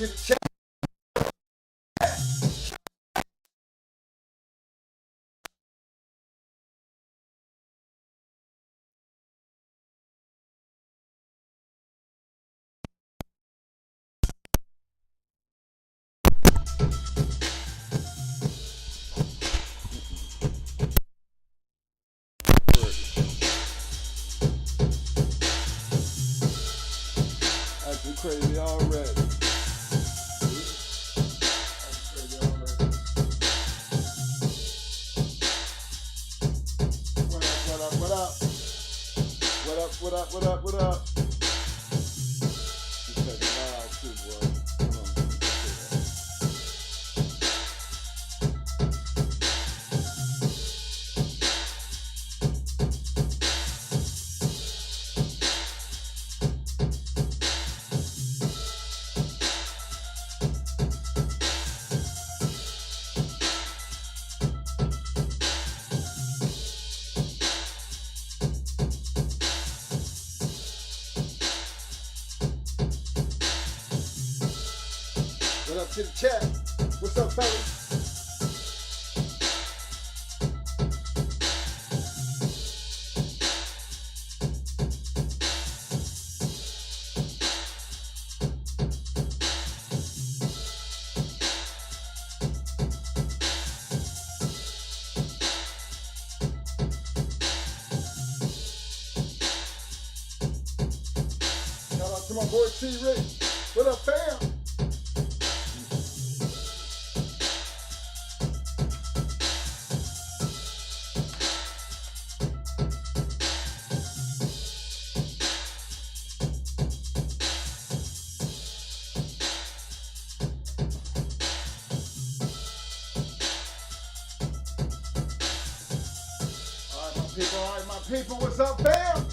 to the chat. Acting crazy already. What up? What up? You taking live too, boy. Come on. What up to the chat? What's up, fellas? Shout out to my boy T-Rick. What up, fam? All right, my people, what's up, fam?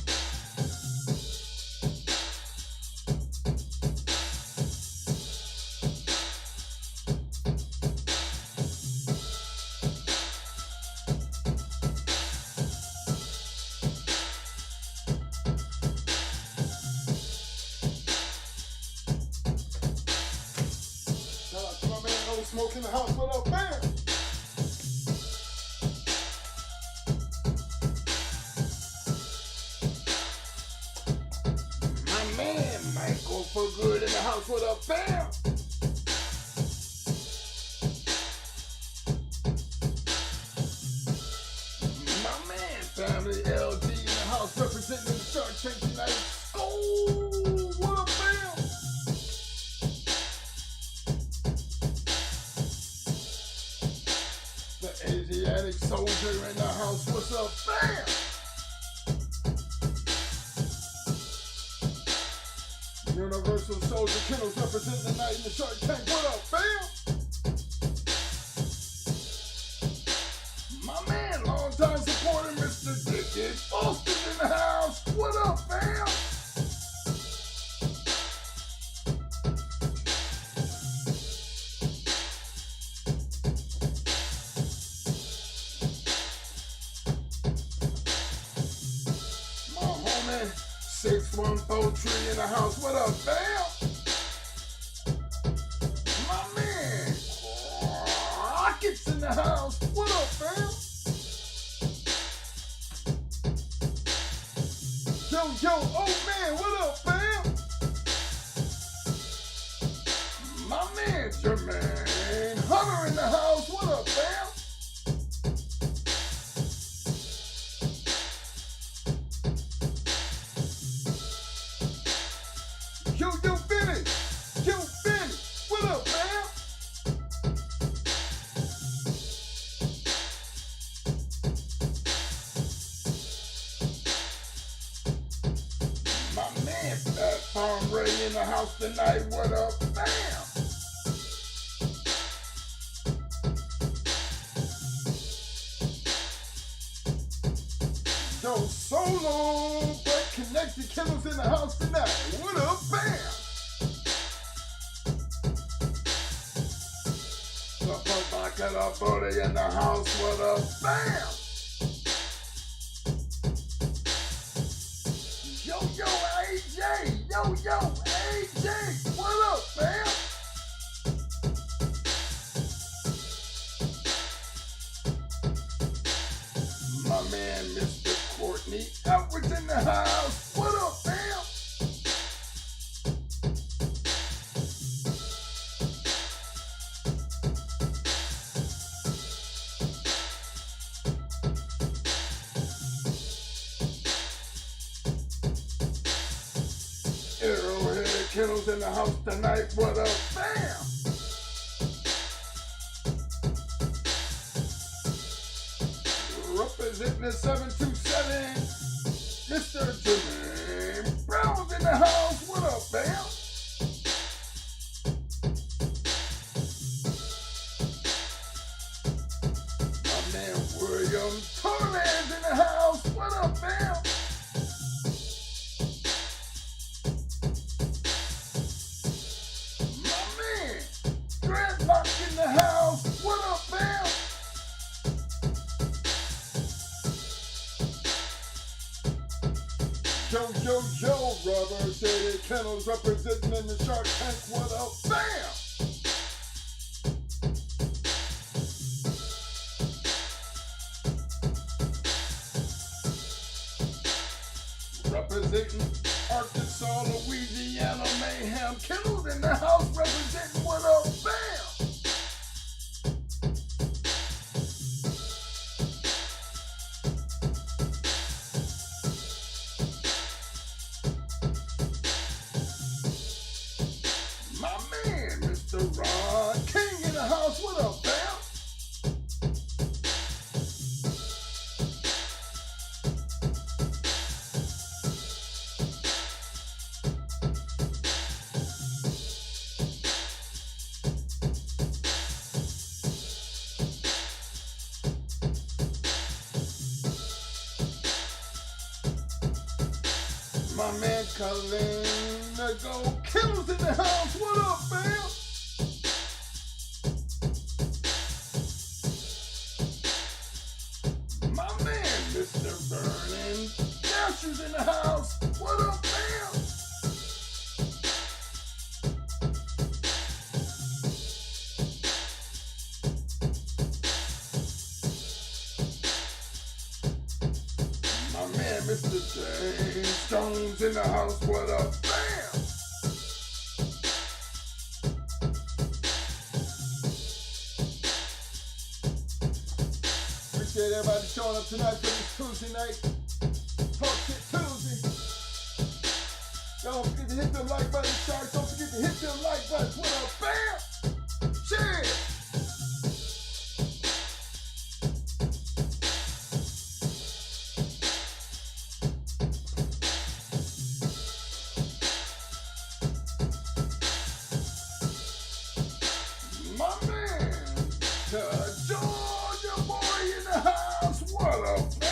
Shout out to my man, Old Smoke in the house. What up, fam? Michael for good in the house. What up, fam? My man, family LG in the house, representing the G.R.CH United. Oh, what up, fam? The Asiatic soldier in the house. What's up, fam? Universal Soldier Kennels representing the night in the Shark Tank. What up, fam? My man, long-time supporter, Mr. Dick Boston in the house. What up, fam? My homie, 6143 in the house. What up, fam? My man, Rockets in the house. What up, fam? Yo, oh man, what up, fam? My man, Jermaine Hunter in the house. What up, fam? Yo, Benny! What up, fam? My man, Fat Farm Ray in the house tonight. What up, fam? Yo, Solo, but connected Kennels in the house tonight. What up, fam? Got a booty in the house. What up, fam? Yo, AJ. What up, fam? the house. What up, fam? Arrowhead Kennels in the house tonight. What up, fam? Representing the 727, Mr. Jimmy Brown's in the house. What up, fam? My man William Torres in the house. What up, fam? Dreadlock in the house. What up, fam? Joe, Rubber City Kennels representing in the Shark Tank. What up, fam? Representing Arkansas, Louisiana Mayhem Kennels in the house representing. What up, fam? My man, Mr. Ron King in the house. What up, fam? My man Colin the Go Kennels in the house. What up, fam? My man Mr. Vernon Dasher's in the house. What up, fam? My man Mr. James Jones in the house. What up, fam? Appreciate everybody showing up tonight for this Tuesday night. Talk Shit Tuesday. Don't forget to hit them like buttons, sharks. Don't forget to hit them like buttons. What up, fam? Cheers. My man, the Georgia boy in the house. What up, fam?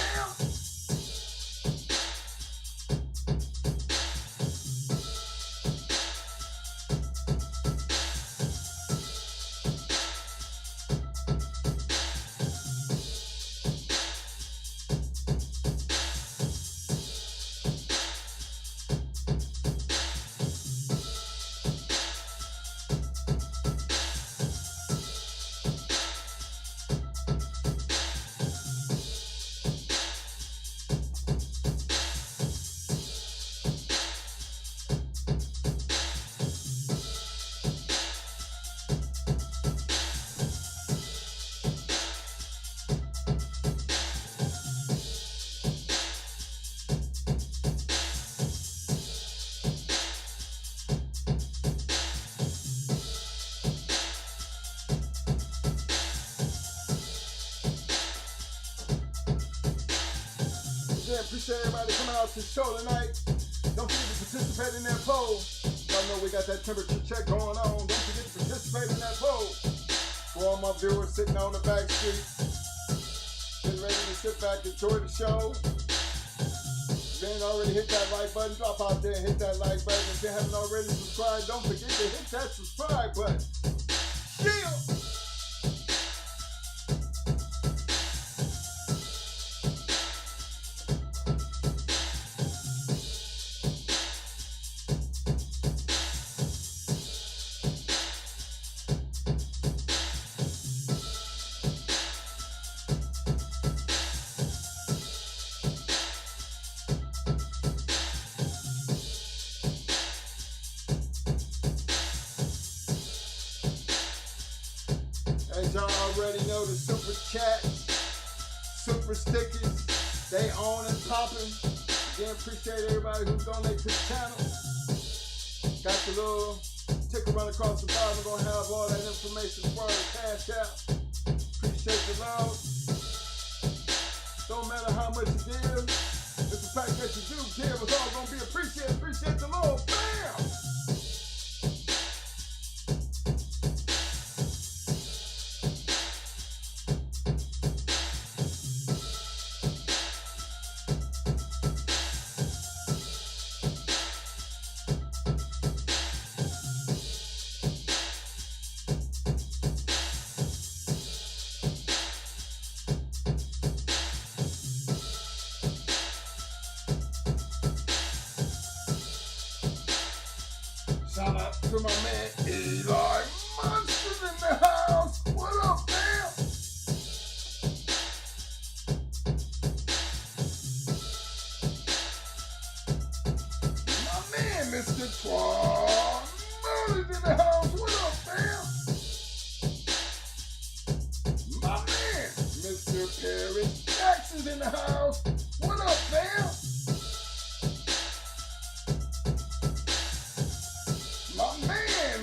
Again, appreciate everybody coming out to the show tonight. Don't forget to participate in that poll. Y'all know we got that temperature check going on. Don't forget to participate in that poll. For all my viewers sitting on the back street, getting ready to sit back, enjoy the show. If you ain't already hit that like button, drop out there and hit that like button. If you haven't already subscribed, don't forget to hit that subscribe button. Yeah! As y'all already know, the super chats, super stickers, they on and popping. Again, appreciate everybody who donate to the channel. Got the little ticker run across the bottom. We're gonna have all that information for the cash out. Appreciate the love. Don't matter how much you give, it's the fact that you do give is all gonna be appreciated. Appreciate the Lord. Bam! Shout out to my man Eli Monsters in the house. What up, fam? My man Mr. Twan Murray's in the house. What up, fam? My man Mr. Perry Jackson's in the house. What up, fam?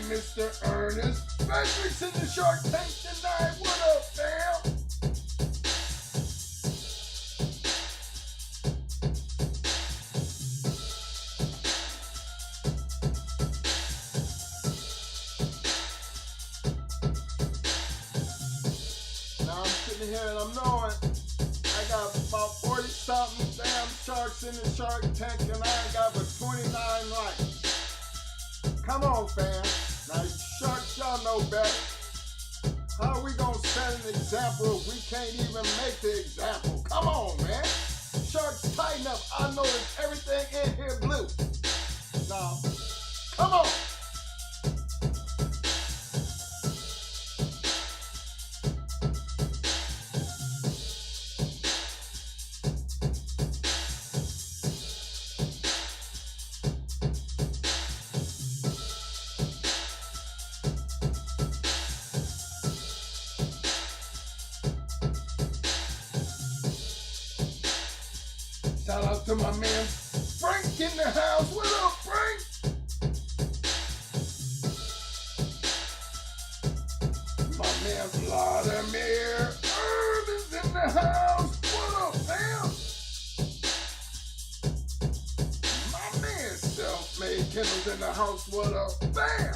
Mr. Ernest Frederick's in the Shark Tank tonight. What up, fam? Now I'm sitting here and I'm knowing I got about 40 something damn sharks in the Shark Tank and I ain't got but 29 likes. Come on, fam. Now, sharks, y'all know better. How are we gonna set an example if we can't even make the example? Come on, man. Sharks, tighten up. I noticed everything in here blue. Now, come on. Shout out to my man Frank in the house. What up, Frank? My man Vladimir Irvin's in the house. What up, fam? My man Self-Made Kennels in the house. What up, fam?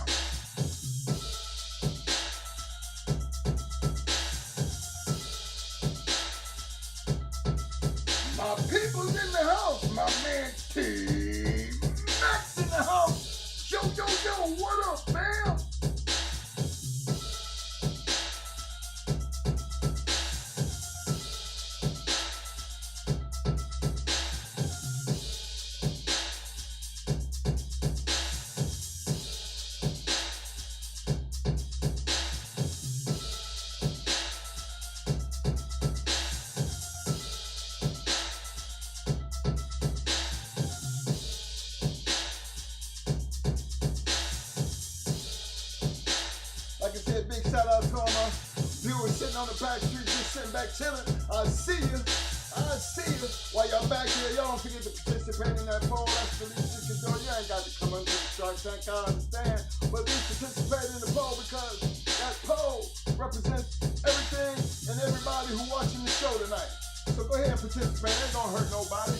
My people's in the house. My man T Max in the house. Yo, yo, yo, what up, fam? Like I said, big shout out to all my viewers sitting on the back street, just sitting back chilling. I see you. I see you. While y'all back here, y'all don't forget to participate in that poll. That's the least you can do. You ain't got to come under the Shark Tank, I understand. But at least participate in the poll because that poll represents everything and everybody who watching the show tonight. So go ahead and participate. It ain't gonna hurt nobody.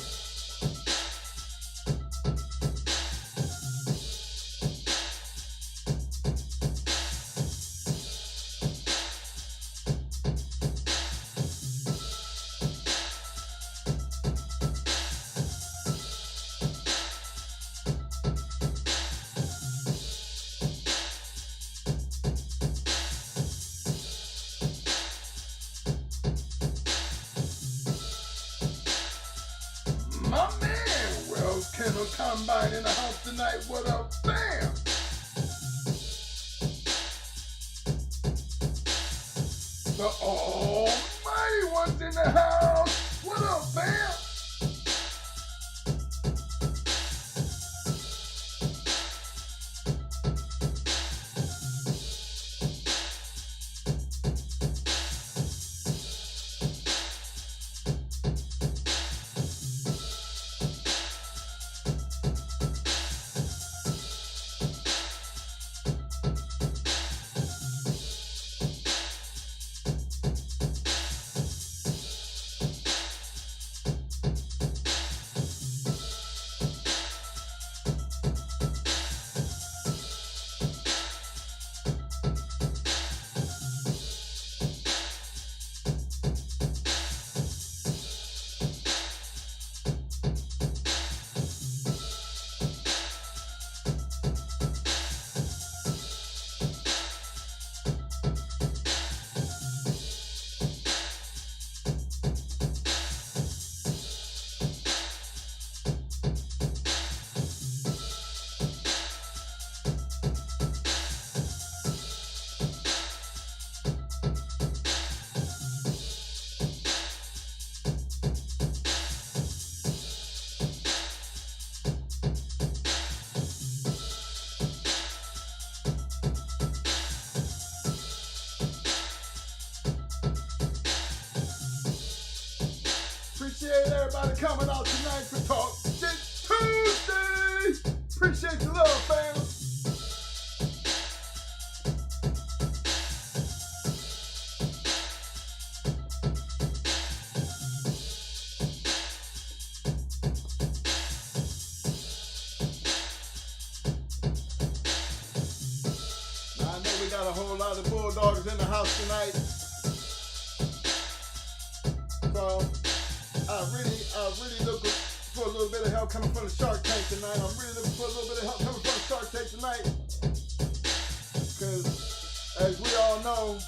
My man, Wells Kennel Combine in the house tonight. What up, fam? The almighty one's in the house. What up, fam? Appreciate everybody coming out tonight for Talk Shit Tuesday. Appreciate your love, fam. Now I know we got a whole lot of bulldogs in the house tonight. So I really looking for a little bit of help coming from the Shark Tank tonight. I'm really looking for a little bit of help coming from the Shark Tank tonight. Because as we all know,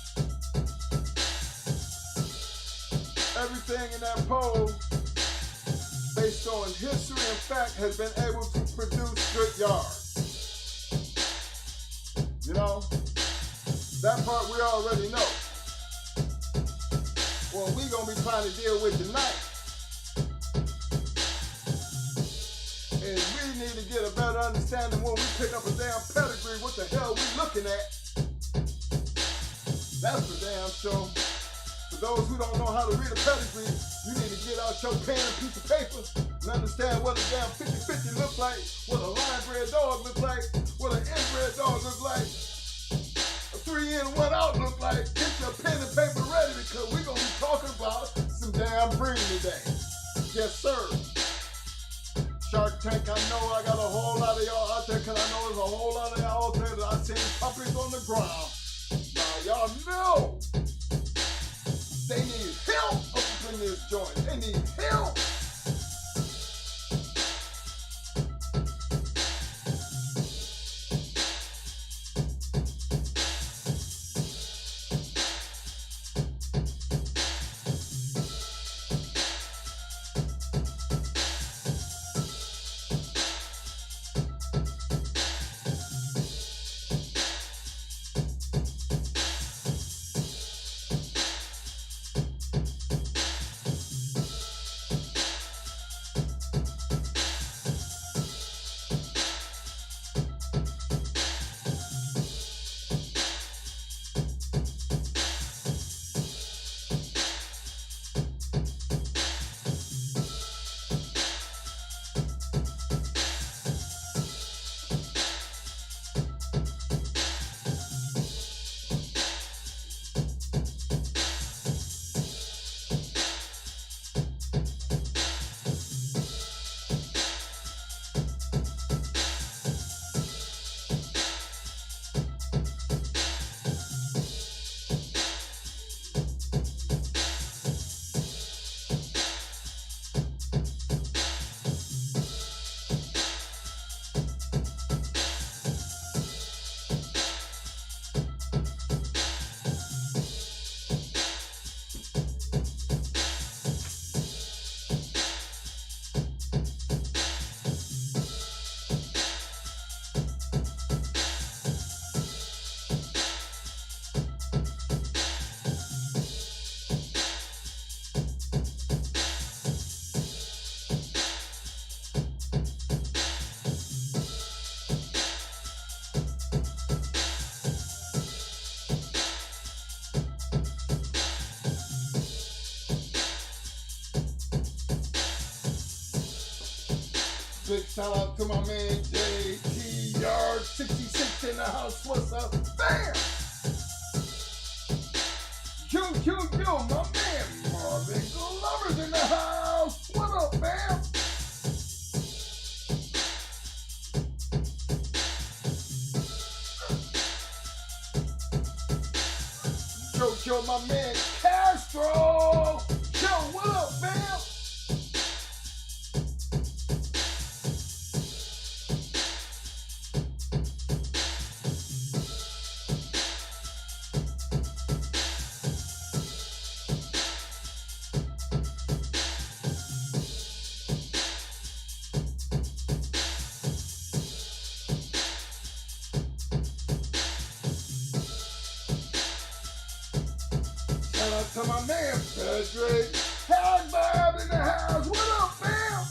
everything in that poll, based on history and fact, has been able to produce good yards. You know, that part we already know. What we gonna be trying to deal with tonight is we need to get a better understanding when we pick up a damn pedigree, what the hell we looking at. That's for damn sure. For those who don't know how to read a pedigree, you need to get out your pen and piece of paper and understand what a damn 50-50 look like, what a line-bred dog look like, what an inbred dog look like, a 3 in, 1 out look like. Get your pen and paper ready because we're going to be talking about some damn breeding today. Yes, sir. Shark Tank, I know I got a whole lot of y'all out there because I know there's a whole lot of y'all out there that I seen puppies on the ground. Now, y'all know they need help up in this joint. They need help. Big shout out to my man GR.CH in the house. What's up? Bam! Yo, my man Marvin Glover's in the house. What up, fam? Yo, my man Castro. Yo, what up, fam? Shout out to my man, Pedigree. Hag Bob in the house. What up, fam?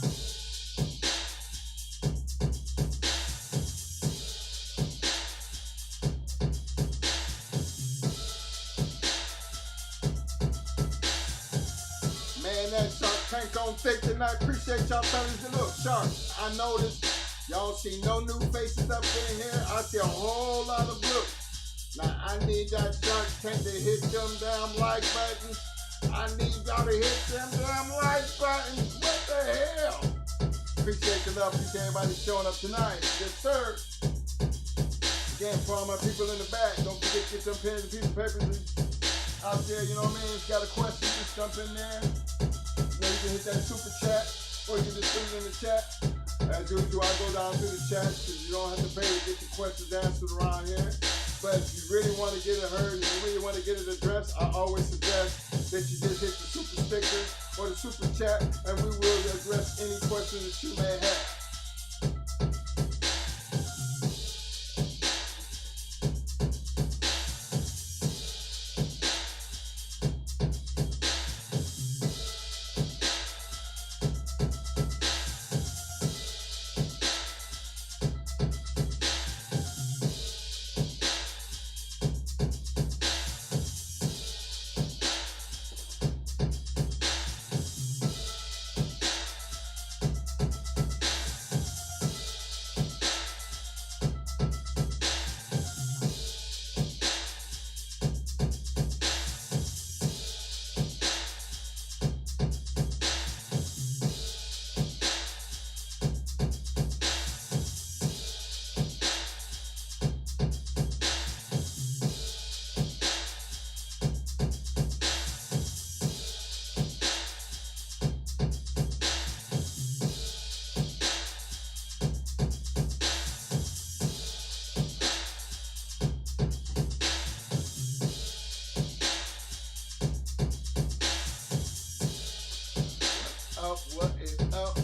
Man, that shark Tank on thick tonight. Appreciate y'all fellas. And look, Shark, I noticed y'all see no new faces up in here. I see a whole lot of blue. Now I need that Shark Tank to hit them damn like buttons. I need y'all to hit them damn like buttons. What the hell? Appreciate the love. Appreciate everybody showing up tonight. Yes, sir. Again, for all my people in the back, don't forget to get them pens and pieces of papers out there, you know what I mean? If you got a question, just jump in there. You know, you can hit that super chat, or you can just put it in the chat. As usual, I go down through the chat, because you don't have to pay to get your questions answered around here. But if you really want to get it heard, and you really want to get it addressed, I always suggest that you just hit the super sticker or the super chat, and we will address any questions that you may have.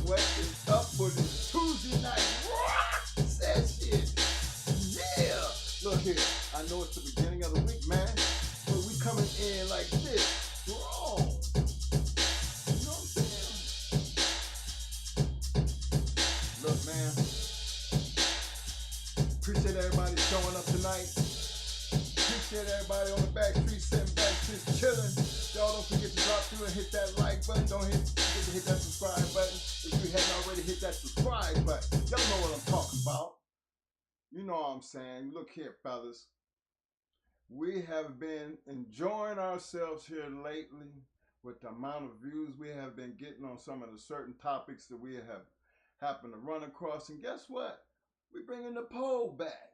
What is up for this Tuesday night rock session? Yeah! Look here, I know it's the beginning of the week, man, but we coming in like this, strong. You know what I'm saying? Look, man, appreciate everybody showing up tonight. Appreciate everybody on the back street, sitting back, just chilling. Y'all don't forget to drop through and hit that like button. Don't forget to hit that subscribe button. If you hadn't already hit that subscribe button, y'all know what I'm talking about. You know what I'm saying. Look here, fellas. We have been enjoying ourselves here lately with the amount of views we have been getting on some of the certain topics that we have happened to run across. And guess what? We're bringing the poll back.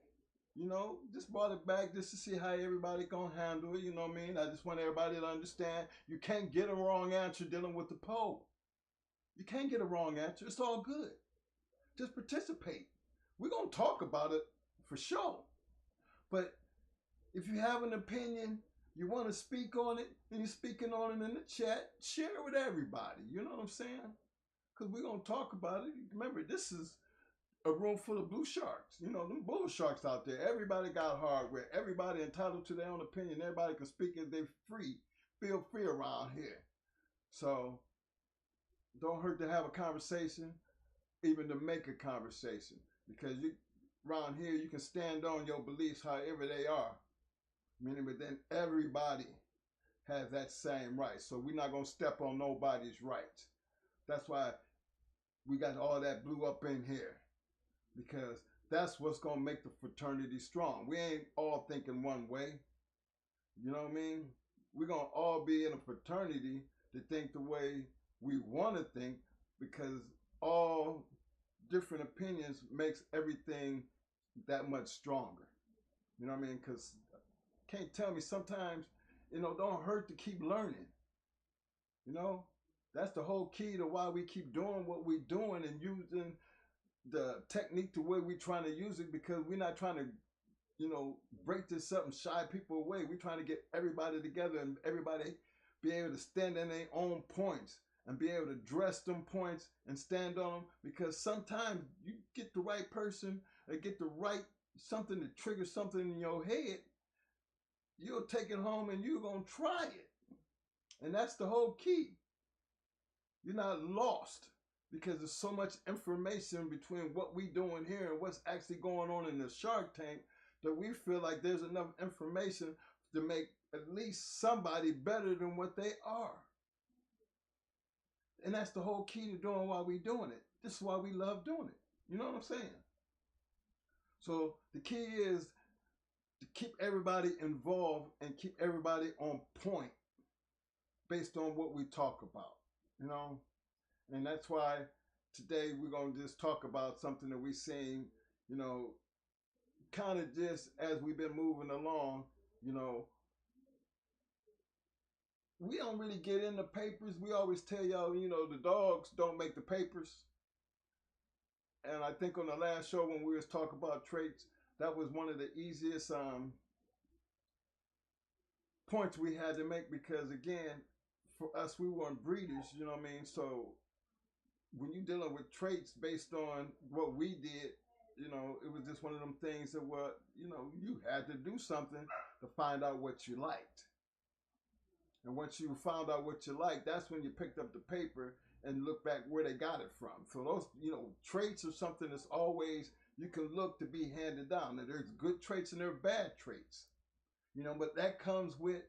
You know, just brought it back just to see how everybody gonna handle it, you know what I mean? I just want everybody to understand you can't get a wrong answer dealing with the poll. You can't get a wrong answer. It's all good. Just participate. We're gonna talk about it for sure. But if you have an opinion, you want to speak on it, and you're speaking on it in the chat, share it with everybody. You know what I'm saying? Because we're gonna talk about it. Remember, this is a room full of blue sharks. You know, them bull sharks out there. Everybody got hardware. Everybody entitled to their own opinion. Everybody can speak as they feel free around here. So don't hurt to have a conversation, even to make a conversation. Because around here, you can stand on your beliefs however they are. Meaning, but then everybody has that same right. So we're not going to step on nobody's rights. That's why we got all that blue up in here. Because that's what's going to make the fraternity strong. We ain't all thinking one way. You know what I mean? We're going to all be in a fraternity to think the way we want to think, because all different opinions makes everything that much stronger. You know what I mean? Because can't tell me sometimes, you know, don't hurt to keep learning. You know? That's the whole key to why we keep doing what we're doing and using the technique the way we're trying to use it, because we're not trying to, you know, break this up and shy people away. We're trying to get everybody together and everybody be able to stand in their own points and be able to address them points and stand on them, because sometimes you get the right person or get the right something to trigger something in your head, you'll take it home and you're going to try it. And that's the whole key. You're not lost, because there's so much information between what we doing here and what's actually going on in the Shark Tank that we feel like there's enough information to make at least somebody better than what they are. And that's the whole key to doing why we're doing it. This is why we love doing it. You know what I'm saying? So the key is to keep everybody involved and keep everybody on point based on what we talk about, you know? And that's why today we're going to just talk about something that we're seeing, you know, kind of just as we've been moving along, you know, we don't really get in the papers. We always tell y'all, you know, the dogs don't make the papers. And I think on the last show when we was talking about traits, that was one of the easiest points we had to make, because again, for us, we weren't breeders, you know what I mean? So when you're dealing with traits based on what we did, you know, it was just one of them things that were, you know, you had to do something to find out what you liked. And once you found out what you liked, that's when you picked up the paper and look back where they got it from. So those, you know, traits are something that's always, you can look to be handed down. And there's good traits and there are bad traits. You know, but that comes with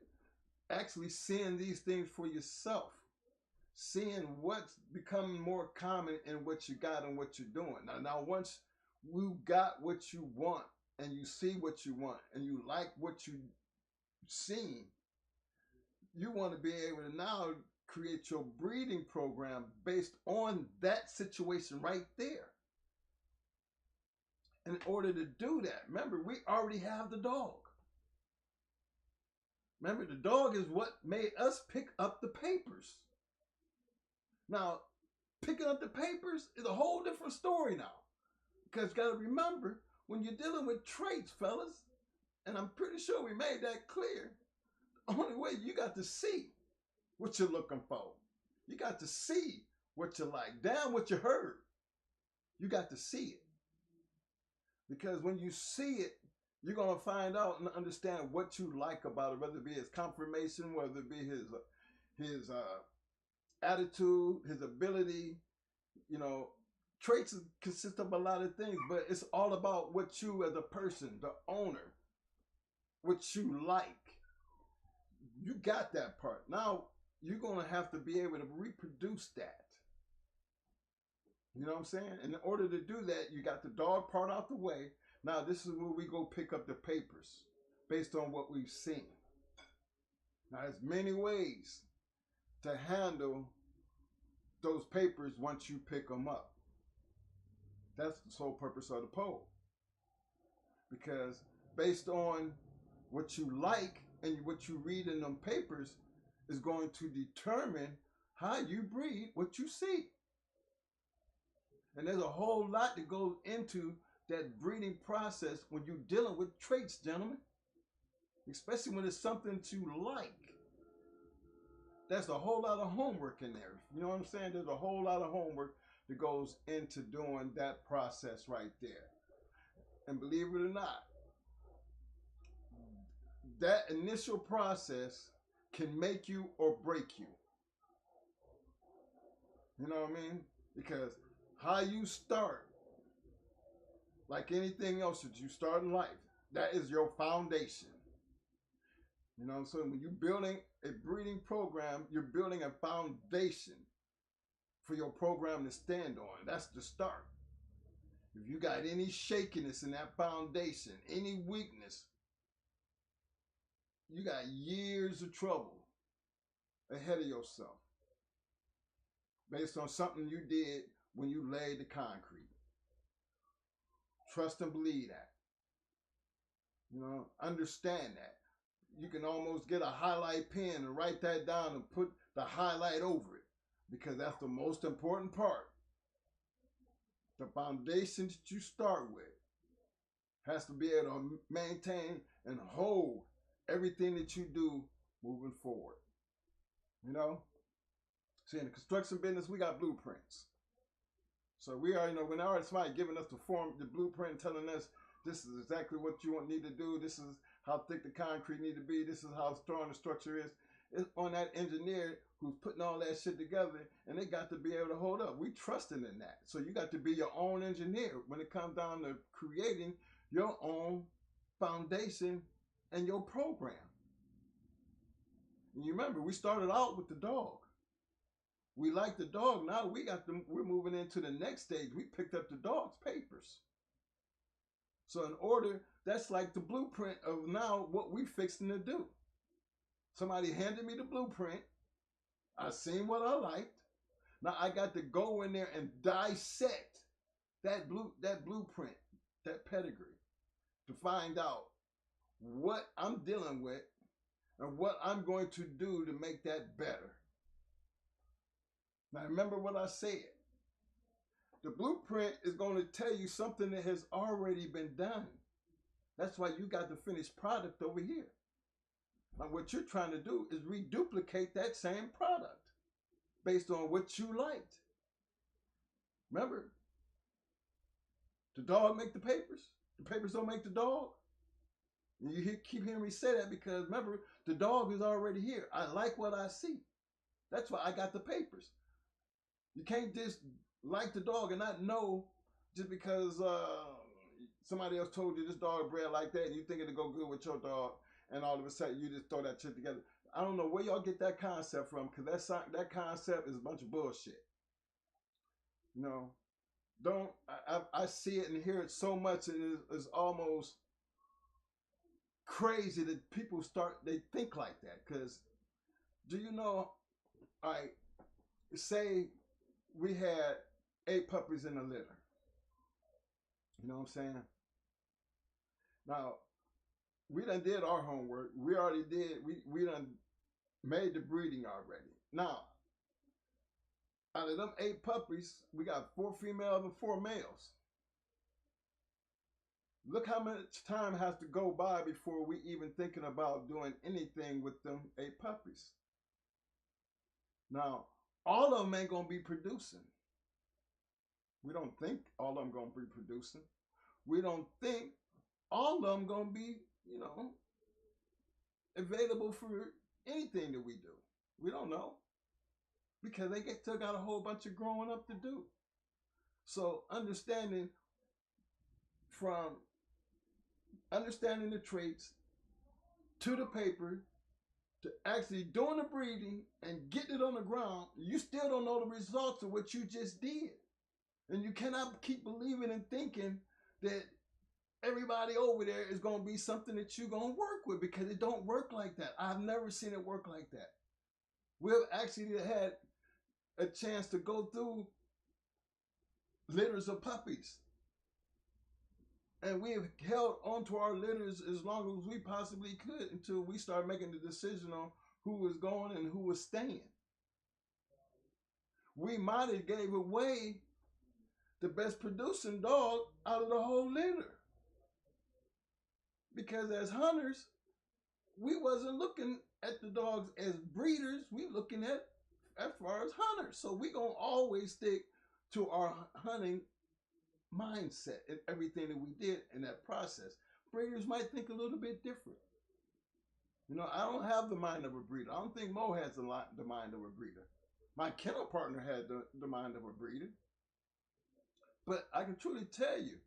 actually seeing these things for yourself. Seeing what's becoming more common in what you got and what you're doing. Now once you got what you want and you see what you want and you like what you seen, you want to be able to now create your breeding program based on that situation right there. In order to do that, remember, we already have the dog. Remember, the dog is what made us pick up the papers. Now, picking up the papers is a whole different story now. Because you got to remember, when you're dealing with traits, fellas, and I'm pretty sure we made that clear, the only way you got to see what you're looking for. You got to see what you like. Damn what you heard. You got to see it. Because when you see it, you're going to find out and understand what you like about it, whether it be his conformation, whether it be his attitude, his ability. You know, traits consist of a lot of things, but it's all about what you as a person, the owner, what you like. You got that part. Now, you're going to have to be able to reproduce that. You know what I'm saying? In order to do that, you got the dog part out the way. Now, this is where we go pick up the papers based on what we've seen. Now, there's many ways to handle those papers once you pick them up. That's the sole purpose of the poll. Because based on what you like and what you read in them papers is going to determine how you breed what you see. And there's a whole lot that goes into that breeding process when you're dealing with traits, gentlemen. Especially when it's something to like. There's a whole lot of homework in there. You know what I'm saying? There's a whole lot of homework that goes into doing that process right there. And believe it or not, that initial process can make you or break you. You know what I mean? Because how you start, like anything else that you start in life, that is your foundation. You know what I'm saying? When you're building a breeding program, you're building a foundation for your program to stand on. That's the start. If you got any shakiness in that foundation, any weakness, you got years of trouble ahead of yourself based on something you did when you laid the concrete. Trust and believe that. You know, understand that. You can almost get a highlight pen and write that down and put the highlight over it, because that's the most important part. The foundation that you start with has to be able to maintain and hold everything that you do moving forward. You know? See, in the construction business, we got blueprints. So we are, you know, when already somebody giving us the form, the blueprint, telling us this is exactly what you need to do, this is how thick the concrete need to be, this is how strong the structure is. It's on that engineer who's putting all that shit together, and they got to be able to hold up. We trusting in that. So you got to be your own engineer when it comes down to creating your own foundation and your program. And you remember, we started out with the dog. We like the dog. Now we got them. We're moving into the next stage. We picked up the dog's papers. So in order, that's like the blueprint of now what we fixing to do. Somebody handed me the blueprint. I seen what I liked. Now I got to go in there and dissect that blueprint, that pedigree, to find out what I'm dealing with and what I'm going to do to make that better. Now remember what I said. The blueprint is going to tell you something that has already been done. That's why you got the finished product over here. Now what you're trying to do is reduplicate that same product based on what you liked. Remember, the dog make the papers. The papers don't make the dog. And you keep hearing me say that because remember, the dog is already here. I like what I see. That's why I got the papers. You can't just like the dog and not know just because somebody else told you this dog bred like that and you think it'll go good with your dog and all of a sudden you just throw that shit together. I don't know where y'all get that concept from because that concept is a bunch of bullshit. You know, I see it and hear it so much and it's almost crazy that people they think like that. Because do you know, say we had 8 puppies in a litter. You know what I'm saying? Now, we done did our homework. We already did, we done made the breeding already. Now, out of them 8 puppies, we got 4 females and 4 males. Look how much time has to go by before we even thinking about doing anything with them 8 puppies. Now, all of them ain't gonna be producing. We don't think all of them gonna be producing. We don't think all of them gonna be, available for anything that we do. We don't know. Because they still got a whole bunch of growing up to do. So understanding the traits to the paper to actually doing the breeding and getting it on the ground, you still don't know the results of what you just did. And you cannot keep believing and thinking that everybody over there is going to be something that you're going to work with because it don't work like that. I've never seen it work like that. We've actually had a chance to go through litters of puppies. And we have held onto our litters as long as we possibly could until we start making the decision on who was going and who was staying. We might have gave away the best producing dog out of the whole litter. Because as hunters, we wasn't looking at the dogs as breeders. We looking at as far as hunters. So we gonna always stick to our hunting mindset and everything that we did in that process. Breeders might think a little bit different. I don't have the mind of a breeder. I don't think Mo has the mind of a breeder. My kennel partner had the mind of a breeder. But I can truly tell you,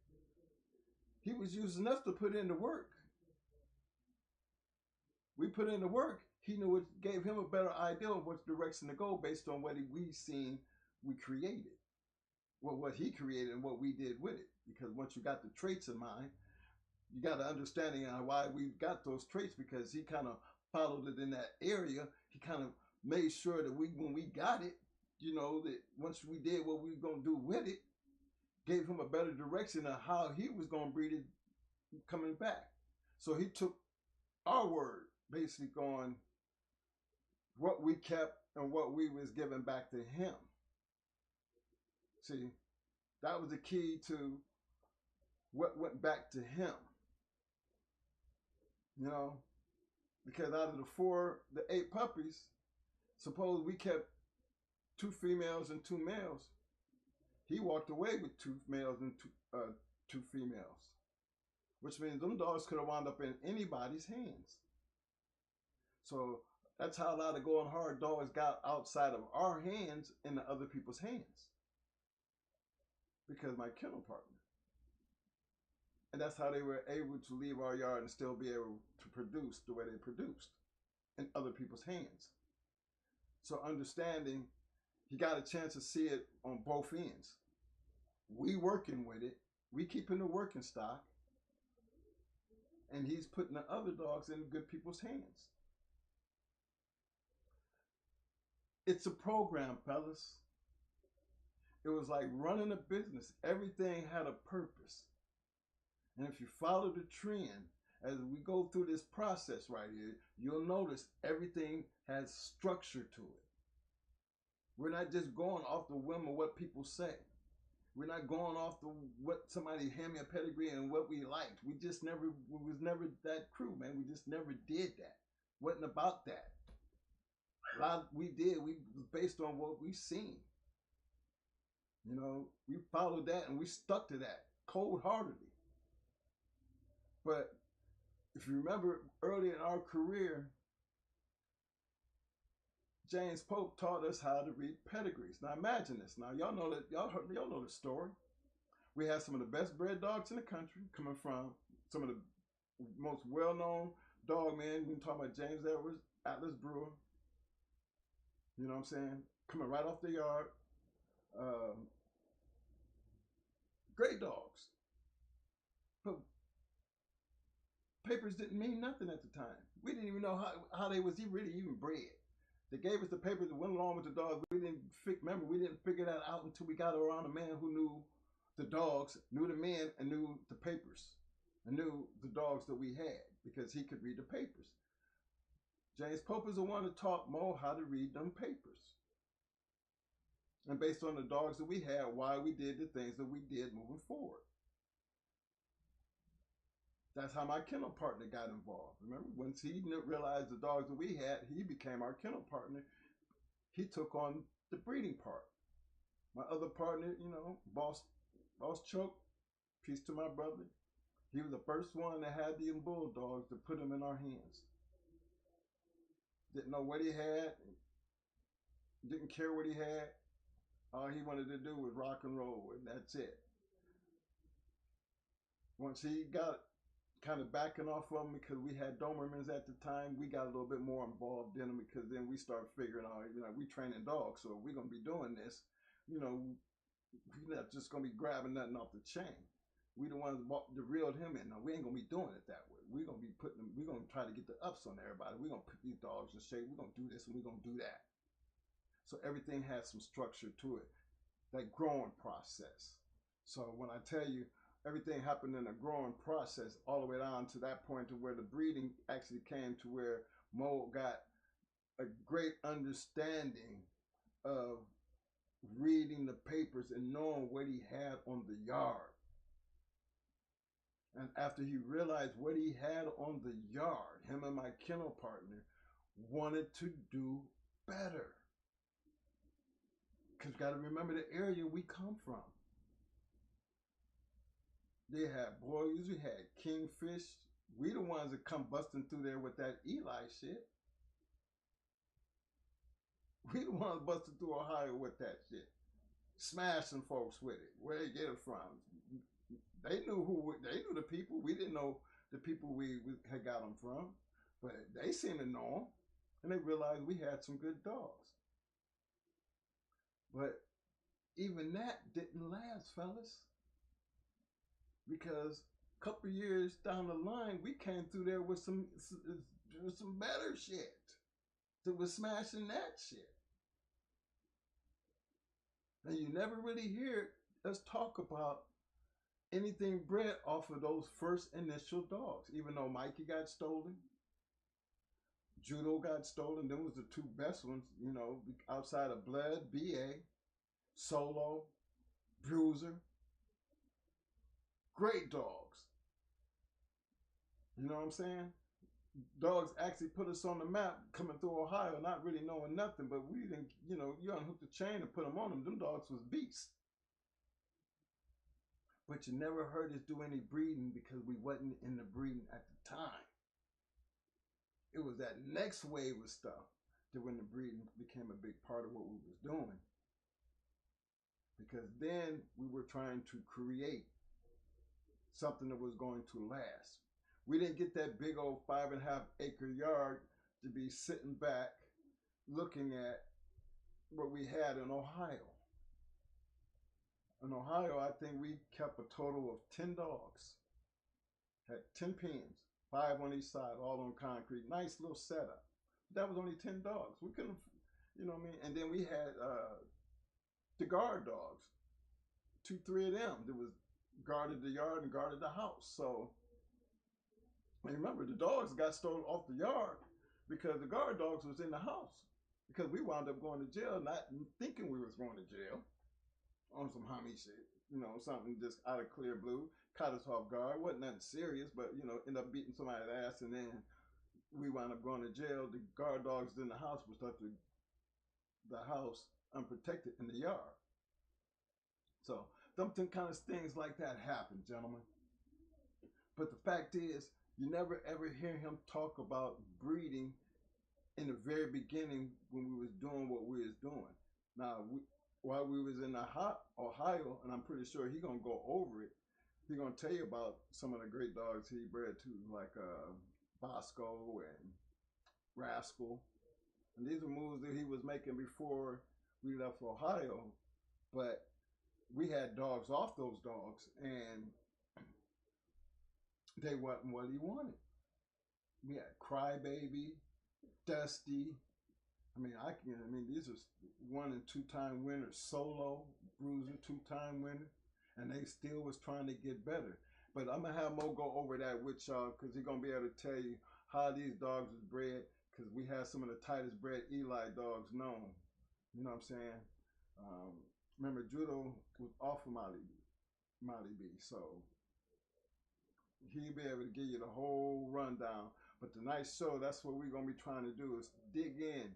he was using us to put in the work. We put in the work. He knew it gave him a better idea of which direction to go based on what we seen we created. Well, what he created and what we did with it. Because once you got the traits in mind, you got an understanding of why we got those traits because he kind of followed it in that area. He kind of made sure that when we got it, that once we did what we were going to do with it, gave him a better direction of how he was going to breed it coming back. So he took our word, basically on what we kept and what we was giving back to him. See, that was the key to what went back to him. Because out of the 8 puppies, suppose we kept 2 females and 2 males. He walked away with 2 males and 2 females, which means them dogs could have wound up in anybody's hands. So that's how a lot of going hard dogs got outside of our hands into other people's hands. Because my kennel partner. And that's how they were able to leave our yard and still be able to produce the way they produced in other people's hands. So understanding, he got a chance to see it on both ends. We working with it, we keeping the working stock, and he's putting the other dogs in good people's hands. It's a program, fellas. It was like running a business. Everything had a purpose. And if you follow the trend, as we go through this process right here, you'll notice everything has structure to it. We're not just going off the whim of what people say. We're not going off the what somebody hand me a pedigree and what we liked. We was never that crew, man. We just never did that. Wasn't about that. A lot we did, we was based on what we seen. You know, we followed that and we stuck to that cold-heartedly. But if you remember early in our career, James Pope taught us how to read pedigrees. Now imagine this. Now y'all know that y'all know the story. We had some of the best bred dogs in the country coming from some of the most well-known dog men. We can talk about James Edwards, Atlas Brewer. You know what I'm saying? Coming right off the yard. Great dogs. But papers didn't mean nothing at the time. We didn't even know how they was really even bred. They gave us the papers that went along with the dogs. We didn't figure that out until we got around a man who knew the dogs, knew the men, and knew the papers, and knew the dogs that we had because he could read the papers. James Pope is the one that taught Mo how to read them papers. And based on the dogs that we had, why we did the things that we did moving forward. That's how my kennel partner got involved. Remember, once he realized the dogs that we had, he became our kennel partner. He took on the breeding part. My other partner, you know, Boss Choke, peace to my brother. He was the first one that had the bulldogs to put them in our hands. Didn't know what he had. Didn't care what he had. All he wanted to do was rock and roll, and that's it. Once he got kind of backing off of them because we had Dobermans at the time, we got a little bit more involved in them because then we started figuring out, you know, we training dogs, so if we're going to be doing this, you know, we're not just going to be grabbing nothing off the chain. We the ones that reeled him in. No, we ain't going to be doing it that way. We're going to be putting them, we're going to try to get the ups on everybody. We're going to put these dogs in shape. We're going to do this and we're going to do that. So everything has some structure to it, that growing process. So when I tell you everything happened in a growing process all the way down to that point to where the breeding actually came to where Mo got a great understanding of reading the papers and knowing what he had on the yard. And after he realized what he had on the yard, him and my kennel partner wanted to do better. Because you got to remember the area we come from. They had boys, we had kingfish. We the ones that come busting through there with that Eli shit. We the ones busting through Ohio with that shit. Smashing folks with it. Where they get it from. They knew the people. We didn't know the people we had got them from. But they seemed to know them. And they realized we had some good dogs. But even that didn't last, fellas. Because a couple of years down the line, we came through there with some better shit. That was smashing that shit. And you never really hear us talk about anything bred off of those first initial dogs. Even though Mikey got stolen, Judo got stolen. Them was the two best ones, you know, outside of Blood, BA, Solo, Bruiser. Great dogs. You know what I'm saying? Dogs actually put us on the map coming through Ohio, not really knowing nothing, but we didn't, you know, you unhook the chain and put them on them. Them dogs was beasts. But you never heard us do any breeding because we wasn't in the breeding at the time. It was that next wave of stuff that when the breeding became a big part of what we was doing. Because then we were trying to create something that was going to last. We didn't get that big old 5.5 acre yard to be sitting back looking at what we had in Ohio. In Ohio, I think we kept a total of 10 dogs. Had 10 pens, 5 on each side, all on concrete. Nice little setup. That was only 10 dogs. We couldn't, you know what I mean? And then we had the guard dogs. 2, 3 of them that was guarded the yard and guarded the house. So, and remember, the dogs got stolen off the yard because the guard dogs was in the house. Because we wound up going to jail, not thinking we was going to jail on some homie shit. You know, something just out of clear blue. Caught us off guard. Wasn't nothing serious, but, you know, ended up beating somebody's ass, and then we wound up going to jail. The guard dogs in the house was left the house unprotected in the yard. So, something kind of things like that happen, gentlemen. But the fact is, you never ever hear him talk about breeding in the very beginning when we was doing what we was doing. Now, while we was in Ohio, and I'm pretty sure he gonna go over it, he gonna tell you about some of the great dogs he bred too, like Bosco and Rascal. And these were moves that he was making before we left Ohio. But we had dogs off those dogs, and they wasn't what he wanted. We had Crybaby, Dusty. I mean, these are 1- and 2-time winners. Solo, Bruiser, 2-time winner, and they still was trying to get better. But I'm gonna have Mo go over that with y'all, because he's gonna be able to tell you how these dogs was bred. Because we had some of the tightest bred Eli dogs known. You know what I'm saying? Remember, Judo was off of Molly B, so he'll be able to give you the whole rundown. But tonight's show, that's what we're going to be trying to do, is dig in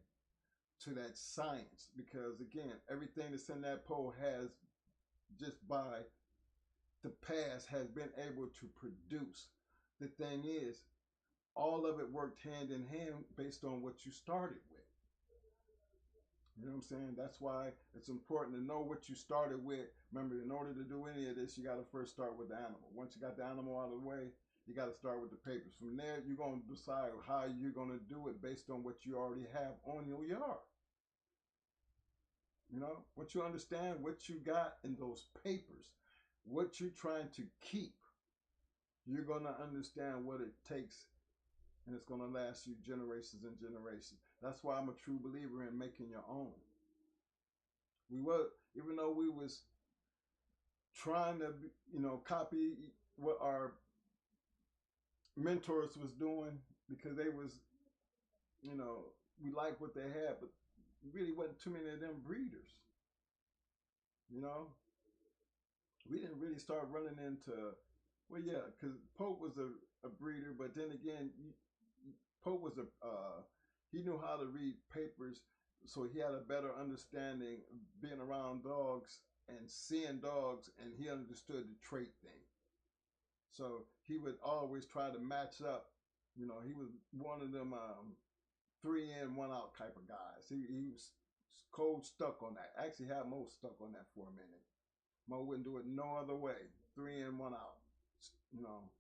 to that science. Because, again, everything that's in that poll has, just by the past, has been able to produce. The thing is, all of it worked hand in hand based on what you started with. You know what I'm saying? That's why it's important to know what you started with. Remember, in order to do any of this, you got to first start with the animal. Once you got the animal out of the way, you got to start with the papers. From there, you're going to decide how you're going to do it based on what you already have on your yard. You know, once you understand what you got in those papers, what you're trying to keep, you're going to understand what it takes, and it's going to last you generations and generations. That's why I'm a true believer in making your own. Even though we was trying to, you know, copy what our mentors was doing, because they was, you know, we liked what they had, but really wasn't too many of them breeders. You know, we didn't really start running into, well, yeah, because Pope was a breeder, but then again, Pope was he knew how to read papers, so he had a better understanding of being around dogs and seeing dogs, and he understood the trait thing. So he would always try to match up. You know, he was one of them 3 in, 1 out type of guys. He was cold stuck on that. Actually had Mo stuck on that for a minute. Mo wouldn't do it no other way. 3 in, 1 out. You know,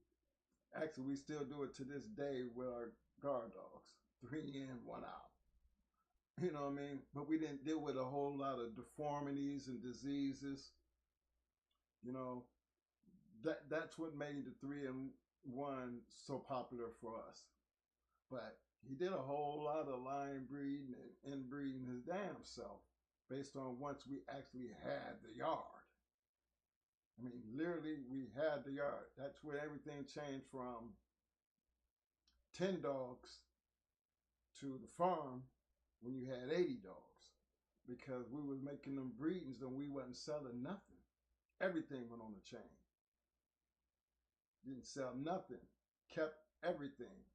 actually we still do it to this day with our guard dogs. 3 in, 1 out. You know what I mean? But we didn't deal with a whole lot of deformities and diseases. You know, that's what made the 3 in 1 so popular for us. But he did a whole lot of line breeding and inbreeding his damn self based on once we actually had the yard. I mean, literally, we had the yard. That's where everything changed from 10 dogs to the farm when you had 80 dogs, because we was making them breedings and we wasn't selling nothing. Everything went on the chain. Didn't sell nothing. Kept everything.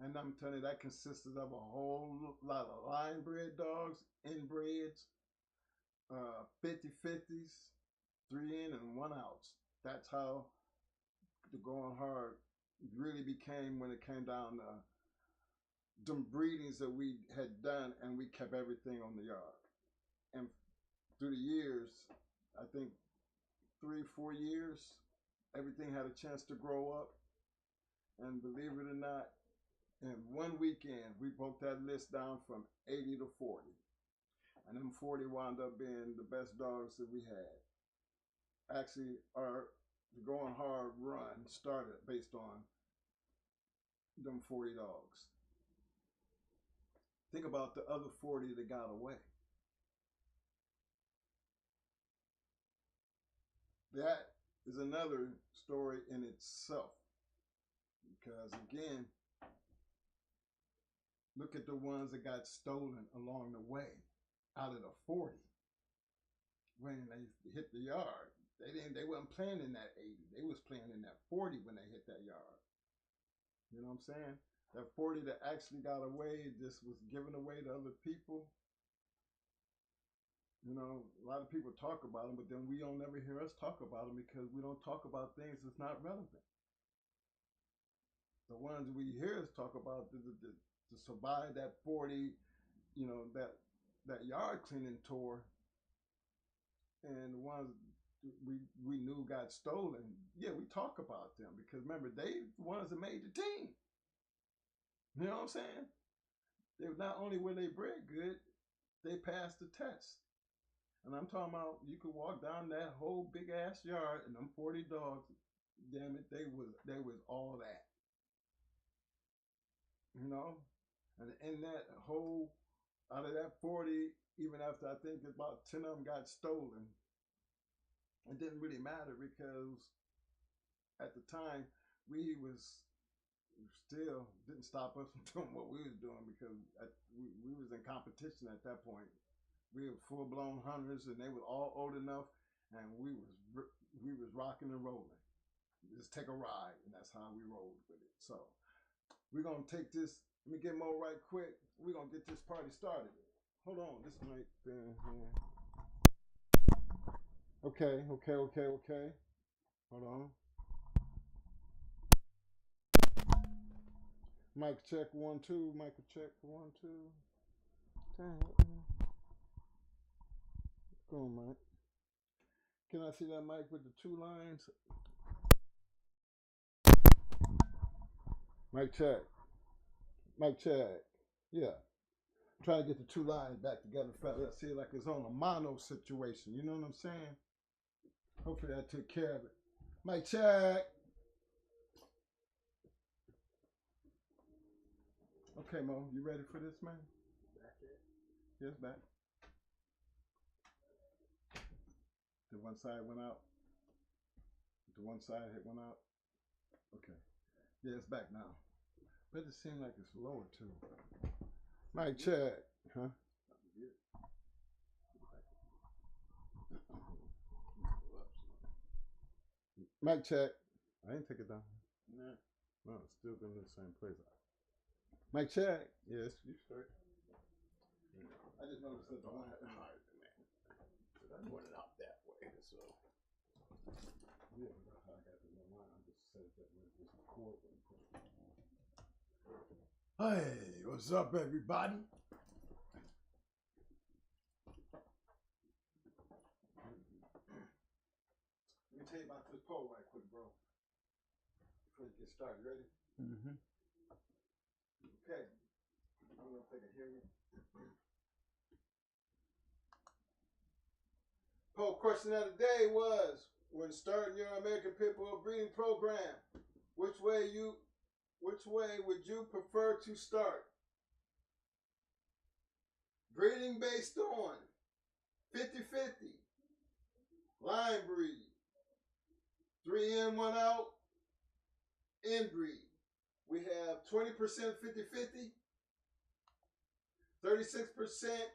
And I'm telling you, that consisted of a whole lot of line bred dogs, inbreds, 50-50s, 3 in and 1 outs. That's how the going hard really became when it came down to them breedings that we had done, and we kept everything on the yard. And through the years, I think 3-4 years, everything had a chance to grow up. And believe it or not, in 1 weekend, we broke that list down from 80 to 40. And them 40 wound up being the best dogs that we had. Actually, our Going Hard run started based on them 40 dogs. Think about the other 40 that got away. That is another story in itself. Because again, look at the ones that got stolen along the way out of the 40. When they hit the yard, they wasn't playing in that 80. They was playing in that 40 when they hit that yard. You know what I'm saying? That 40 that actually got away just was given away to other people. You know, a lot of people talk about them, but then we don't ever hear us talk about them because we don't talk about things that's not relevant. The ones we hear us talk about to survive that 40, you know, that yard cleaning tour, and the ones we knew got stolen, yeah, we talk about them because remember, they the ones that made the team. You know what I'm saying? They not only were they bred good, they passed the test. And I'm talking about you could walk down that whole big ass yard and them 40 dogs, damn it, they was all that. You know? And in that whole, out of that 40, even after I think about 10 of them got stolen, it didn't really matter because at the time we still didn't stop us from doing what we was doing because we was in competition at that point. We were full-blown hunters and they were all old enough and we was rocking and rolling. Just take a ride, and that's how we rolled with it. So we're gonna take this. Let me get Mo right quick. We're gonna get this party started. Hold on, this mic thing here. Okay. Hold on. Mic check 1 2. Mic check 1 2. Dang. Go on, Mike. Can I see that mic with the 2 lines? Mic check. Mic check. Yeah. I'm trying to get the 2 lines back together. Let's see it like it's on a mono situation. You know what I'm saying? Hopefully I took care of it. Mic check. Okay, Mo, you ready for this, man? Back here? Yes, back. The one side went out. The one side hit one out. Okay. Yeah, it's back now. But it seems like it's lower too. Mic check. Huh? Mic check. I didn't take it down. Nah. No, it's still in the same place. Mic check. Yes, you straight. I just noticed that the one had hard, man. I put it out that way, so. Yeah, that's how I got the one line. I just said that with this cord. Hey, what's up, everybody? Let me tell you about this pole right quick, bro. Before you get started, ready? Mm-hmm. Okay. I don't know if they can hear me. Poll question of the day was, when starting your American Pit Bull breeding program, which way would you prefer to start? Breeding based on 50-50, line breed, 3 in, 1 out, inbreed. We have 20% 50-50, 36%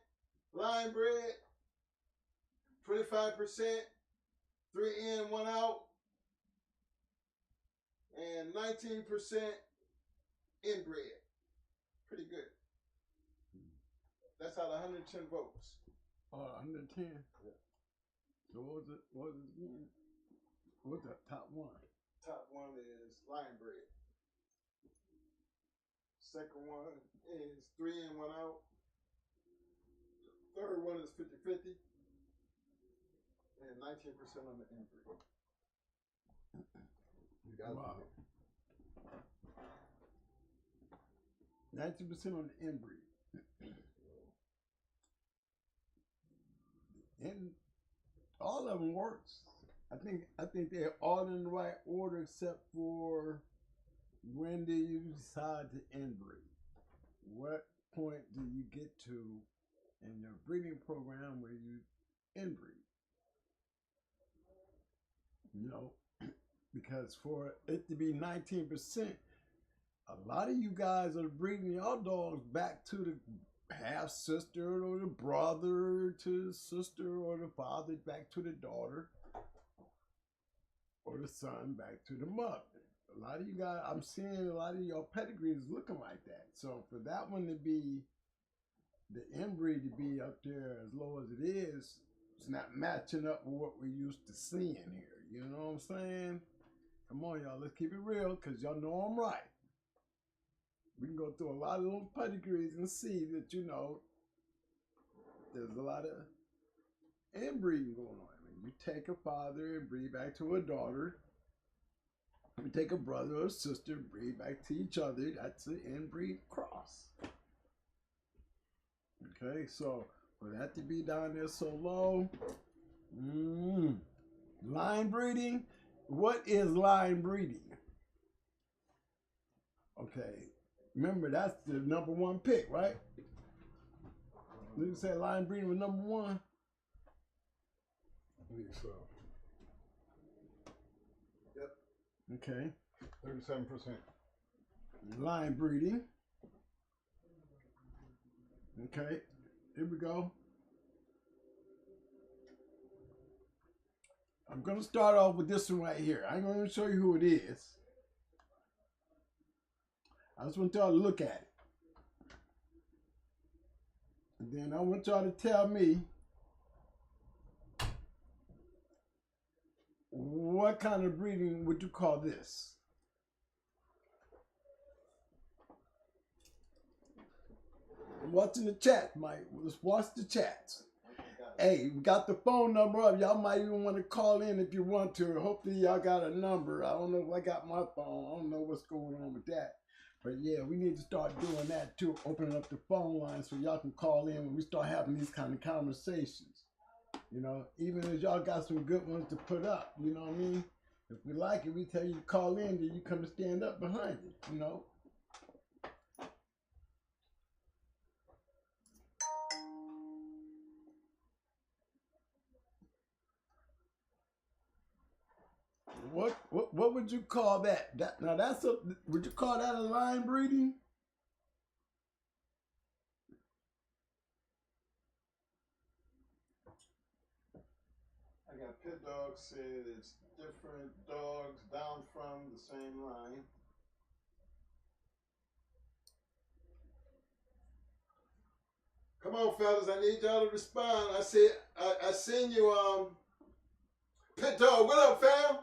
line bred, 25% 3 in, 1 out, and 19% inbred. Pretty good. That's out of 110 votes. 110. Yeah. So what was it again? What's the top one? Top one is line bred. Second one is 3 in, 1 out. Third one is 50-50. And 19% on the inbreed. You got wow. 19% on the inbreed. all of them works. I think they're all in the right order except for when do you decide to inbreed? What point do you get to in your breeding program where you inbreed? You know, because for it to be 19%, a lot of you guys are breeding your dogs back to the half sister or the brother to the sister or the father back to the daughter or the son back to the mother. A lot of you guys, I'm seeing a lot of your pedigrees looking like that. So for that one to be, the inbreed to be up there as low as it is, it's not matching up with what we're used to seeing here. You know what I'm saying? Come on, y'all, let's keep it real, because y'all know I'm right. We can go through a lot of little pedigrees and see that, you know, there's a lot of inbreeding going on. I mean, you take a father and breed back to a daughter. You take a brother or sister, breed back to each other. That's an inbreed cross. Okay, so for that to be down there so low, line breeding. What is line breeding? Okay, remember that's the #1 pick, right? Did you say line breeding was #1? I think so. Yep. Okay. 37%. Line breeding. Okay, here we go. I'm going to start off with this one right here. I'm going to show you who it is. I just want y'all to look at it. And then I want y'all to tell me what kind of breeding would you call this? I'm watching the chat, Mike. Let's watch the chats. Hey, we got the phone number up. Y'all might even want to call in if you want to. Hopefully y'all got a number. I don't know if I got my phone. I don't know what's going on with that. But yeah, we need to start doing that too. Opening up the phone line so y'all can call in when we start having these kind of conversations. You know, even if y'all got some good ones to put up, you know what I mean? If we like it, we tell you to call in, then you come and stand up behind it, you know? What would you call that? Now that's a, would you call that a line breeding? I got Pit Dog said it's different dogs down from the same line. Come on, fellas, I need y'all to respond. I said I seen you Pit Dog, what up, fam?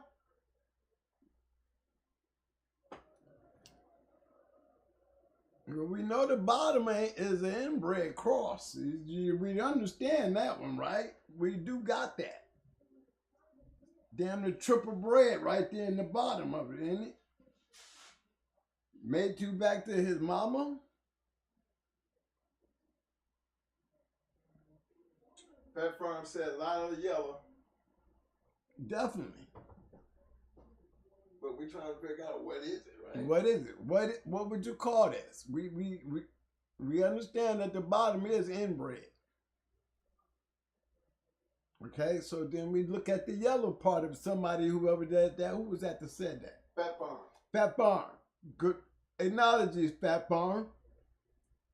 We know the bottom is an inbred cross. We understand that one, right? We do got that. Damn the triple bred right there in the bottom of it, ain't it? Made you back to his mama. Pat Farm said line of the yellow. Definitely. But we trying to figure out what is it, right? What is it? What would you call this? We understand that the bottom is inbred. Okay, so then we look at the yellow part of somebody, whoever that who was that that said that? Fat Farm. Fat Farm. Good acknowledges, Fat Farm.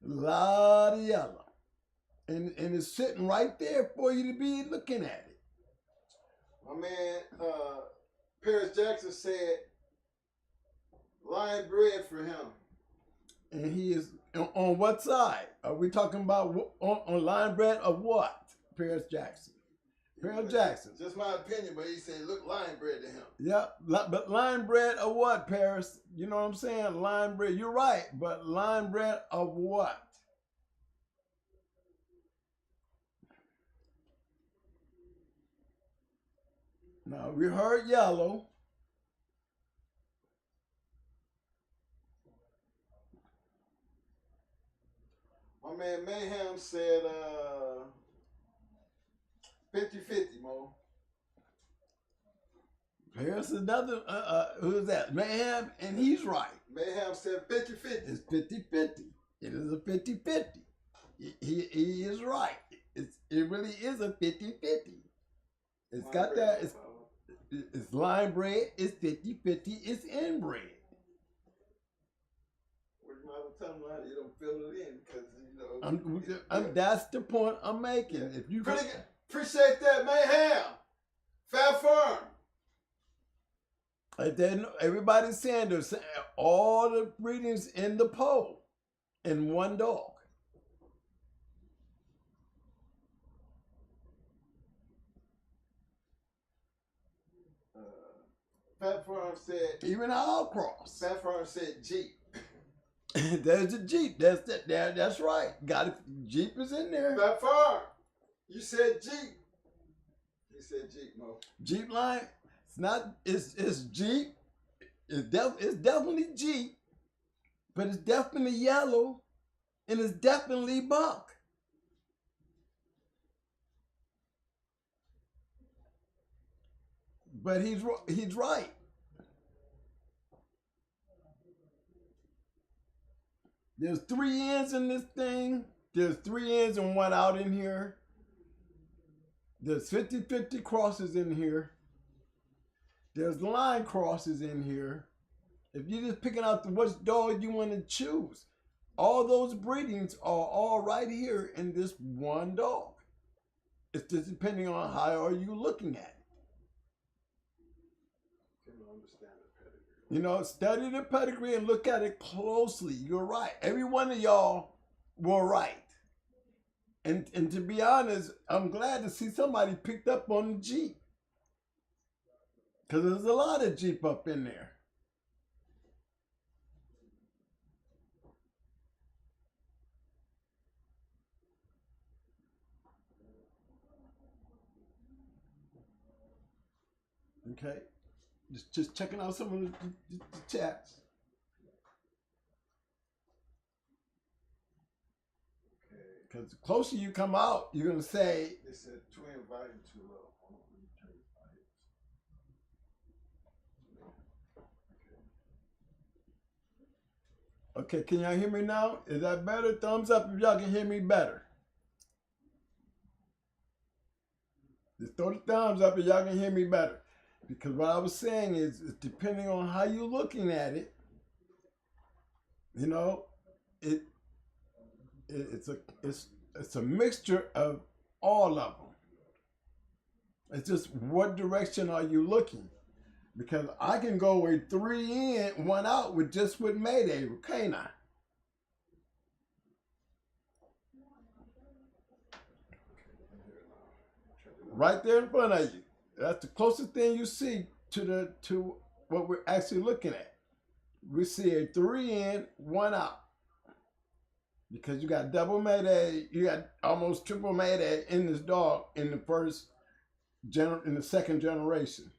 A lot of yellow. And it's sitting right there for you to be looking at it. My man Paris Jackson said line bred for him. And he is on what side? Are we talking about on line bred of what? Paris Jackson. Paris Jackson. Just my opinion, but he said look line bred to him. Yep, but line bred of what, Paris? You know what I'm saying? Line bred. You're right, but line bred of what? Now, we heard yellow. My man Mayhem said 50-50, Mo. Here's another, who's that? Mayhem, and he's right. Mayhem said 50-50. It's 50-50. It is a 50-50. He is right. It really is a 50-50. It's got that, it's line bred, it's 50-50, it's inbred. Well, you might as well tell them how you don't fill it in, because, you know. That's the point I'm making. Yeah. If you appreciate that, Mayhem. Fab Firm. Like everybody's saying there's all the breedings in the poll in one dog. Fat Farm said even our cross. Fat Farm said Jeep. There's a Jeep. That's right. Got it. Jeep is in there. Fat Farm, you said Jeep. He said Jeep, Mo. Jeep line. It's not. It's Jeep. It's definitely Jeep, but it's definitely yellow, and it's definitely buck. But he's right. There's 3 ends in this thing. There's 3 ends and 1 out in here. There's 50-50 crosses in here. There's line crosses in here. If you're just picking out which dog you want to choose, all those breedings are all right here in this one dog. It's just depending on how are you looking at it. You know, study the pedigree and look at it closely. You're right. Every one of y'all were right. And to be honest, I'm glad to see somebody picked up on the Jeep. Because there's a lot of Jeep up in there. Okay. Just checking out some of the chats. Okay. Because the closer you come out, you're going to say... They said twin volume too low. Okay, can y'all hear me now? Is that better? Thumbs up if y'all can hear me better. Just throw the thumbs up if y'all can hear me better. Because what I was saying is depending on how you're looking at it, you know, it's a mixture of all of them. It's just what direction are you looking? Because I can go with 3 in, 1 out with Mayday, can't I? Right there in front of you. That's the closest thing you see to what we're actually looking at. We see a 3 in, 1 out. Because you got double Mayday, you got almost triple Mayday in this dog in the second generation.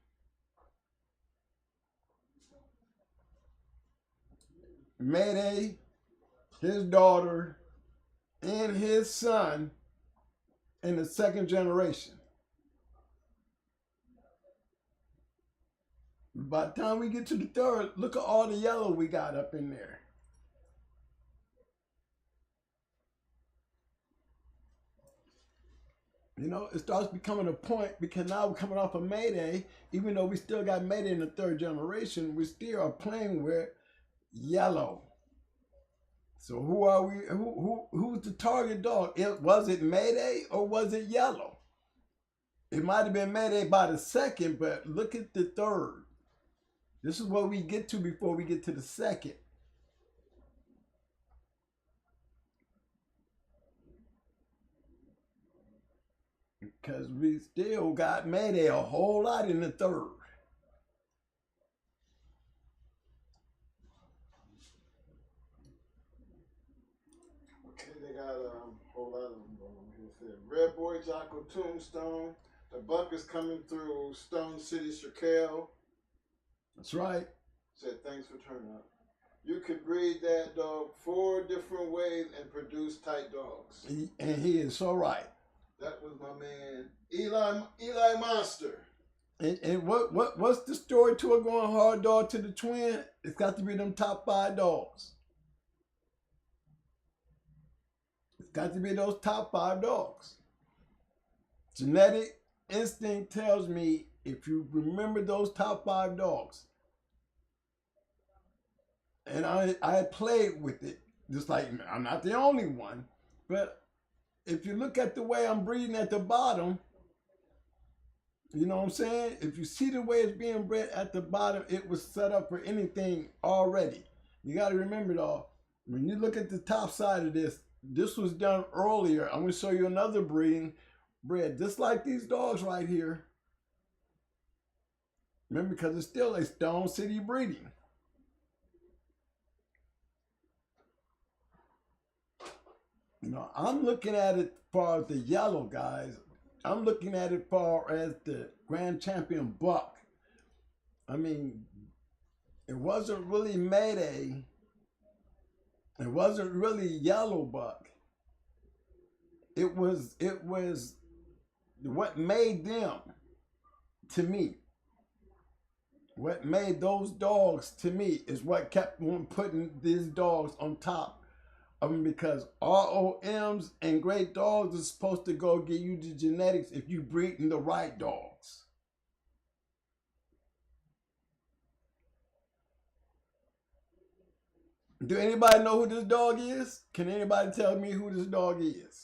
Mayday, his daughter, and his son in the second generation. By the time we get to the third, look at all the yellow we got up in there. You know, it starts becoming a point because now we're coming off of Mayday. Even though we still got Mayday in the third generation, we still are playing with yellow. So who are we? Who's the target dog? Was it Mayday or was it yellow? It might have been Mayday by the second, but look at the third. This is what we get to before we get to the second. Because we still got Mayday a whole lot in the third. Okay, they got a whole lot of them going on here. Said Red Boy Jocko Tombstone. The buck is coming through Stone City, Rascal. That's right. Said thanks for turning up. You could breed that dog 4 different ways and produce tight dogs. And he is so right. That was my man Eli Monster. And what's the story to it going hard dog to the twin? It's got to be them top 5 dogs. It's got to be those top 5 dogs. Genetic instinct tells me if you remember those top 5 dogs, and I played with it, just like I'm not the only one, but if you look at the way I'm breeding at the bottom, you know what I'm saying? If you see the way it's being bred at the bottom, it was set up for anything already. You got to remember though, when you look at the top side of this, this was done earlier. I'm going to show you another breeding bred, just like these dogs right here. Remember, because it's still a Stone City breeding. You know, I'm looking at it far as the yellow guys. I'm looking at it far as the grand champion buck. I mean, it wasn't really Mayday. It wasn't really yellow buck. It was what made them to me. What made those dogs to me is what kept on putting these dogs on top of them, because ROMs and great dogs are supposed to go give you the genetics if you breeding the right dogs. Do anybody know who this dog is? Can anybody tell me who this dog is?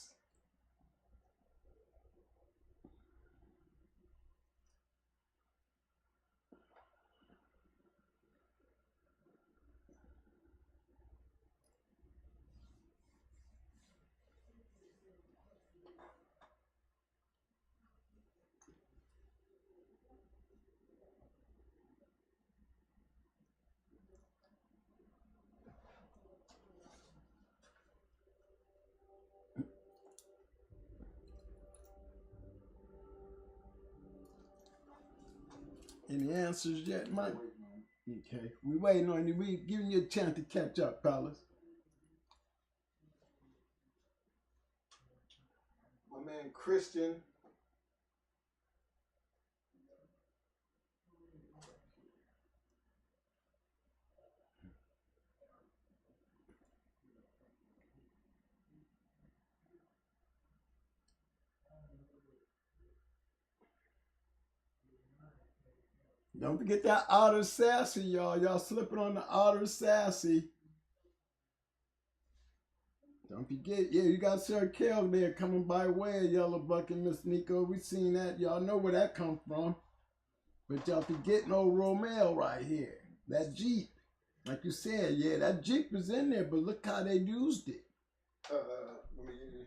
Any answers yet, Mike? Okay, we waiting on you. We giving you a chance to catch up, fellas. My man Christian. Don't forget that Otter Sassy, y'all. Y'all slipping on the Otter Sassy. Don't forget, yeah, you got Sir Kel there coming by way of Yellow Buck and Miss Nico. We seen that. Y'all know where that come from. But y'all forgetting old Romeo right here. That Jeep. Like you said, yeah, that Jeep is in there, but look how they used it. Let me give you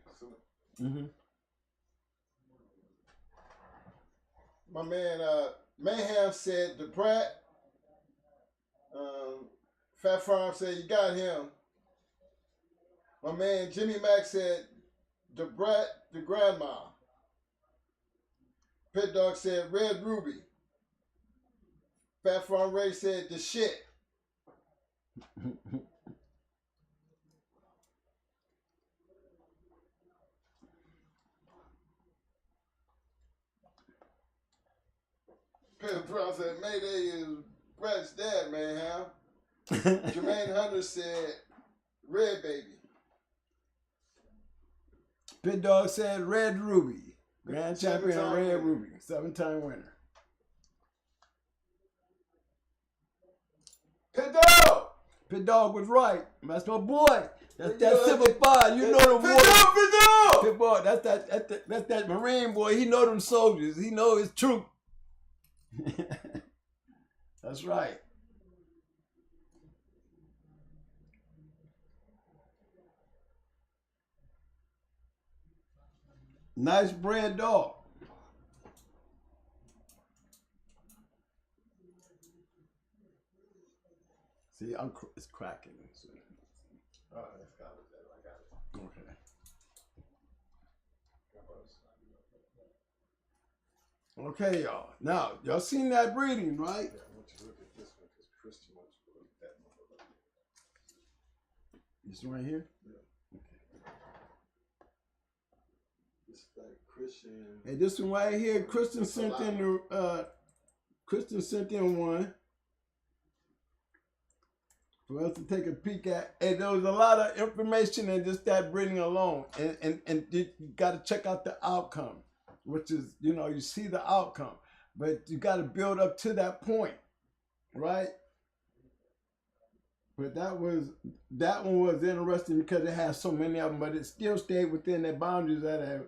some. My man Mayhem said the brat. Fat Farm said you got him. My man Jimmy Mack said the brat, the grandma. Pit Dog said Red Ruby. Fat Farm Ray said the shit. Pit Brown said Mayday is Brat's dad, man, huh? Jermaine Hunter said Red Baby. Pit Dog said Red Ruby. Grand champion Red Ruby. 7-time winner. Pit Dog! Pit Dog was right. That's my boy. That's that Silver Five. You know them boys. Pit Dog! Pit Dog. That's that Marine boy. He know them soldiers. He know his troop. That's right. Nice bred dog. See, it's cracking. So. Oh, that's got it. I got it. Okay. Okay, y'all. Now, y'all seen that breeding, right? Yeah, I want you to look at this one because Christian wants you to look at that one. This one right here? Yeah. Okay. This like Christian. Hey, this one right here, Christian sent in the Kristen sent in one for us to take a peek at. And there was a lot of information in just that breeding alone. And you got to check out the outcome, which is, you know, you see the outcome. But you got to build up to that point, right? But that one was interesting because it has so many of them, but it still stayed within their boundaries that have,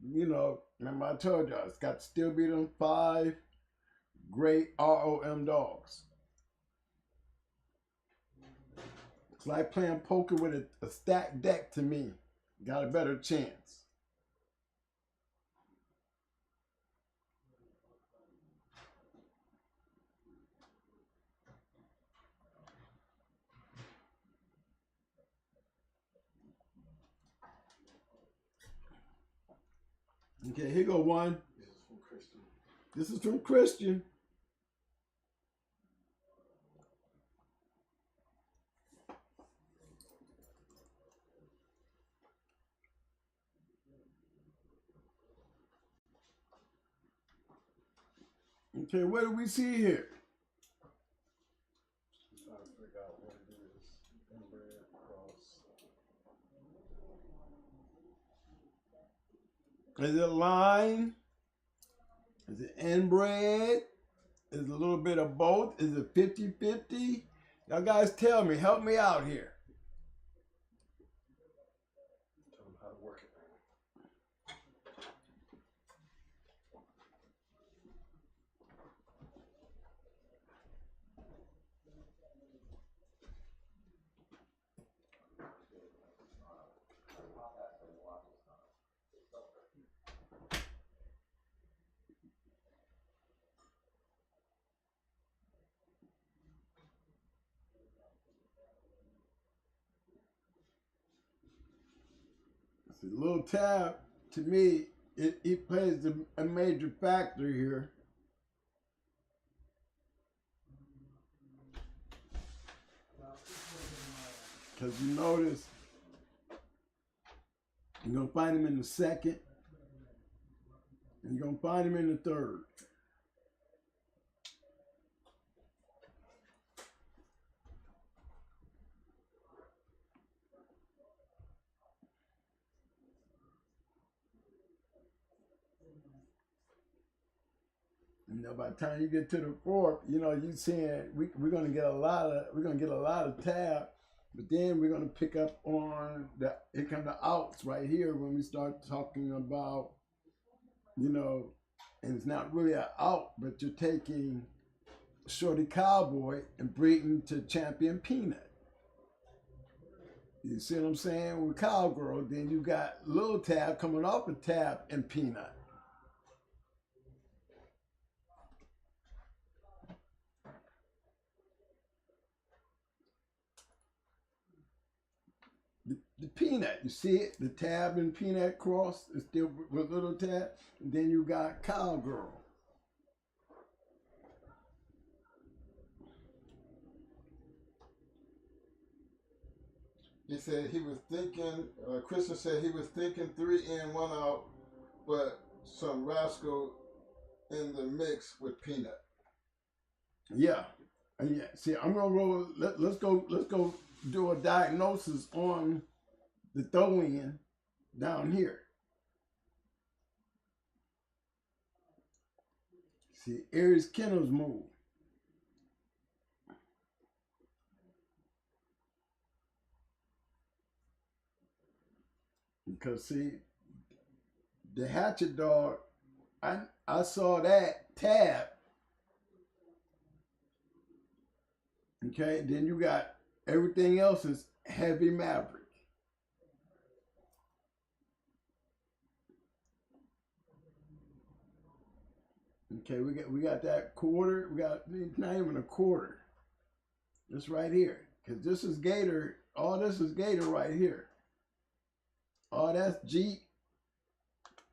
you know, remember I told y'all, it's got to still be them 5 great ROM dogs. It's like playing poker with a stacked deck to me. Got a better chance. Okay, here go one. This is from Christian. This is from Christian. Okay, what do we see here? I'm trying to figure out what it is. Inbred cross. Is it line? Is it inbred? Is it a little bit of both? Is it 50-50? Y'all guys tell me, help me out here. Tell them how to work it. See, little tab, to me, it plays a major factor here. Because you notice, you're going to find him in the second, and you're going to find him in the third. You know, by the time you get to the fourth, you know, you seeing we're gonna get a lot of tab, but then we're gonna pick up on here come the outs right here when we start talking about, you know, and it's not really an out, but you're taking Shorty Cowboy and breeding to Champion Peanut. You see what I'm saying? With Cowgirl, then you got Little Tab coming off of Tab and Peanut. The Peanut, you see it? The Tab and Peanut cross is still with Little Tab. And then you got Cowgirl. He said he was thinking, Christian said he was thinking 3 in, 1 out, but some Rascal in the mix with Peanut. Yeah. And yeah, see, I'm gonna roll. Let's go do a diagnosis on the throw-in down here. See, Aries Kennels move. Because see, the hatchet dog, I saw that tab. Okay, then you got everything else is heavy Maverick. Okay, we got that quarter. We got not even a quarter. This right here, because this is Gator. All this is Gator right here. All that's Jeep,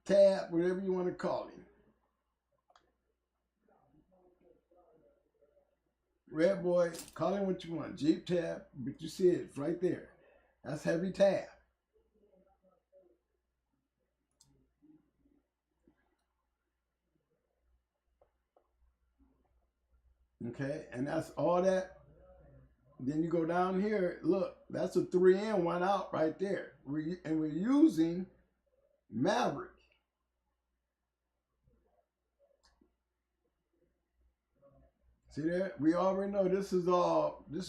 Tab, whatever you want to call him. Red Boy, call him what you want. Jeep, Tab, but you see it right there. That's heavy Tab. Okay, and that's all that. Then you go down here, look, that's a 3 in, 1 out right there. We're using Maverick. See that? We already know this is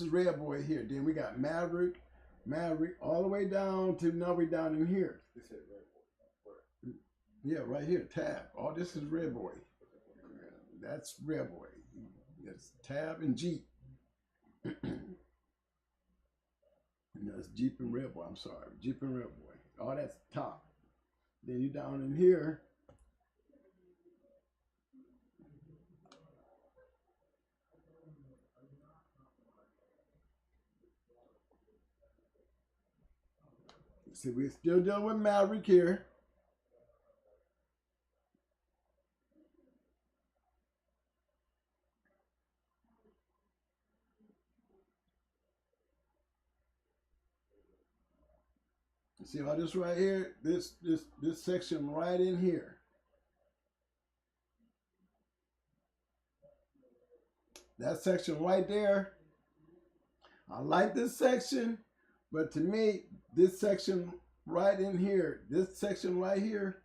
Red Boy here. Then we got Maverick, all the way down to now we're down in here. Yeah, right here, tab. All this is Red Boy. That's Red Boy. That's tab and Jeep. That's Jeep and Red Boy. I'm sorry, Jeep and Red Boy. All that's top. Then you down in here. See, we're still dealing with Maverick here. See how this right here, this section right in here. That section right there. I like this section, but to me, this section right in here, this section right here,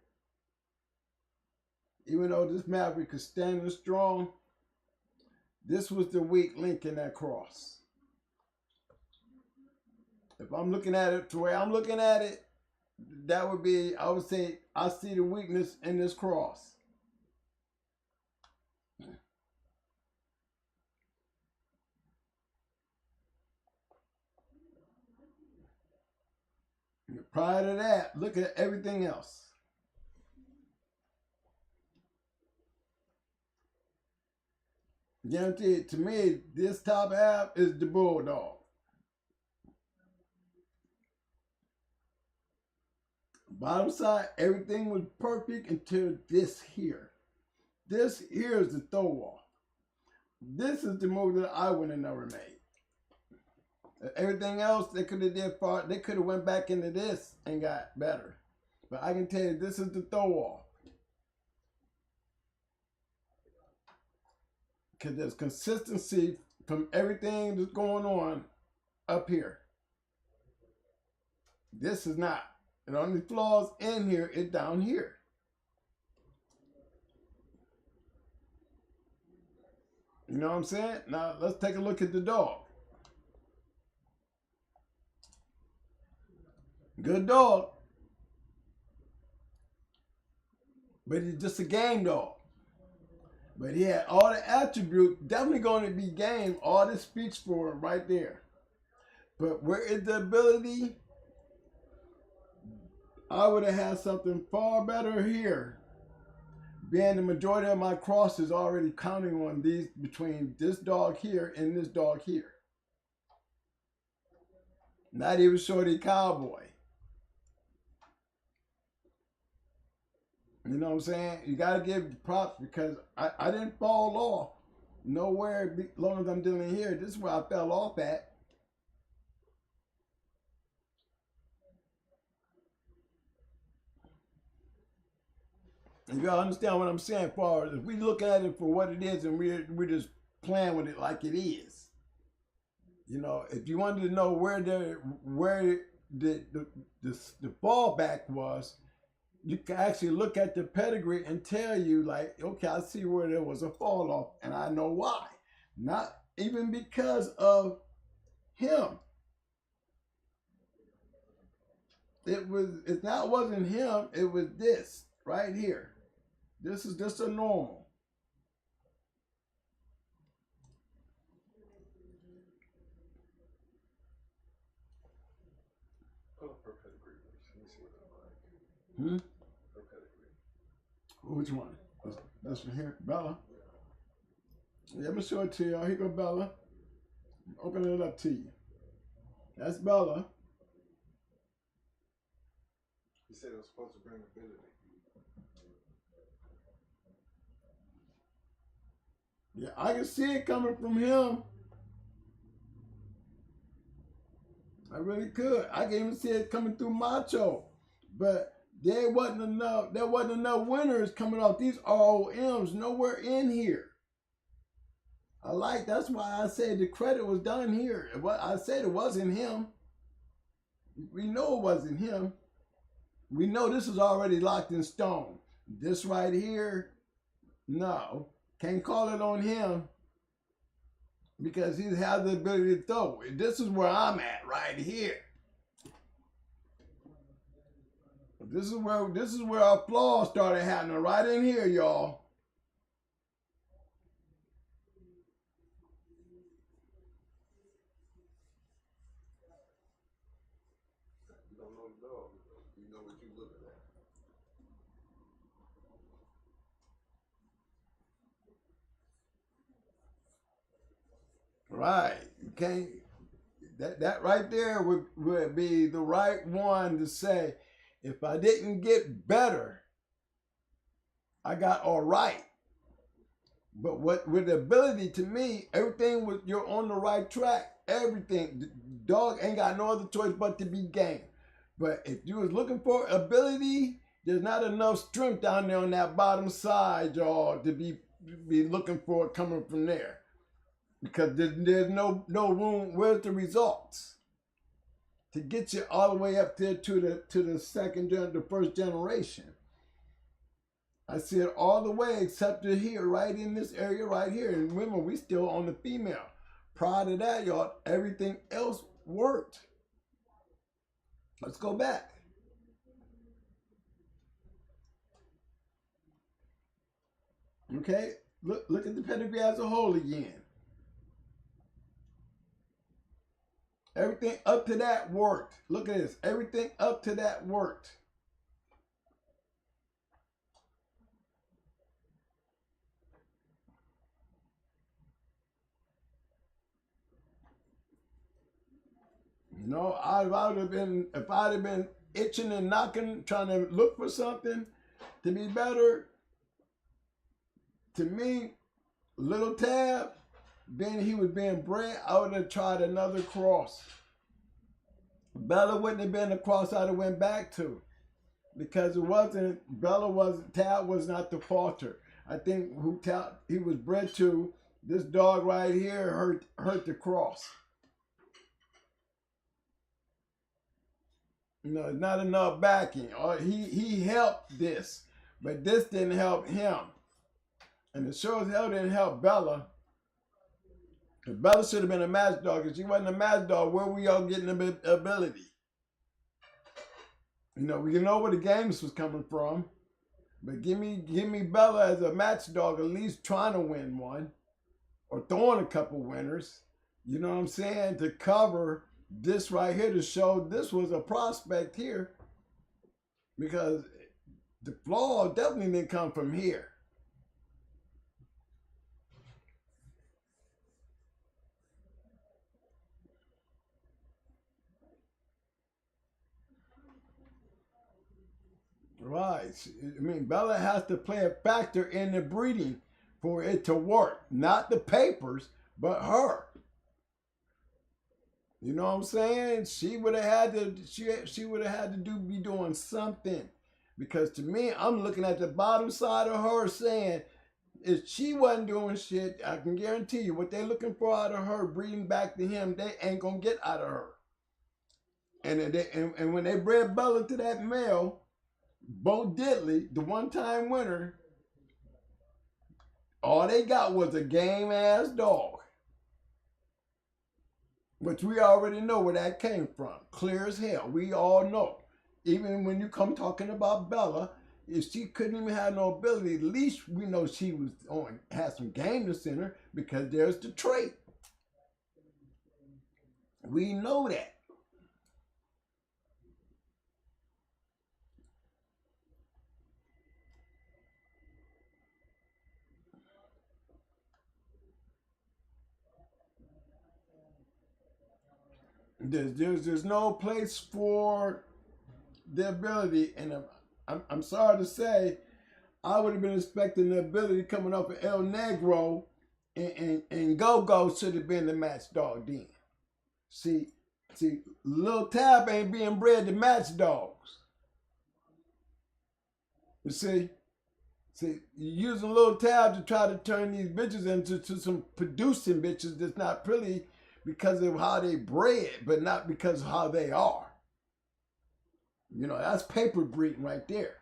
even though this Maverick is standing strong, this was the weak link in that cross. If I'm looking at it the way I'm looking at it, that would be, I would say, I see the weakness in this cross. Prior to that, look at everything else. Guaranteed, to me, this top half is the Bulldog. Bottom side, everything was perfect until this here. This here is the throw off. This is the move that I would have never made. Everything else they could have did far, they could have went back into this and got better. But I can tell you, this is the throw off. Because there's consistency from everything that's going on up here. This is not. The only flaws in here is down here. You know what I'm saying? Now let's take a look at the dog. Good dog. But he's just a game dog. But he had all the attributes, definitely going to be game. All this speaks for him right there. But where is the ability? I would have had something far better here. Being the majority of my cross is already counting on these between this dog here and this dog here. Not even Shorty Cowboy. You know what I'm saying? You got to give props because I didn't fall off nowhere as long as I'm dealing here. This is where I fell off at. You gotta understand what I'm saying, as far as if we look at it for what it is and we're just playing with it like it is. You know, if you wanted to know where the fallback was, you can actually look at the pedigree and tell you, like, okay, I see where there was a fall off, and I know why. Not even because of him. Wasn't him, it was this right here. This is just a normal. Pull up her pedigree. Let me see what it's like. Her pedigree. Which one? This one here, Bella. Yeah, let me show it to y'all. Here go Bella. Open it up to you. That's Bella. He said it was supposed to bring ability. Yeah, I can see it coming from him. I really could. I can even see it coming through Macho. But there wasn't enough winners coming off these ROMs nowhere in here. That's why I said the credit was done here. I said it wasn't him. We know it wasn't him. We know this is already locked in stone. This right here, no. Can't call it on him because he has the ability to throw. This is where I'm at right here. This is where our flaws started happening right in here, y'all. You don't know the dog. You know what you're looking at. Right. You can't. That right there would be the right one to say, if I didn't get better, I got all right. But with the ability, to me, everything was, you're on the right track. Everything. The dog ain't got no other choice but to be game. But if you was looking for ability, there's not enough strength down there on that bottom side, y'all, to be looking for it coming from there. Because there's no room. Where's the results to get you all the way up there to the first generation? I see it all the way except to here, right in this area right here. And remember, we still on the female. Prior to that, y'all, everything else worked. Let's go back. Okay, look at the pedigree as a whole again. Everything up to that worked. Look at this. Everything up to that worked. You know, if I'd have been itching and knocking, trying to look for something to be better, to me, little Tab, being he was being bred, I would have tried another cross. Bella wouldn't have been the cross I'd have went back to, because it wasn't, Tab was not the falter. I think he was bred to, this dog right here hurt the cross. You know, not enough backing. Or he helped this, but this didn't help him. And it sure as hell didn't help Bella. If Bella should have been a match dog. If she wasn't a match dog, where we all getting the ability? You know, we know where the games was coming from. But give me Bella as a match dog, at least trying to win one. Or throwing a couple winners. You know what I'm saying? To cover this right here, to show this was a prospect here. Because the flaw definitely didn't come from here. Right. I mean, Bella has to play a factor in the breeding for it to work. Not the papers, but her. You know what I'm saying? She would have had to. She would have had to be doing something, because to me, I'm looking at the bottom side of her saying, if she wasn't doing shit, I can guarantee you what they're looking for out of her, breeding back to him, they ain't gonna get out of her. And when they bred Bella to that male, Bo Diddley, the one-time winner, all they got was a game-ass dog. Which we already know where that came from. Clear as hell. We all know. Even when you come talking about Bella, if she couldn't even have no ability, at least we know she was had some game to send her, because there's the trait. We know that. There's no place for the ability, and I'm sorry to say, I would have been expecting the ability coming up of El Negro, and Go-Go should have been the match dog then. See, Lil Tab ain't being bred to match dogs. You see? See, you're using a little tab to try to turn these bitches into some producing bitches that's not really because of how they bred, but not because of how they are. You know, that's paper breeding right there.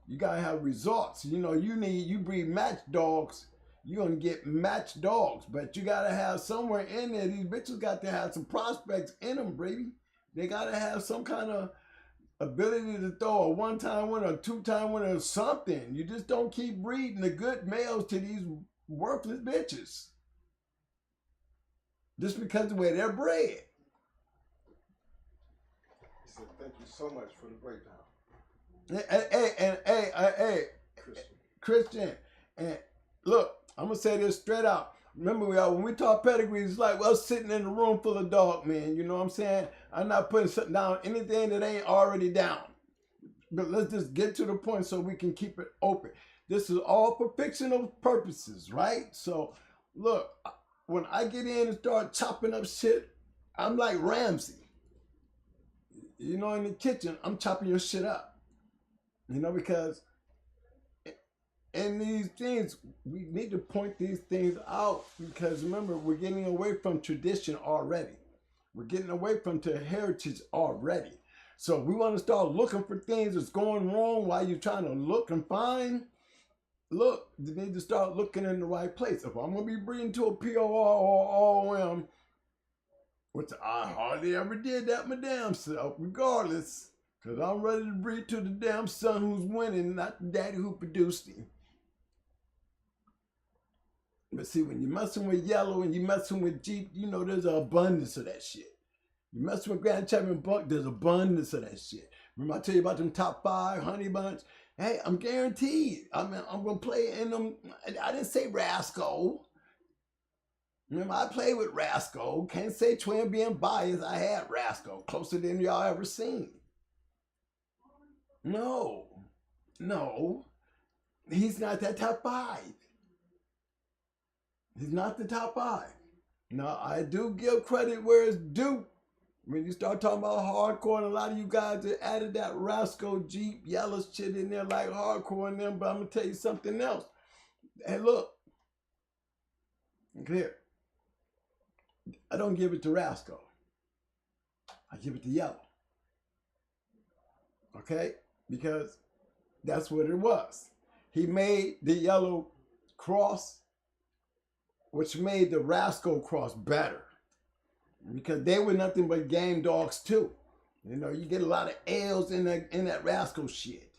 You gotta have results. You know, you breed match dogs, you're gonna get matched dogs, but you gotta have somewhere in there, these bitches got to have some prospects in them, baby. They gotta have some kind of ability to throw a one-time winner, a two-time winner, or something. You just don't keep breeding the good males to these worthless bitches. Just because of the way they're bred. He said, thank you so much for the breakdown. Hey, Christian, and look, I'm gonna say this straight out. Remember, when we talk pedigree, it's like us sitting in a room full of dog men. You know what I'm saying? I'm not putting something down, anything that ain't already down. But let's just get to the point so we can keep it open. This is all for fictional purposes, right? So, look, when I get in and start chopping up shit, I'm like Ramsey. You know, in the kitchen, I'm chopping your shit up. You know, because in these things, we need to point these things out because remember, we're getting away from tradition already. We're getting away from the heritage already. So we want to start looking for things that's going wrong while you're trying to look and find. Look, you need to start looking in the right place. If I'm going to be breeding to a POR or OM, which I hardly ever did that my damn self, regardless. Because I'm ready to breed to the damn son who's winning, not the daddy who produced him. But see, when you're messing with yellow and you're messing with Jeep, you know there's an abundance of that shit. You messing with Grand Champion Buck, there's abundance of that shit. Remember I tell you about them top 5 honey bunch? Hey, I'm guaranteed. I mean, I'm going to play in them. I didn't say Rascal. Remember, I played with Rascal. Can't say twin being biased. I had Rascal. Closer than y'all ever seen. No. He's not that top 5. He's not the top 5. Now, I do give credit where it's due. When you start talking about hardcore, and a lot of you guys that added that Rascal Jeep yellow shit in there like hardcore in them, but I'm going to tell you something else. Hey, look. Here. I don't give it to Rascal. I give it to yellow. Okay? Because that's what it was. He made the yellow cross, which made the Rascal cross better. Because they were nothing but game dogs too. You know, you get a lot of L's in that Rascal shit.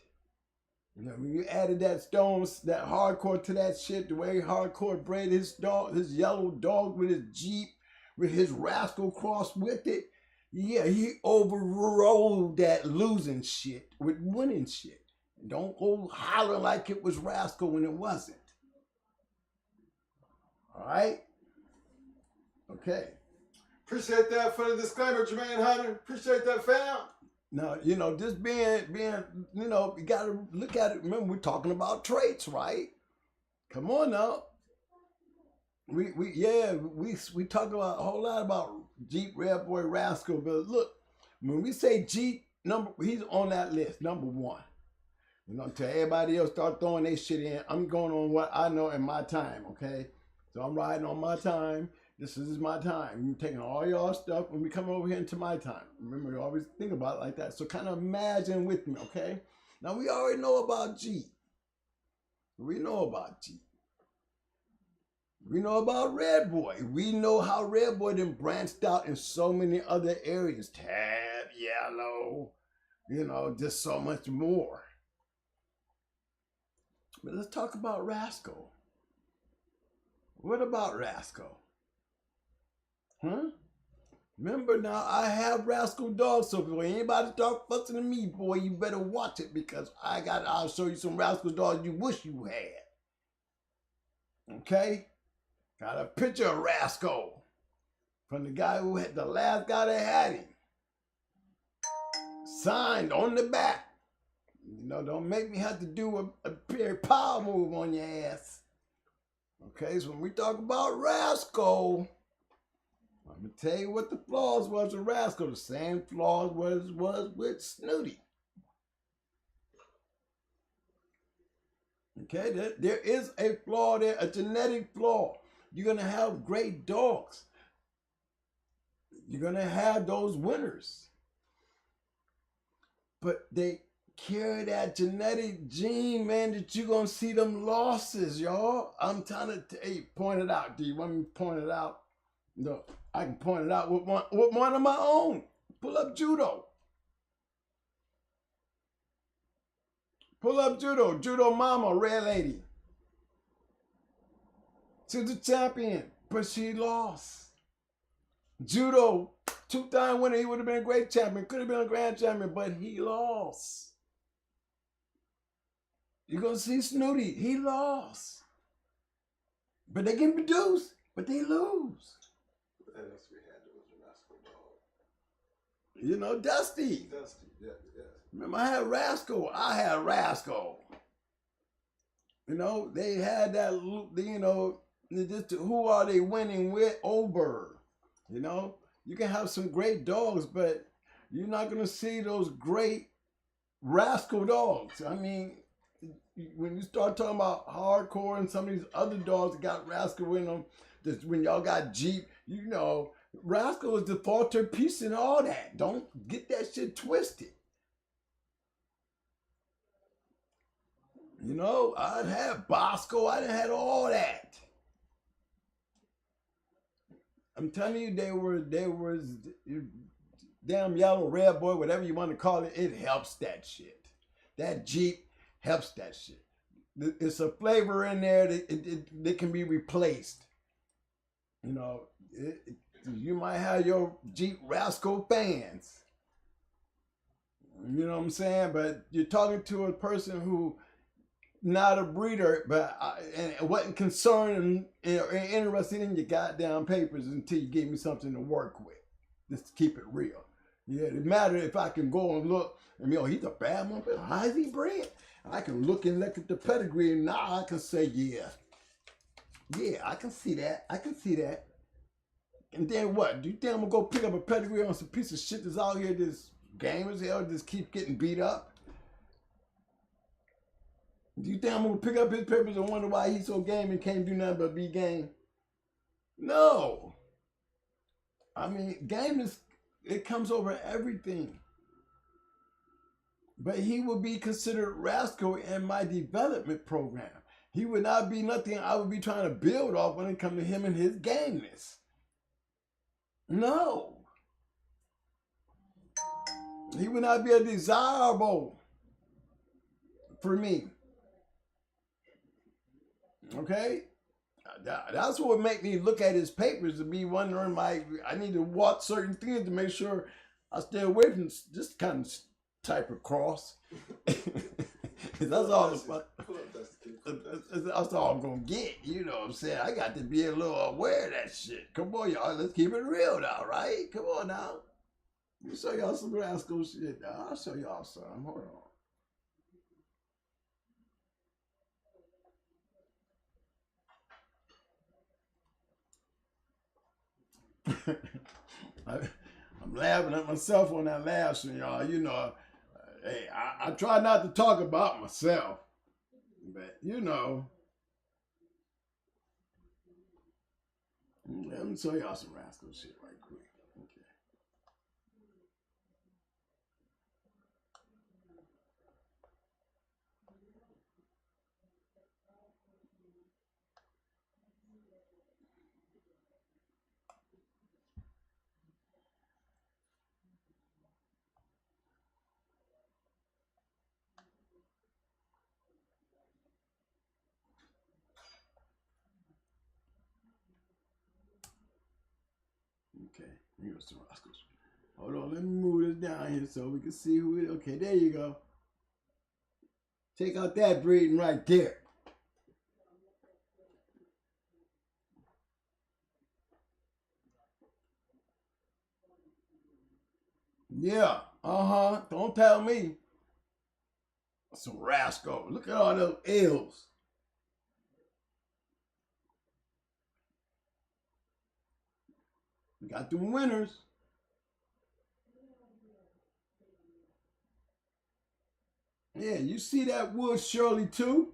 You know, when you added that Stones, that hardcore to that shit, the way hardcore bred his dog, his yellow dog with his Jeep, with his Rascal cross with it, yeah, he overrode that losing shit with winning shit. Don't go hollering like it was Rascal when it wasn't. All right? Okay. Appreciate that for the disclaimer, Jermaine Hunter. Appreciate that, fam. Now, you know, just being, you know, you got to look at it. Remember, we're talking about traits, right? Come on now. We talk about a whole lot about Jeep, Red Boy, Rascal, but look, when we say Jeep, he's on that list, number 1. You know, until everybody else start throwing their shit in, I'm going on what I know in my time, okay? So I'm riding on my time. This is my time. I'm taking all y'all stuff when we come over here into my time. Remember, you always think about it like that. So kind of imagine with me, okay? Now, we already know about Jeep. We know about Jeep. We know about Red Boy. We know how Red Boy then branched out in so many other areas. Tab, yellow, you know, just so much more. But let's talk about Rascal. What about Rascal? Huh? Remember now, I have Rascal dogs, so if anybody start fussing at me, boy, you better watch it because I'll show you some Rascal dogs you wish you had. Okay? Got a picture of Rascal from the guy who had the last guy that had him. Signed on the back. You know, don't make me have to do a power move on your ass. Okay, so when we talk about Rascal, I'm going to tell you what the flaws was with Rascal. The same flaws was with Snooty. Okay, there is a flaw there, a genetic flaw. You're going to have great dogs. You're going to have those winners. But they carry that genetic gene, man, that you're going to see them losses, y'all. I'm trying to point it out. Do you want me to point it out? No, I can point it out with one of my own. Pull up Judo. Pull up Judo. Judo mama, red lady. She's the champion, but she lost. Judo, two-time winner. He would have been a great champion. Could have been a grand champion, but he lost. You're going to see Snooty. He lost. But they can produce, but they lose. What else we had? There was a Rascal dog. You know, Dusty. Dusty, yeah. Remember, I had Rascal. You know, they had that, you know, just who are they winning with? Ober. You know, you can have some great dogs, but you're not going to see those great Rascal dogs. I mean, when you start talking about hardcore and some of these other dogs that got Rascal in them, when y'all got Jeep, you know, Rascal is the falter piece and all that. Don't get that shit twisted. You know, I had Bosco, I done had all that. I'm telling you, they was damn yellow, red boy, whatever you want to call it, it helps that shit. That Jeep helps that shit. It's a flavor in there that can be replaced. You know, you might have your Jeep Rascal fans. You know what I'm saying? But you're talking to a person who not a breeder, but and wasn't concerned or interested in your goddamn papers until you gave me something to work with. Just to keep it real. Yeah, it matters if I can go and look and be, oh, he's a bad one, but how is he bred? I can look at the pedigree and now I can say, yeah, I can see that. And then what? Do you think I'm gonna go pick up a pedigree on some piece of shit that's out here this game as hell, just keep getting beat up? Do you think I'm gonna pick up his papers and wonder why he's so game and can't do nothing but be game? No. I mean, game it comes over everything. But he would be considered Rascal in my development program. He would not be nothing I would be trying to build off when it comes to him and his gameness. No. He would not be a desirable for me. Okay? That's what would make me look at his papers and be wondering, I need to watch certain things to make sure I stay away from this kind of type of cross. That's all that's all I'm gonna get, you know what I'm saying? I got to be a little aware of that shit. Come on, y'all, let's keep it real now, right? Come on now. Let me show y'all some Rascal shit now. I'll show y'all some. Hold on. I'm laughing at myself on that last one, y'all. You know, hey, I try not to talk about myself, but you know, let me show y'all some Rascal shit right quick. Okay, here's some Rascals. Hold on, let me move this down here so we can see who it is. Okay, there you go. Check out that breeding right there. Yeah, don't tell me. Some Rascal. Look at all those L's. We got the winners. Yeah, you see that Wood Shirley too?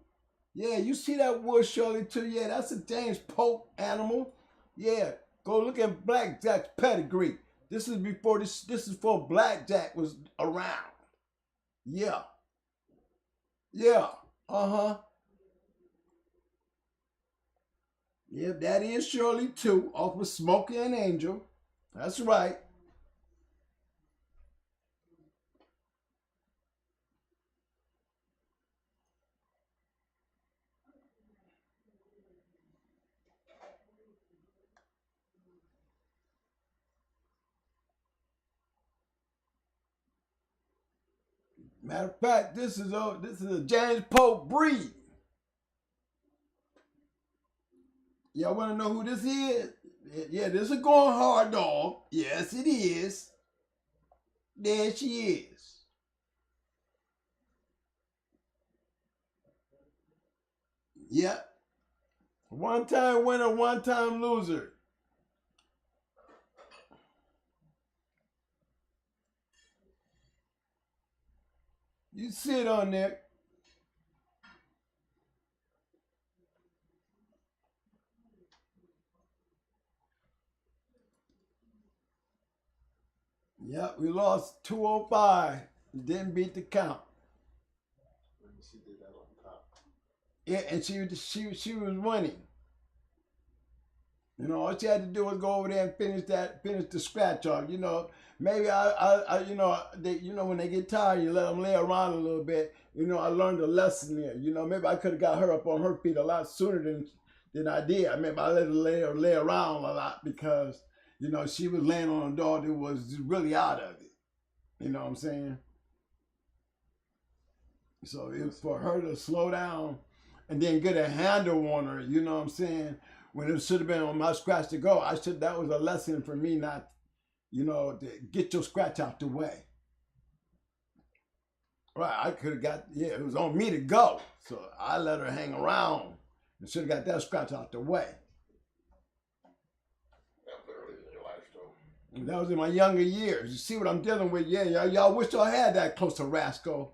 Yeah, you see that wood Shirley too? Yeah, that's a James Pope animal. Yeah, go look at Blackjack's pedigree. This is before this is before Blackjack was around. Yeah. Yeah. Uh-huh. Yeah, that is Shirley too, off of Smokey and Angel. That's right. Matter of fact, this is a James Pope breed. Y'all want to know who this is? Yeah, this is a going hard dog. Yes, it is. There she is. Yep. One time winner, one time loser. You see it on there. Yep, we lost 205. Didn't beat the count. She did that on top. Yeah, and she was winning. You know, all she had to do was go over there and finish the scratch off. You know, maybe when they get tired, you let them lay around a little bit. You know, I learned a lesson there. You know, maybe I could have got her up on her feet a lot sooner than I did. I mean, I let her lay around a lot because, you know, she was laying on a dog that was really out of it. You know what I'm saying? So it was for her to slow down and then get a handle on her. You know what I'm saying? When it should have been on my scratch to go, that was a lesson for me not, you know, to get your scratch out the way. Right, I could have it was on me to go. So I let her hang around and should have got that scratch out the way. That was early in your life, though. And that was in my younger years. You see what I'm dealing with? Yeah, y'all wish y'all had that close to Rascal.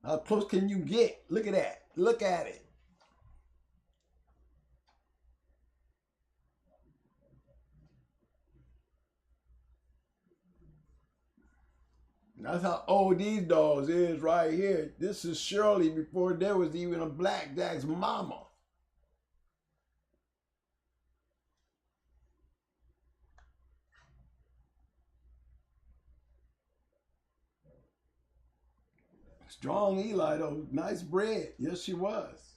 How close can you get? Look at that. Look at it. That's how old these dogs is right here. This is Shirley before there was even a Blackjack's mama. Strong Eli though, nice bred. Yes, she was.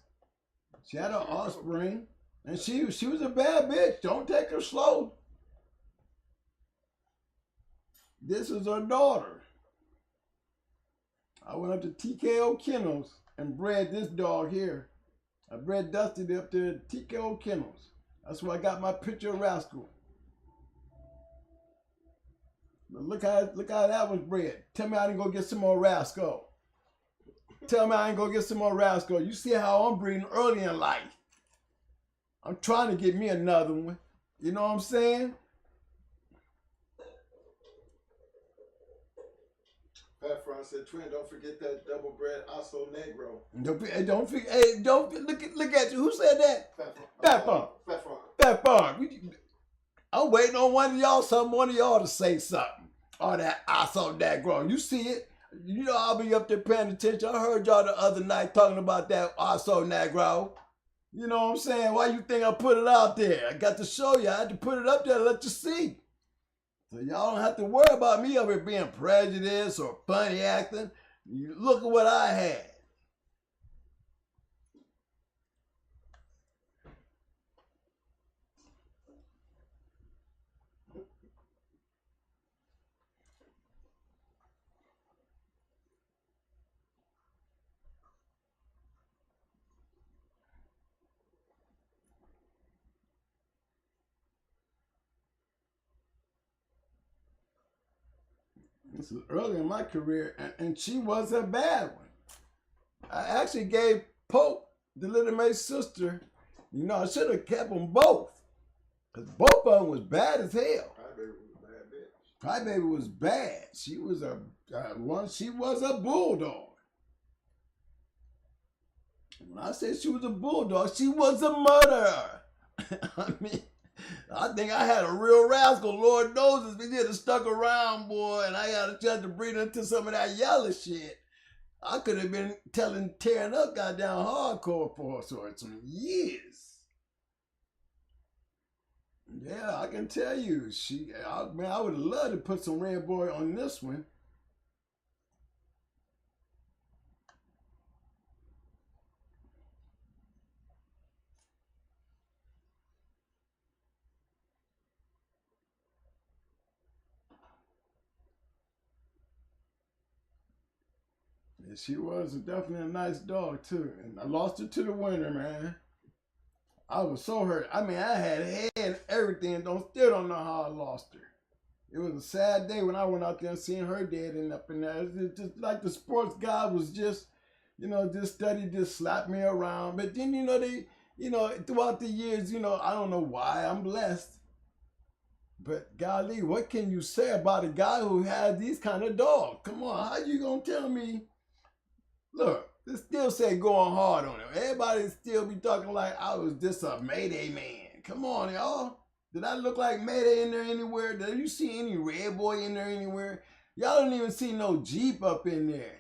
She had an offspring, and she was a bad bitch. Don't take her slow. This is her daughter. I went up to TKO Kennels and bred this dog here. I bred Dusty up there at TKO Kennels. That's where I got my picture of Rascal. But look how that was bred. Tell me I didn't go get some more Rascal. Tell me I ain't gonna get some more Rascal. You see how I'm breeding early in life. I'm trying to get me another one. You know what I'm saying? Pat Front said, "Twin, don't forget that double bred Oso Negro." Look at you. Who said that? Fat Front. Fat Farm. I'm waiting on one of y'all to say something. All that Oso Negro. You see it? You know I'll be up there paying attention. I heard y'all the other night talking about that Oso Negro. You know what I'm saying? Why you think I put it out there? I got to show you. I had to put it up there to let you see. So y'all don't have to worry about me over being prejudiced or funny acting. You look at what I had. This was early in my career, and she was a bad one. I actually gave Pope, the Little May's sister, you know, I should have kept them both. Because both of them was bad as hell. Crybaby was a bad bitch. Crybaby was bad. She was a bulldog. When I said she was a bulldog, she was a murderer. I mean, I think I had a real rascal. Lord knows if we did have stuck around, boy, and I had a chance to breed into some of that yellow shit, I could have been tearing up goddamn hardcore for some years. Yeah, I can tell you, I would love to put some red boy on this one. Yeah, she was definitely a nice dog too, and I lost her to the winter, man. I was so hurt. I mean, I had head and everything. Still don't know how I lost her. It was a sad day when I went out there and seen her dead and up in there. It's just like the sports guy was just, just studied, just slapped me around. But then, throughout the years, I don't know why I'm blessed. But golly, what can you say about a guy who had these kind of dogs? Come on, how you gonna tell me? Look, they still say going hard on him. Everybody still be talking like I was just a Mayday man. Come on, y'all. Did I look like Mayday in there anywhere? Did you see any red boy in there anywhere? Y'all don't even see no Jeep up in there.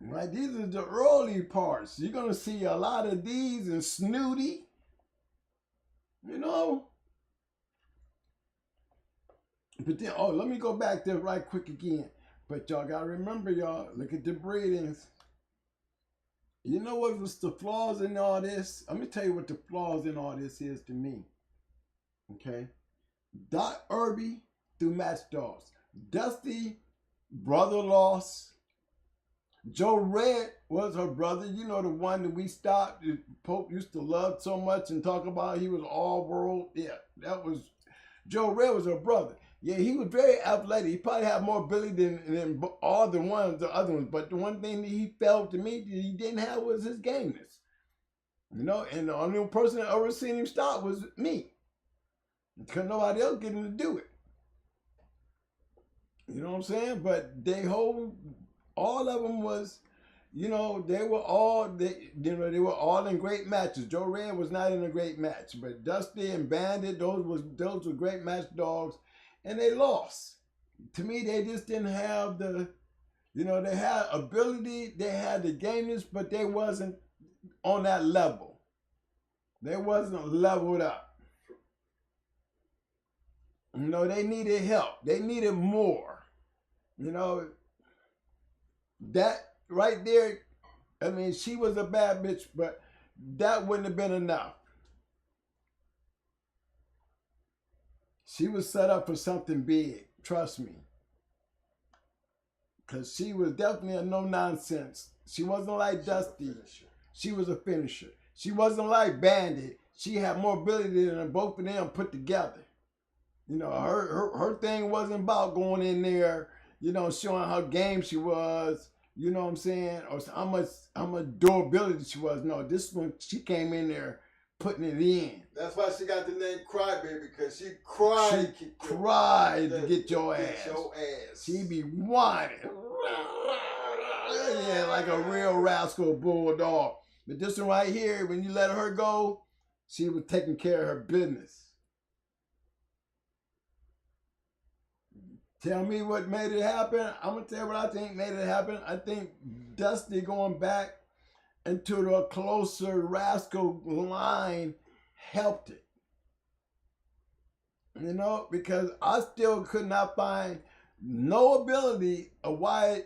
Right, these are the early parts. You're going to see a lot of these and Snooty. But then, let me go back there right quick again. But y'all got to remember, y'all, look at the breedings. You know what was the flaws in all this? Let me tell you what the flaws in all this is to me. Okay? Doc Irby through match dogs. Dusty, brother lost. Joe Red was her brother. You know, the one that we stopped, the Pope used to love so much and talk about. He was all world. Yeah, that was, Joe Red was her brother. Yeah, he was very athletic. He probably had more ability than all the other ones. But the one thing that he felt to me that he didn't have was his gameness. And the only person that ever seen him stop was me. Because nobody else get him to do it. You know what I'm saying? But all of them was, they were all in great matches. Joe Red was not in a great match, but Dusty and Bandit, those were great match dogs, and they lost. To me, they just didn't have they had ability, they had the gameness, but they wasn't on that level. They wasn't leveled up. They needed help. They needed more. That right there, I mean, she was a bad bitch, but that wouldn't have been enough. She was set up for something big, trust me. Because she was definitely a no-nonsense. She wasn't like Dusty. She was a finisher. She wasn't like Bandit. She had more ability than both of them put together. Her thing wasn't about going in there, showing how game she was, you know what I'm saying, or how much durability she was. No, this one, she came in there putting it in. That's why she got the name Crybaby, because she cried. She cried to get your ass. She be whining. Yeah, like a real rascal bulldog. But this one right here, when you let her go, she was taking care of her business. Tell me what made it happen. I'm going to tell you what I think made it happen. I think Dusty going back into the closer Rascal line helped it. Because I still could not find no ability of why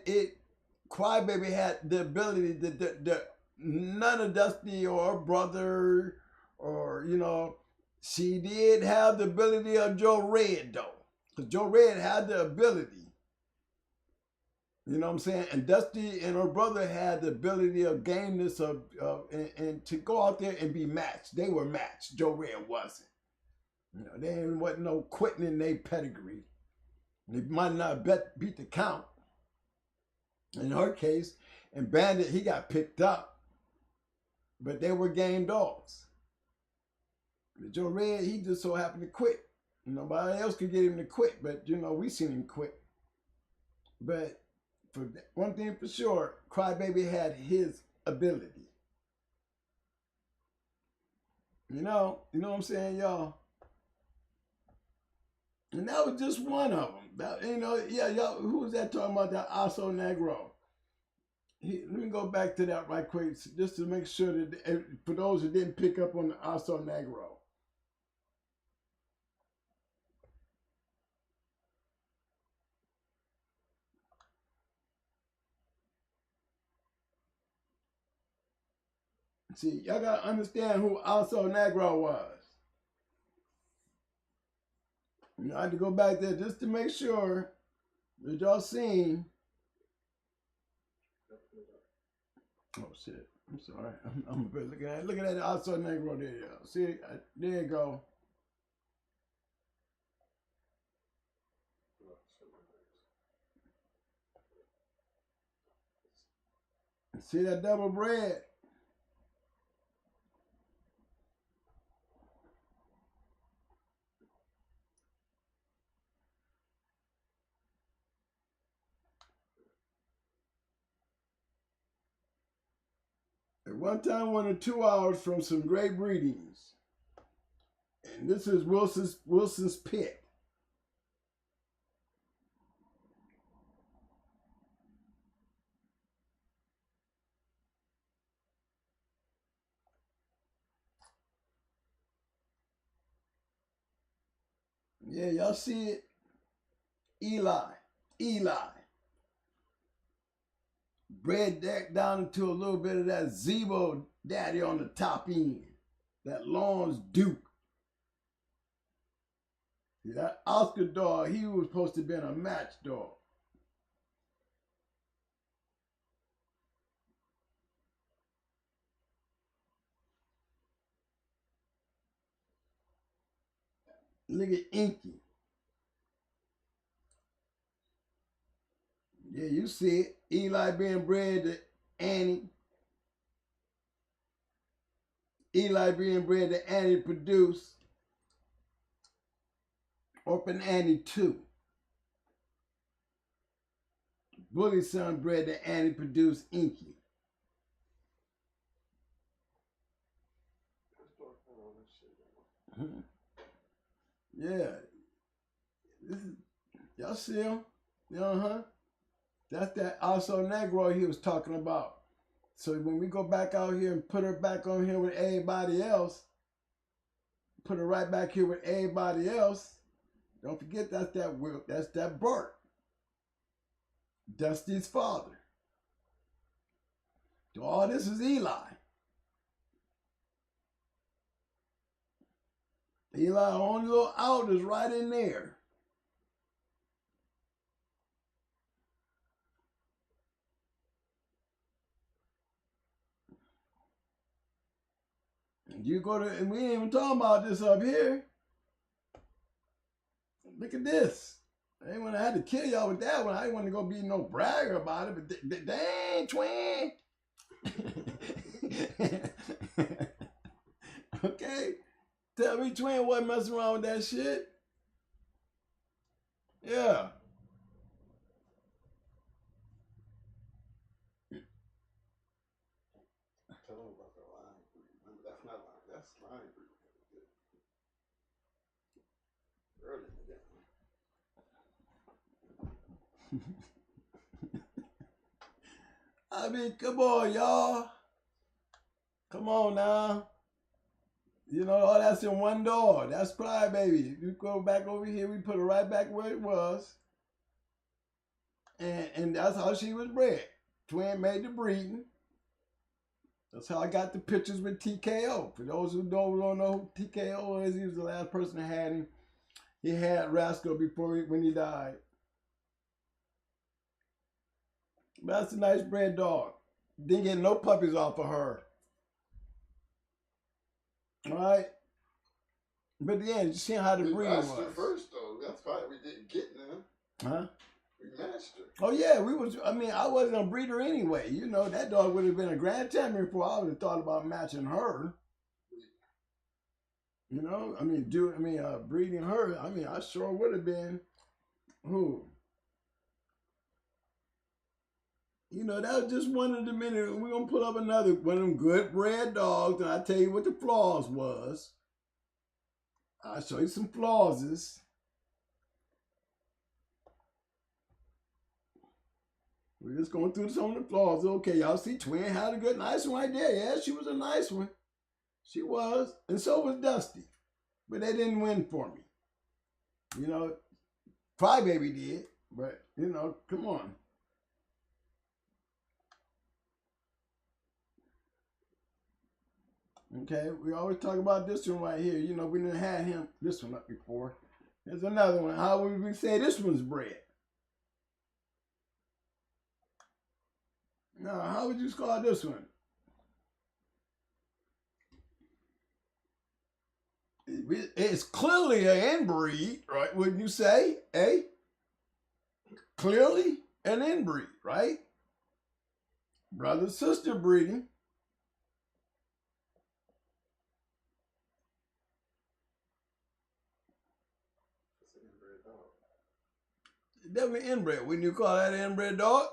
Crybaby had the ability that none of Dusty or her brother or, she did have the ability of Joe Red though. Because Joe Red had the ability. You know what I'm saying? And Dusty and her brother had the ability of gameness and to go out there and be matched. They were matched. Joe Red wasn't. There wasn't no quitting in their pedigree. They might not beat the count. In her case, and Bandit, he got picked up. But they were game dogs. But Joe Red, he just so happened to quit. Nobody else could get him to quit, but we seen him quit. But for one thing for sure, Crybaby had his ability. You know what I'm saying, y'all? And that was just one of them. That, yeah, y'all, who was that talking about that Oso Negro? Let me go back to that right quick, just to make sure that, for those who didn't pick up on the Oso Negro. See, y'all gotta understand who Oso Negro was. I had to go back there just to make sure that y'all seen. Oh shit! I'm sorry. I'm looking at the Oso Negro there. Y'all. See, there you go. See that double bread? At one time, 1 or 2 hours from some great breedings. And this is Wilson's Pit. Yeah, y'all see it? Eli. Bred that down into a little bit of that Zebo daddy on the top end. That Lawrence Duke. See, that Oscar dog, he was supposed to have been a match dog. Look at Inky. Yeah, you see it. Eli being bred to Annie. Eli being bred to Annie produce. Orphan Annie 2. Bully's son bred to Annie produce Inky. Yeah. This is, y'all see him? That's that Oso Negro he was talking about. So when we go back out here and put her back on here with everybody else, put her right back here with everybody else, don't forget that's that Bert. Dusty's father. All this is Eli. Eli only little out is right in there. You go to, and we ain't even talking about this up here. Look at this. I ain't want to have to kill y'all with that one. I ain't want to go be no bragger about it, but dang, twin. Okay? Tell me twin wasn't messing around with that shit. Yeah. Tell them about the line breed. Remember, that's not line, that's line breed. Early in the game. I mean, come on, y'all. Come on now. All that's in one door. That's Crybaby. You go back over here, we put her right back where it was. And that's how she was bred. Twin made the breeding. That's how I got the pictures with TKO. For those who don't know who TKO is, he was the last person that had him. He had Rascal when he died. But that's a nice bred dog. Didn't get no puppies off of her. All right? But then, you see how the breeding was. We matched her first, though. That's why we didn't get none. Huh? We matched her. Oh, yeah. I wasn't a breeder anyway. That dog would have been a grand champion before I would have thought about matching her. Breeding her. I sure would have been. Who? You know, that was just one of the many. We're gonna pull up another one of them good bred dogs, and I'll tell you what the flaws was. I'll show you some flaws. We're just going through some of the flaws. Okay, y'all see Twin had a good, nice one right there. Yeah, she was a nice one. She was. And so was Dusty. But they didn't win for me. You know, Crybaby did. But, you know, come on. Okay, we always talk about this one right here. You know, we didn't have this one up before. There's another one. How would we say this one's bred? No, how would you call this one? It's clearly an inbreed, right? Wouldn't you say? Eh? Clearly an inbreed, right? Brother-sister breeding. Definitely inbred. Wouldn't you call that an inbred dog?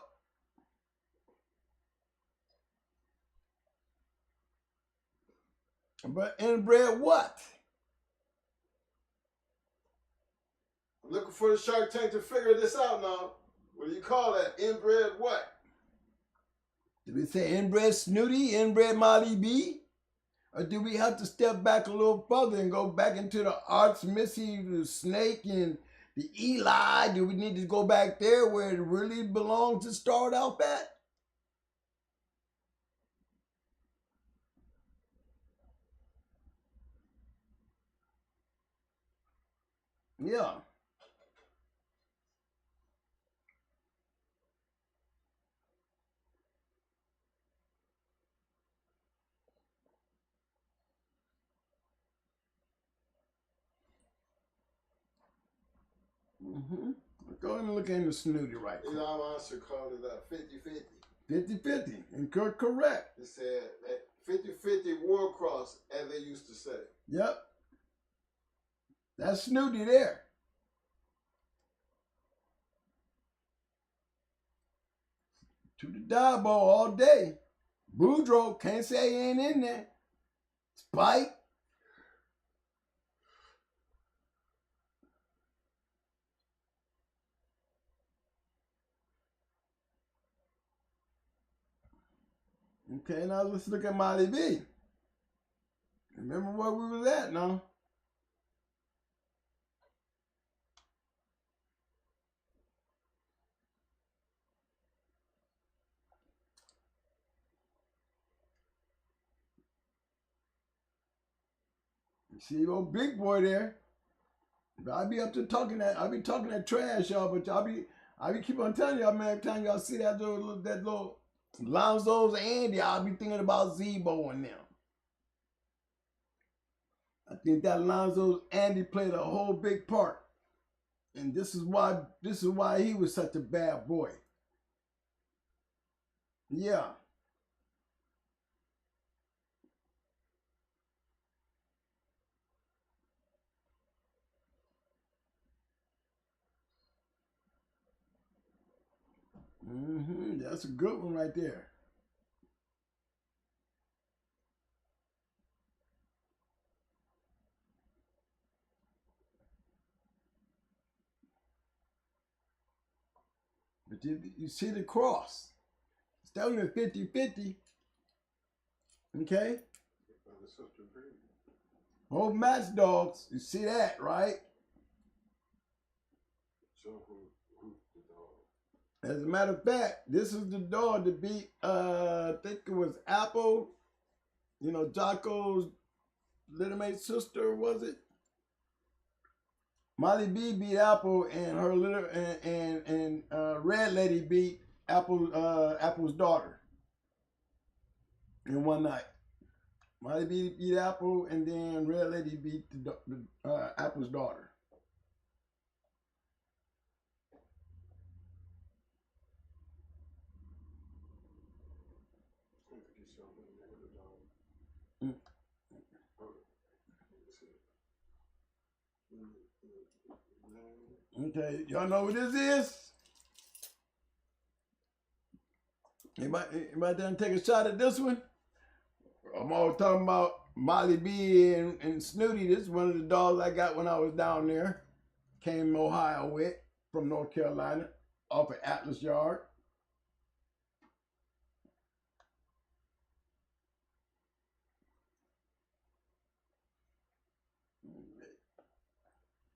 But inbred what? I'm looking for the Shark Tank to figure this out now. What do you call that? Inbred what? Did we say inbred Snooty, inbred Molly B? Or do we have to step back a little further and go back into the Arts Missy, the Snake, and the Eli? Do we need to go back there where it really belongs to start out at? Yeah. Mm-hmm. Go ahead and look in the Snooty right quick. Elon Musk called it 50-50. 50-50. And correct. It said that 50-50 war cross, as they used to say. Yep. That's Snooty there. To the dog ball all day. Boudreaux, can't say he ain't in there. Spike. Okay, now let's look at Molly B. Remember where we was at now. You see old big boy there. But I be up to talking that trash, y'all, but I be keep on telling y'all, man, every time y'all see that little Lonzo's Andy, I'll be thinking about Zebo and them. I think that Lonzo's Andy played a whole big part. And this is why he was such a bad boy. Yeah. Mm-hmm. That's a good one right there. But you see the cross. It's down at 50-50. Okay? Both match dogs. You see that, right? As a matter of fact, this is the dog that beat, I think it was Apple, you know, Jocko's little mate's sister, was it? Molly B beat Apple, and her little and Red Lady beat Apple's daughter in one night. Molly B beat Apple, and then Red Lady beat Apple's daughter. Okay, y'all know what this is? Anybody done take a shot at this one? I'm always talking about Molly B and Snooty. This is one of the dogs I got when I was down there. Came Ohio with from North Carolina off of Atlas Yard.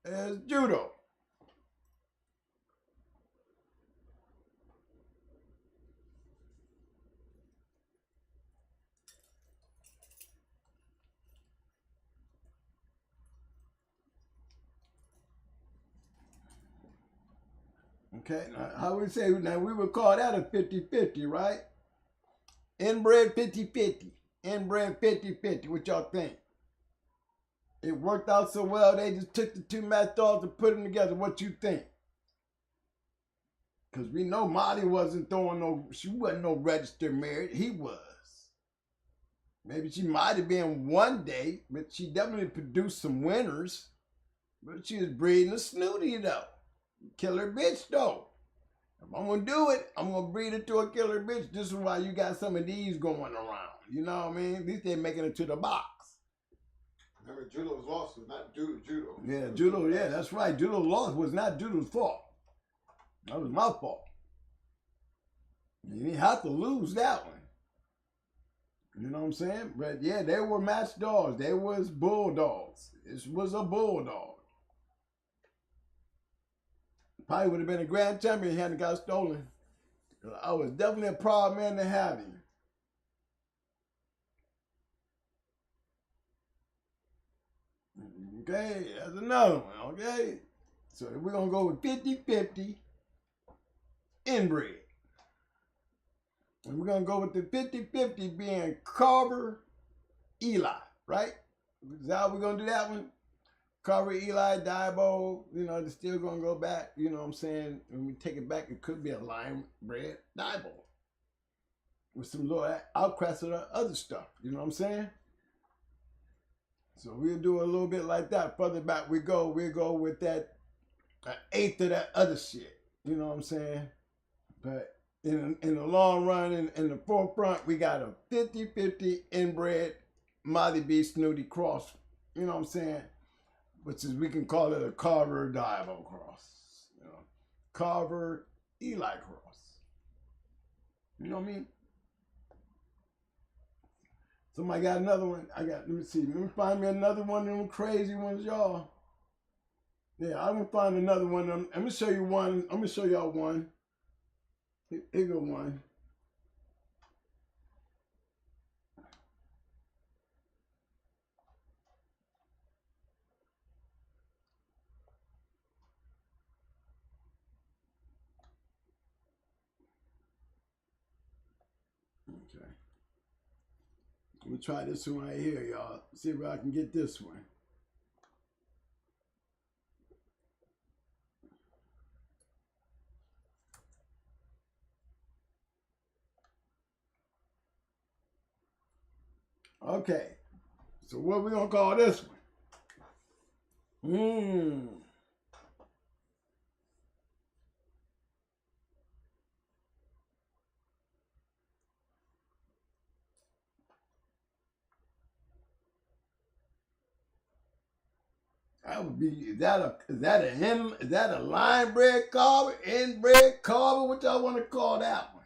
There's Judo. Okay, now how we say, now we would call that a 50-50, right? Inbred 50-50. Inbred 50-50. What y'all think? It worked out so well, they just took the two match dogs and put them together. What you think? Because we know Molly wasn't she wasn't no registered married. He was. Maybe she might have been one day, but she definitely produced some winners. But she was breeding a Snooty though. Killer bitch though. If I'm gonna do it, I'm gonna breed it to a killer bitch. This is why you got some of these going around. You know what I mean? At least they're making it to the box. Remember, Judo's loss was not due to Judo. Yeah, Judo, yeah, that's right. Judo's loss was not Judo's fault. That was my fault. You didn't have to lose that one. You know what I'm saying? But yeah, they were match dogs. They was bulldogs. This was a bulldog. Probably would have been a grand champion if he hadn't got stolen. I was definitely a proud man to have him. Okay, that's another one, okay? So we're going to go with 50-50 inbred. And we're going to go with the 50-50 being Carver, Eli, right? Is that how we're going to do that one? Carver, Eli, Diabo, you know, they're still going to go back. You know what I'm saying? When we take it back, it could be a lion bred Diabo with some little outcrops of the other stuff. You know what I'm saying? So we'll do a little bit like that. Further back we'll go with that eighth of that other shit. You know what I'm saying? But in the long run, in the forefront, we got a 50-50 inbred Molly B Snooty cross. You know what I'm saying? Which is, we can call it a Carver Diabo cross. You know, Carver Eli cross. You know what I mean? Somebody got another one. Let me see. Let me find me another one of them crazy ones, y'all. Yeah, I'm gonna find another one of them. I'm gonna show you one. I'm gonna show y'all one. Here go one. Okay. I'm gonna try this one right here, y'all. See if I can get this one. Okay. So what we gonna call this one? That would be, is that a line bred carver, inbred carver? What y'all want to call that one?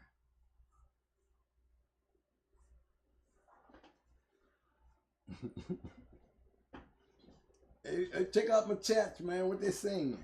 Hey, check out my chats, man, what they saying.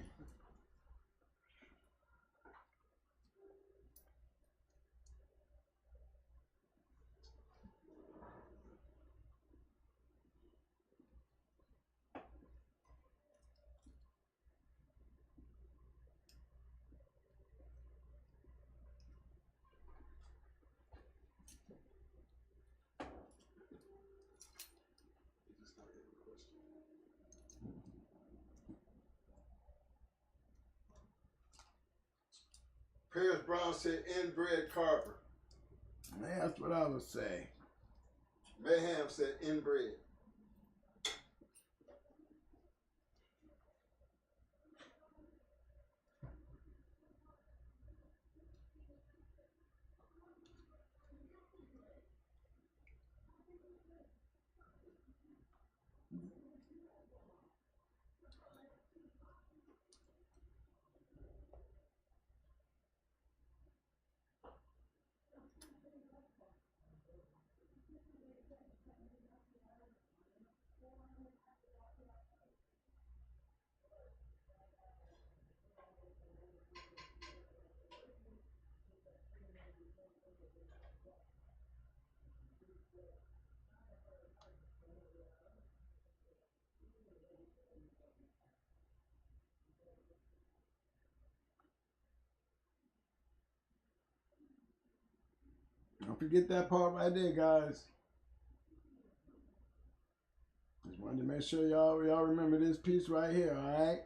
Paris Brown said inbred Carver. Man, that's what I would say. Mayhem said inbred. Don't forget that part right there, guys. Just wanted to make sure y'all remember this piece right here, all right?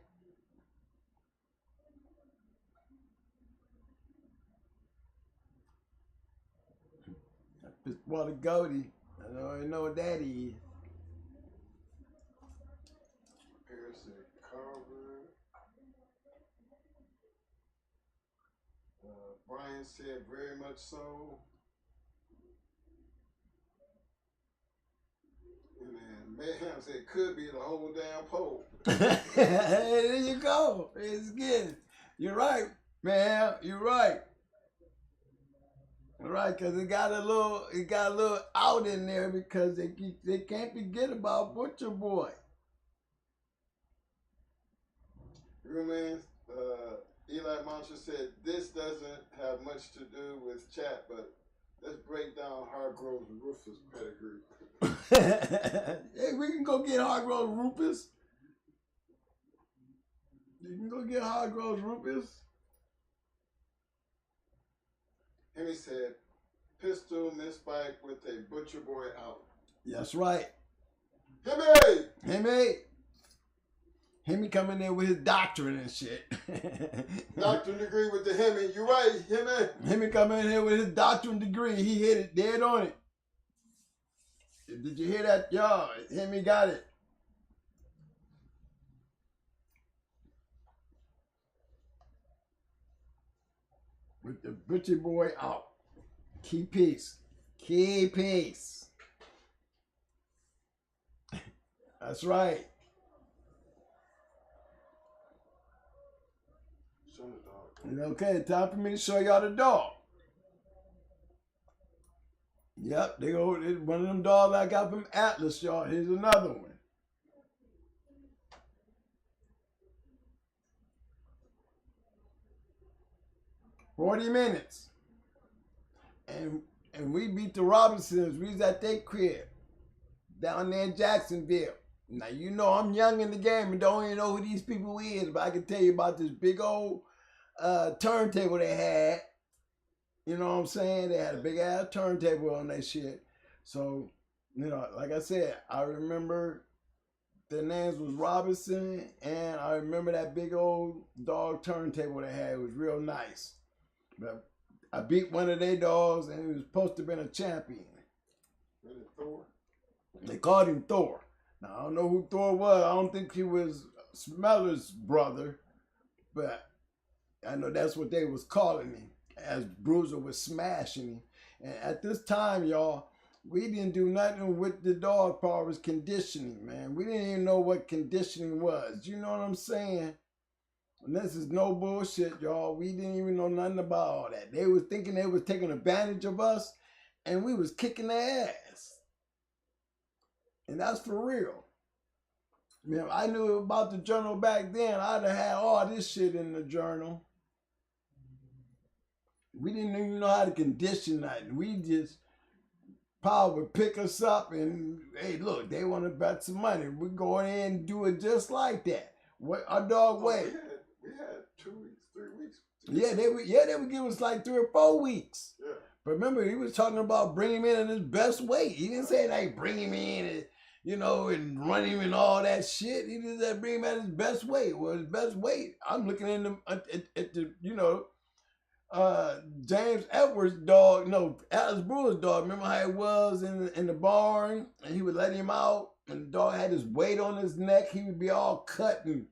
This water goatee. I don't know what that is. Here's the cover. Brian said very much so. And then Mayhem said could be the whole damn pole. There you go. It's good. You're right, man. You're right. Right, because it got a little out in there because they can't forget about Butcher Boy. Rumans, Eli Mantra said this doesn't have much to do with chat, but let's break down Hargrove's Rufus pedigree. Hey, we can go get Hargrove's Rufus. You can go get Hargrove's Rufus. And he said, pistol misspike with a Butcher Boy out. That's right. Himmy! Himmy coming in with his doctrine and shit. Doctrine degree with the Himmy. You right, Himmy. Himmy coming in here with his doctrine degree. He hit it dead on it. Did you hear that, y'all? Himmy got it. With the Butcher Boy out. Key piece. Key piece. That's right. Show the dog. Okay, time for me to show y'all the dog. Yep, they go. One of them dogs I got from Atlas, y'all. Here's another one. "40 minutes. And we beat the Robinsons. We was at their crib down there in Jacksonville. Now, you know I'm young in the game and don't even know who these people is, but I can tell you about this big old turntable they had. You know what I'm saying? They had a big ass turntable on that shit. So, you know, like I said, I remember their names was Robinson, and I remember that big old dog turntable they had. It was real nice. But I beat one of their dogs, and he was supposed to have been a champion. Was it Thor? They called him Thor. Now, I don't know who Thor was. I don't think he was Smeller's brother, but I know that's what they was calling him, as Bruiser was smashing him. And at this time, y'all, we didn't do nothing with the dog as far as conditioning, man. We didn't even know what conditioning was. You know what I'm saying? And this is no bullshit, y'all. We didn't even know nothing about all that. They was thinking they was taking advantage of us, and we was kicking their ass. And that's for real. Man, if I knew about the journal back then, I'd have had all this shit in the journal. We didn't even know how to condition nothing. We just, Paul would pick us up and, hey, look, they want to bet some money. We go in and do it just like that. What our dog weighed. We had 2 weeks, 3 weeks. Yeah, they would give us like 3 or 4 weeks. Yeah. But remember, he was talking about bringing him in at his best weight. He didn't say like bring him in and, you know, and run him and all that shit. He just said bring him at his best weight. Well, his best weight, I'm looking at the, you know, James Edwards' dog, no, Alice Brewer's dog. Remember how it was in the barn, and he would let him out, and the dog had his weight on his neck. He would be all cut and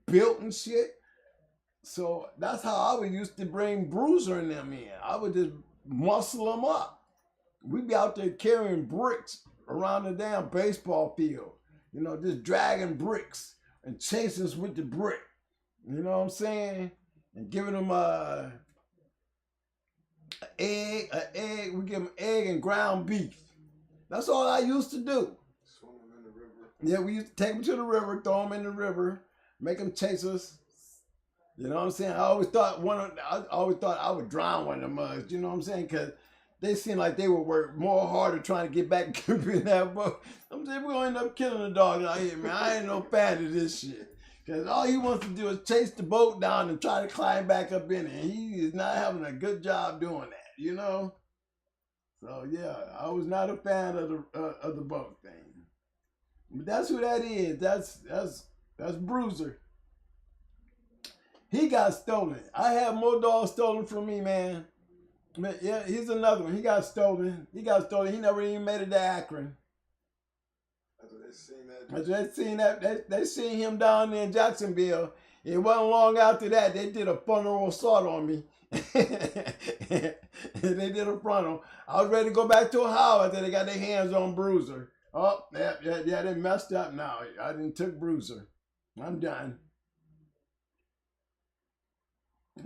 built and shit. So that's how I would used to bring Bruiser and them in. I would just muscle them up. We'd be out there carrying bricks around the damn baseball field, you know, just dragging bricks and chasing us with the brick. You know what I'm saying? And giving them an egg. We give them egg and ground beef. That's all I used to do. Swimming in the river. Yeah, we used to take them to the river, throw them in the river, make them chase us. You know what I'm saying? I always thought I would drown one of the mugs. You know what I'm saying? Because they seemed like they would work more harder trying to get back in that boat. I'm saying we're gonna end up killing the dog out here, man. I ain't no fan of this shit. Because all he wants to do is chase the boat down and try to climb back up in it. And he is not having a good job doing that, you know? So yeah, I was not a fan of the boat thing. But that's who that is. That's Bruiser. He got stolen. I had more dogs stolen from me, man. But yeah, he's another one. He got stolen. He never even made it to Akron. They seen him down there in Jacksonville. It wasn't long after that they did a frontal assault on me. They did a frontal. I was ready to go back to Ohio after they got their hands on Bruiser. Oh, yeah, they messed up now. I didn't took Bruiser. I'm done.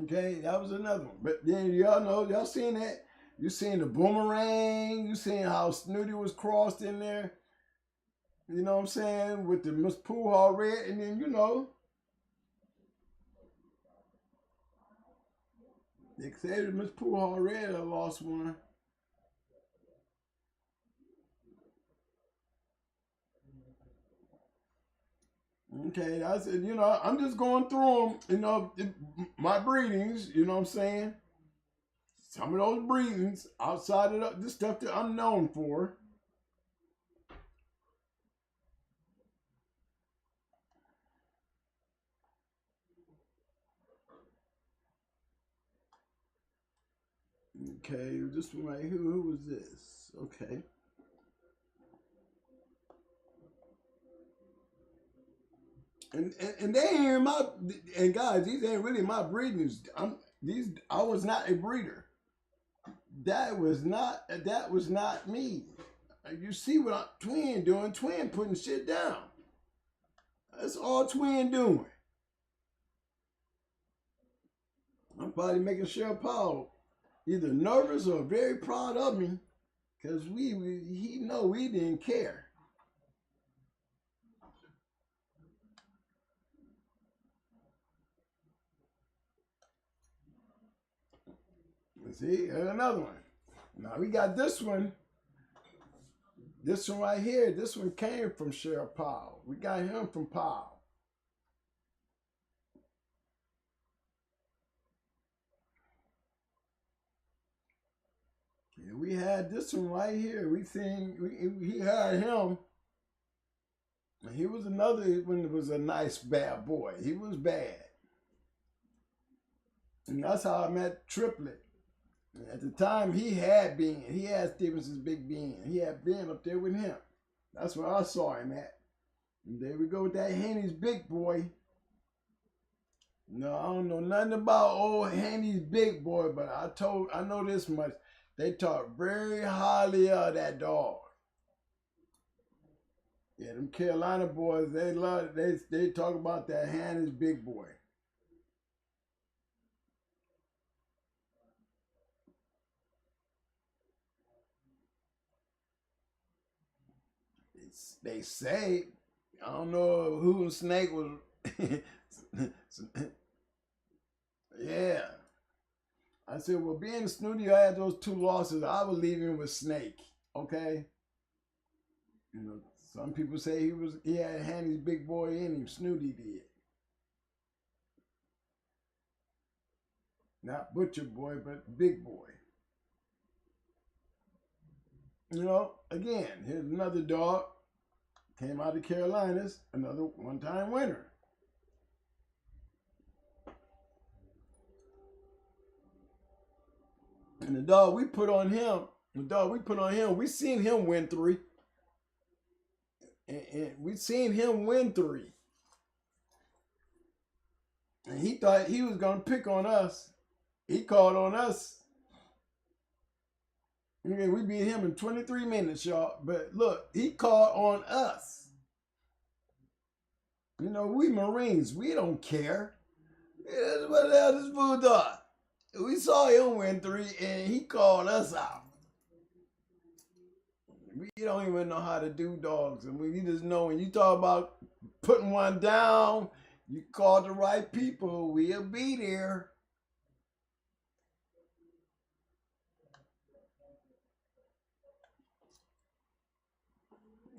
Okay, that was another one. But then y'all know, y'all seen that. You seen the boomerang. You seen how Snooty was crossed in there. You know what I'm saying? With the Miss Poolhall red. And then, you know, they said Miss Poolhall red I lost one. Okay, I said, you know, I'm just going through them, you know, my breedings, you know what I'm saying? Some of those breedings outside of the stuff that I'm known for. Okay, this one right here, who was this? Okay. And they ain't my, and guys, these ain't really my breedings. I was not a breeder. That was not me. You see what Twin doing? Twin putting shit down. That's all Twin doing. I'm probably making sure Paul either nervous or very proud of me, because he know we didn't care. See, another one. Now we got this one. This one right here. This one came from Sheriff Powell. We got him from Powell. Yeah, we had this one right here. He had him. He was another when it was a nice bad boy. He was bad. And that's how I met Triplet. At the time, he had Stevenson's big bean. He had been up there with him. That's where I saw him at. And there we go with that Haney's big boy. No, I don't know nothing about old Haney's big boy, but I know this much. They talk very highly of that dog. Yeah, them Carolina boys, they talk about that Haney's big boy. They say, I don't know who Snake was. Yeah. I said, well, being Snooty, I had those 2 losses. I was leaving with Snake. Okay. You know, some people say he had Handy's big boy in him. Snooty did. Not Butcher Boy, but Big Boy. You know, again, here's another dog. Came out of the Carolinas, another one-time winner. And the dog we put on him, we seen him win 3. And we seen him win 3. And he thought he was going to pick on us. He called on us. Okay, we beat him in 23 minutes, y'all. But look, he called on us. You know, we Marines, we don't care. What the hell this fool thought? We saw him win 3 and he called us out. We don't even know how to do dogs, and we just know when you talk about putting one down, you call the right people, we'll be there.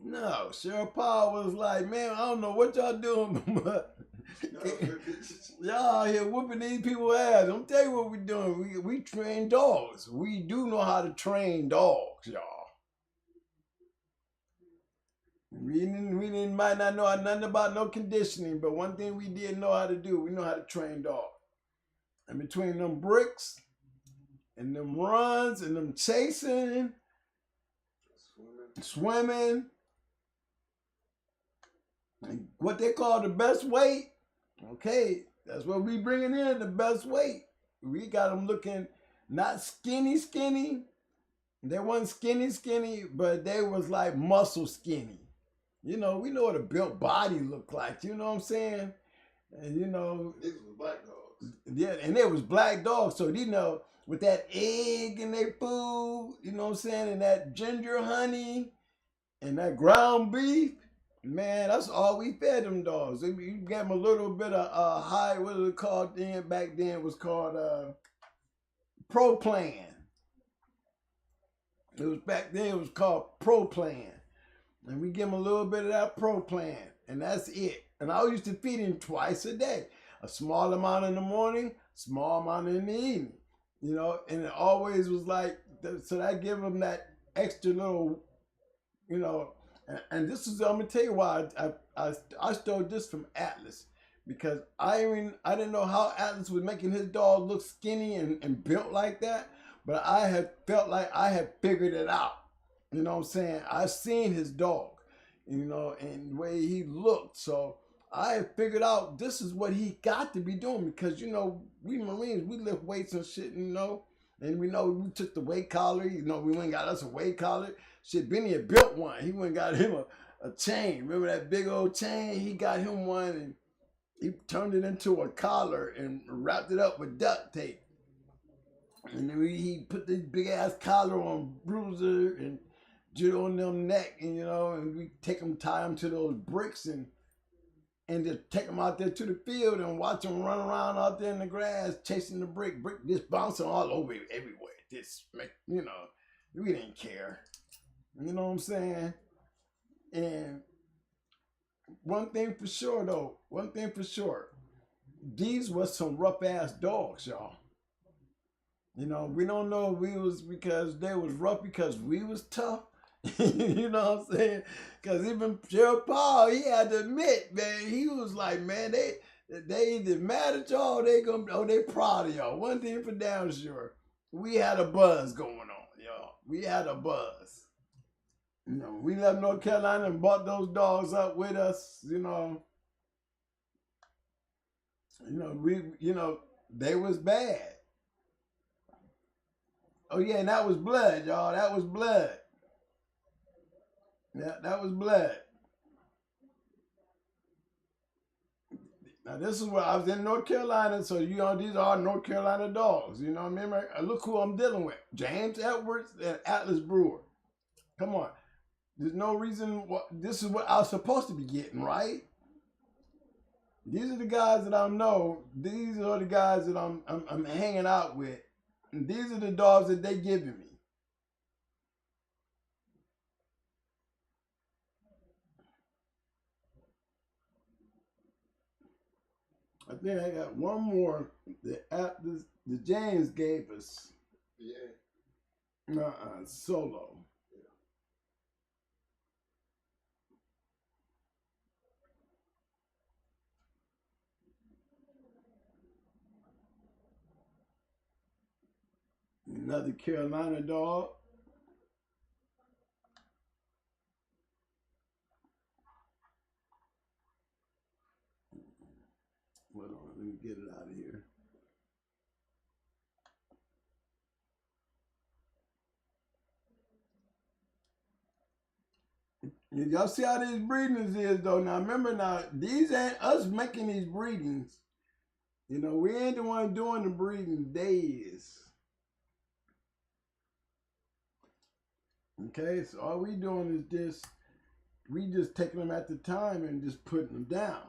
No, Cheryl Powell was like, man, I don't know what y'all doing, but y'all out here whooping these people's ass. I'm tell you what we doing. We train dogs. We do know how to train dogs, y'all. We might not know nothing about no conditioning, but one thing we did know how to do, we know how to train dogs. And between them bricks and them runs and them chasing, swimming, and what they call the best weight, okay, that's what we bringing in, the best weight. We got them looking not skinny, skinny. They wasn't skinny, skinny, but they was like muscle skinny. You know, we know what a built body look like. You know what I'm saying? And you know, These was black dogs. Yeah, and they was black dogs. So you know, with that egg in their food, you know what I'm saying, and that ginger honey, and that ground beef, man, that's all we fed them dogs. You gave them a little bit of high, what was it called then? Back then it was called Pro Plan. It was back then it was called Pro Plan. And we give him a little bit of that Pro Plan, and that's it. And I used to feed him twice a day. A small amount in the morning, small amount in the evening. You know, and it always was like, so that give him that extra little, you know, and this is, I'm going to tell you why I stole this from Atlas. Because I didn't know how Atlas was making his dog look skinny and built like that. But I had felt like I had figured it out. You know what I'm saying? I've seen his dog, you know, and the way he looked. So I had figured out this is what he got to be doing because, you know, we Marines, we lift weights and shit, you know. And we know we took the weight collar, you know, we went and got us a weight collar. Shit, Benny had built one. He went and got him a chain. Remember that big old chain? He got him one and he turned it into a collar and wrapped it up with duct tape. And then he put this big ass collar on Bruiser and Judo on them neck, and you know, and we tie them to those bricks and just take them out there to the field and watch them run around out there in the grass chasing the brick just bouncing all over everywhere. You know, we didn't care. You know what I'm saying? And one thing for sure, these was some rough ass dogs, y'all. You know, we don't know if we was because they was rough because we was tough. You know what I'm saying? Because even Sheriff Paul, he had to admit, man, he was like, man, they either mad at y'all or they proud of y'all. One thing for damn sure, we had a buzz going on, y'all. We had a buzz. You know, we left North Carolina and brought those dogs up with us, you know. They was bad. Oh yeah, and that was blood, y'all. That was blood. Yeah, that was blood. Now this is where I was in North Carolina, so you know these are North Carolina dogs. You know what I mean? Look who I'm dealing with: James Edwards and Atlas Brewer. Come on, there's no reason. This is what I was supposed to be getting, right? These are the guys that I know. These are the guys that I'm hanging out with, and these are the dogs that they giving me. I think I got one more that the James gave us. Yeah. Solo. Another Carolina dog. Hold on, let me get it out of here. Y'all see how these breedings is though. Now remember now, these ain't us making these breedings. You know, we ain't the one doing the breeding days. Okay, so all we doing is we just taking them at the time and just putting them down.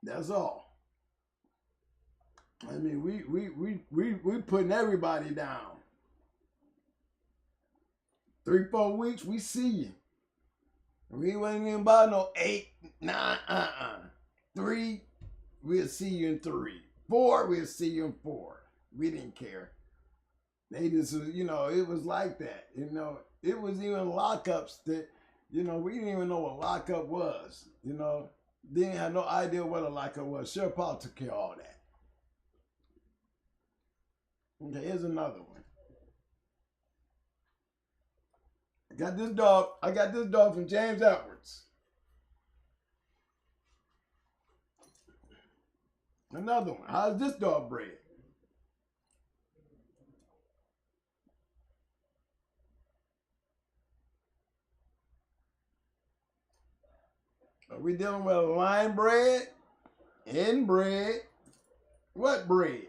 That's all. I mean, we putting everybody down. 3-4 weeks, we see you. We wasn't even about no 8, 9, 3, we'll see you in 3. 4, we'll see you in 4. We didn't care. They just, you know, it was like that. You know, it was even lockups that, you know, we didn't even know what lockup was. You know, didn't have no idea what a lockup was. Sheriff Paul took care of all that. Okay, here's another one. I got this dog from James Edwards. Another one. How's this dog bred? Are we dealing with a line bred, inbred, what bred?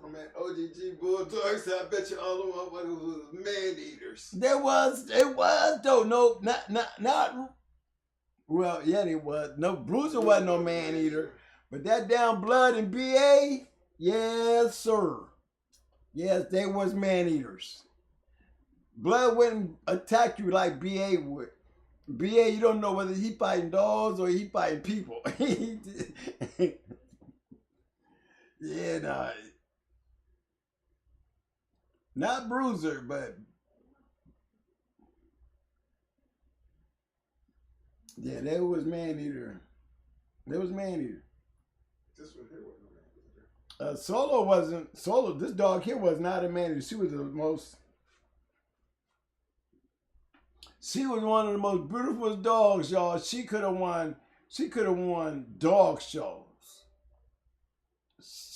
Oh man, OGG Bulldogs, I bet you all the motherfuckers was man eaters. It was though. No, not. Well, yeah, they was. No, Bruiser wasn't no man eater, but that damn Blood and BA, yes sir, yes they was man eaters. Blood wouldn't attack you like BA would. BA, you don't know whether he fighting dogs or he fighting people. Yeah, nah. Not Bruiser, but yeah, they was man eater. They was man eater. This one here wasn't a man eater. Solo wasn't. Solo, this dog here was not a man eater. She was the most. She was one of the most beautiful dogs, y'all. She could have won dog shows.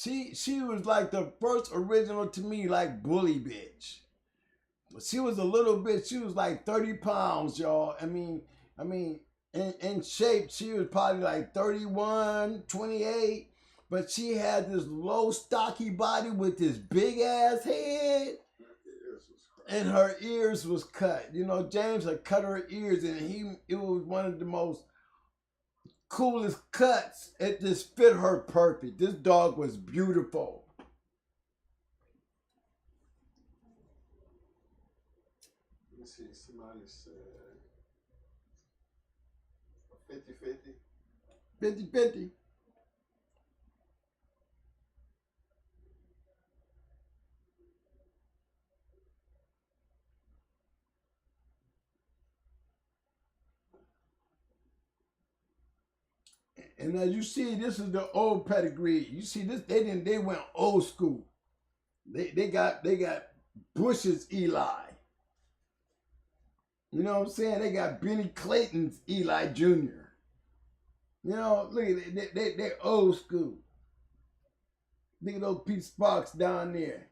She was like the first original to me, like bully bitch. She was a little bit. She was like 30 pounds, y'all. I mean, in shape, she was probably like 31, 28. But she had this low, stocky body with this big ass head. And her ears was cut. You know, James had cut her ears, and it was one of the most coolest cuts. It just fit her perfect. This dog was beautiful. Let me see, somebody said 50-50. 50-50. And as you see, this is the old pedigree. You see this, they went old school. They got Bush's Eli. You know what I'm saying? They got Benny Clayton's Eli Jr. You know, look at they old school. Look at those Pete Sparks down there.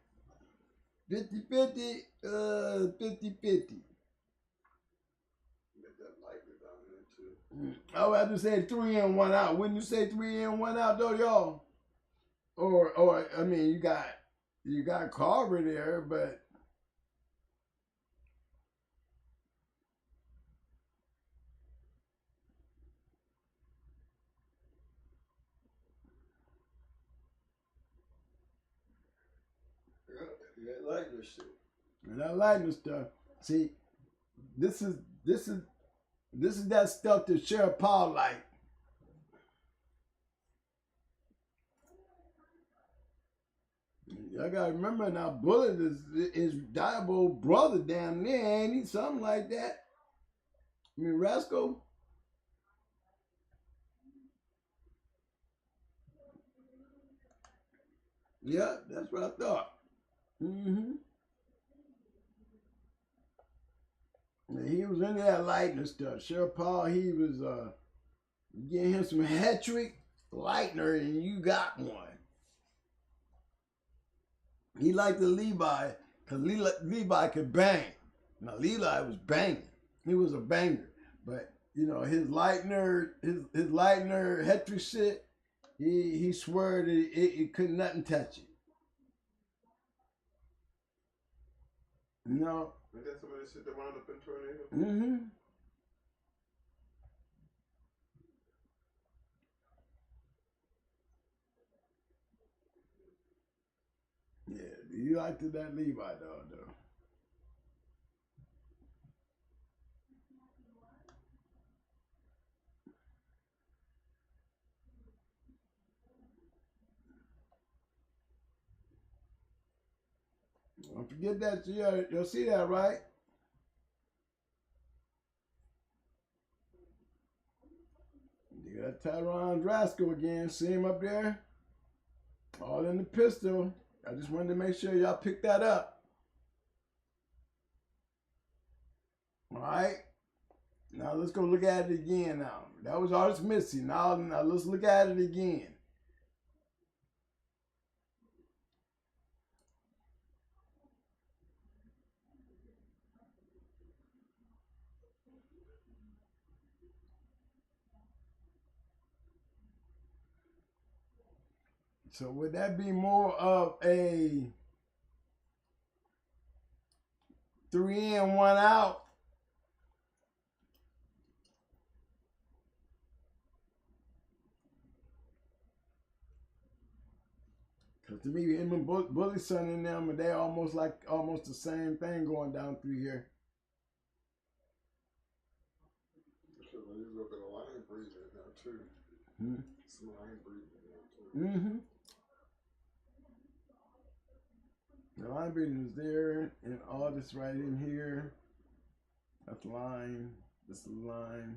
50-50, 50-50. I would have to say 3 in, 1 out. Wouldn't you say 3 in, 1 out though, y'all? Or I mean, you got Carver there, but Yeah, like this shit. and I like this stuff. See, this is that stuff that Sheriff Paul like. I gotta remember now, Bullet is Diablo brother damn near, ain't he? Something like that. I mean, Rascal. Yeah, that's what I thought. Mm-hmm. And he was into that lightning stuff. Sheriff Paul, he was getting him some Hattrick Lightner, and you got one. He liked the Levi. Because Levi could bang. Now, Levi was banging. He was a banger. But, you know, his Lightner Hetry shit, he swore that it couldn't nothing touch it. You know? And that's some of the shit that wound up in tornado. Mm-hmm. Yeah, you liked that Levi dog, though. Don't forget that. You'll see that, right? You got Tyron's Rascal again. See him up there? All in the pistol. I just wanted to make sure y'all pick that up. All right. Now let's go look at it again now. That was Artist Missy. Now let's look at it again. So would that be more of a 3 in, 1 out? Because to me, him and Bully Son and them, they almost the same thing going down through here. There's a little bit of line breathing now too. Hmm? Some line breathing now too. Mm-hmm. The line breathing is there, and all this right in here. That's the line. This is the line.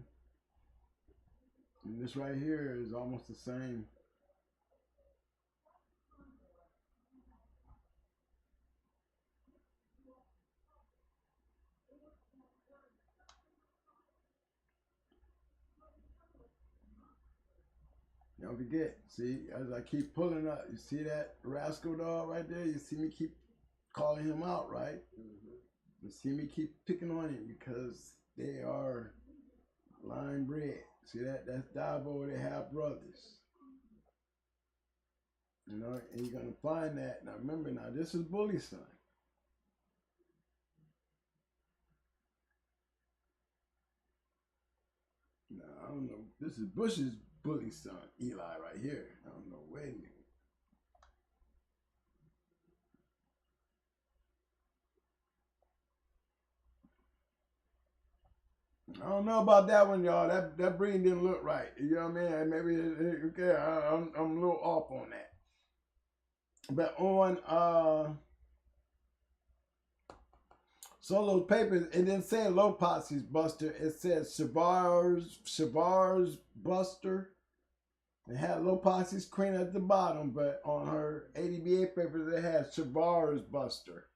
And this right here is almost the same. Don't forget, see, as I keep pulling up, you see that Rascal dog right there? You see me keep calling him out, right? Mm-hmm. You see me keep picking on him because they are line bred. See that? That's Dabo, they have brothers. You know, and you're going to find that. Now remember, now this is Bully Son. Now, I don't know. This is Bush's Bully Son, Eli, right here. I don't know when. I don't know about that one, y'all. That breeding didn't look right. You know what I mean? Maybe okay. I'm a little off on that. But on Solo's papers, it didn't say Lopaz's Buster. It said Shavar's Buster. It had Lopaz's Queen at the bottom, but on her APBT papers, it had Shavar's Buster.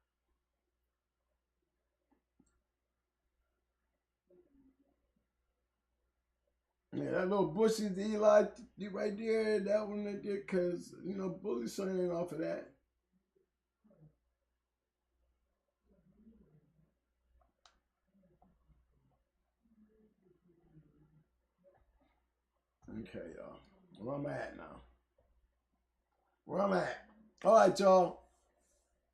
Yeah, that little bushy Eli right there, that one right there, because, you know, Bully Son ain't off of that. Okay, y'all. Where I'm at now. Where I'm at. All right, y'all.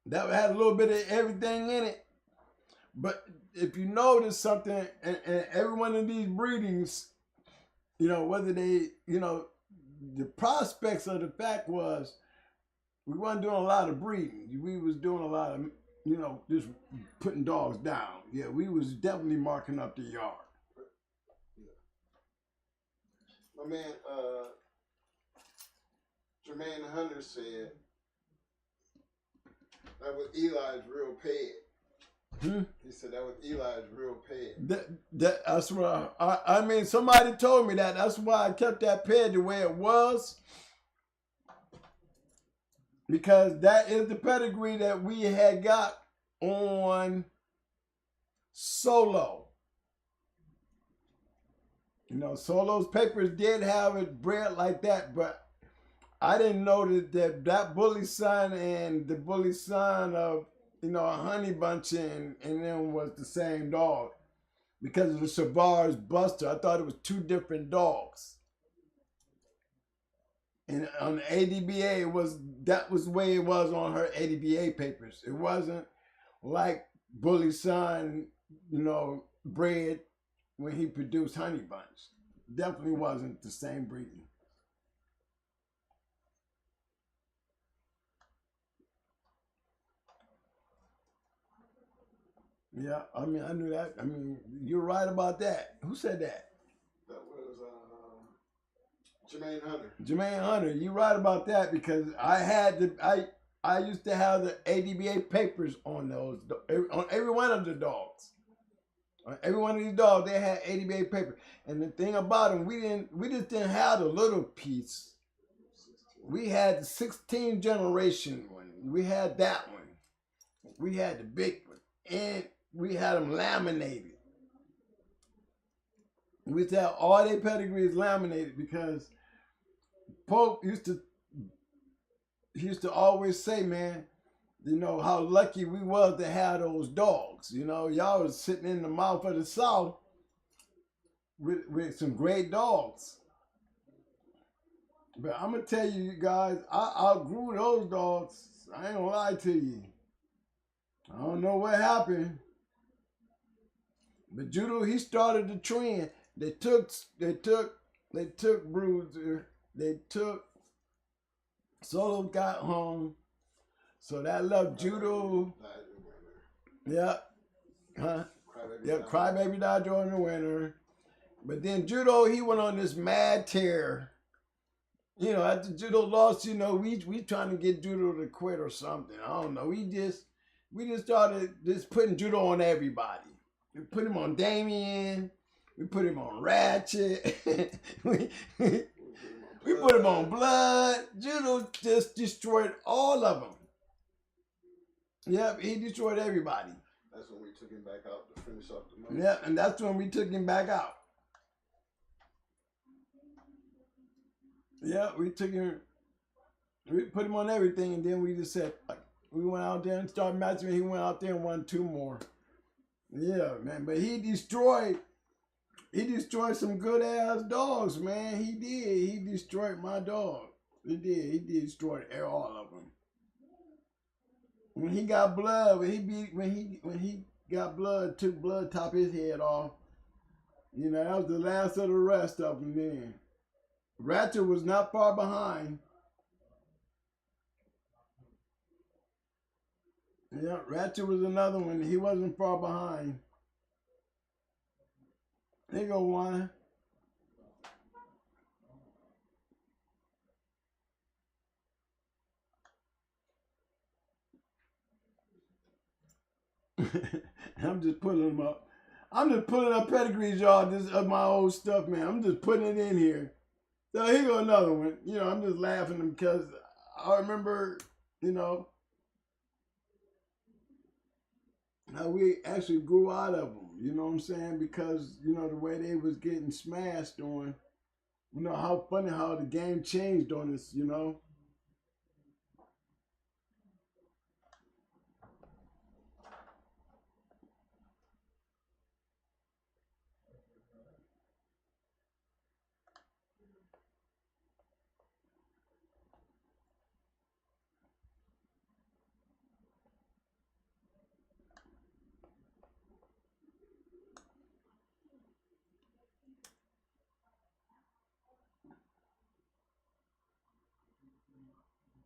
That had a little bit of everything in it. But if you notice something, and every one of these breedings, you know, whether they, you know, the prospects of the fact was we weren't doing a lot of breeding. We was doing a lot of, you know, just putting dogs down. Yeah, we was definitely marking up the yard. My man, Jermaine Hunter said that was Eli's real pet. Hmm? He said that was Eli's real pet. That's what I mean, somebody told me that. That's why I kept that ped the way it was. Because that is the pedigree that we had got on Solo. You know, Solo's papers did have it bred like that, but I didn't know that Bully Son and the Bully Son of a honey bunch and then was the same dog because of the Savard's Buster. I thought it was two different dogs. And on the ADBA, that was the way it was on her ADBA papers. It wasn't like Bully's son, bred when he produced Honey Bunch. Definitely wasn't the same breeding. Yeah, I mean, I knew that. I mean, you're right about that. Who said that? That was Jermaine Hunter. Jermaine Hunter. You're right about that because I used to have the ADBA papers on on every one of the dogs. On every one of these dogs, they had ADBA paper. And the thing about them, we just didn't have the little piece. We had the 16th generation one. We had that one. We had the big one. And we had them laminated. We used to have all their pedigrees laminated because Pope used to always say, man, how lucky we was to have those dogs. Y'all was sitting in the mouth of the South with some great dogs. But I'm going to tell you guys, I outgrew those dogs. I ain't going to lie to you. I don't know what happened. But Judo, he started the trend. They took Bruiser. They took Solo got home. So that left Judo. Yeah. Huh? Crybaby died during the winter. But then Judo, he went on this mad tear. After Judo lost, we trying to get Judo to quit or something. I don't know. We just started just putting Judo on everybody. We put him on Damien. We put him on Ratchet. we put him on Blood. Judo just destroyed all of them. Yep, he destroyed everybody. That's when we took him back out to finish off the month. Yeah, and that's when we took him back out. Yeah, we put him on everything, and then we just said, we went out there and started matching. He went out there and won 2 more. Yeah, man, but he destroyed some good ass dogs, man. He did. He destroyed my dog. He did. He destroyed all of them. When he got blood, when he got blood, took blood, top his head off. That was the last of the rest of them. Then Ratchet was not far behind. Yeah, Ratchet was another one. He wasn't far behind. There you go, one. I'm just pulling them up. I'm just pulling up pedigrees, y'all, this of my old stuff, man. I'm just putting it in here. So here go another one. I'm just laughing because I remember, how we actually grew out of them. You know what I'm saying? Because, the way they was getting smashed on, how funny how the game changed on us,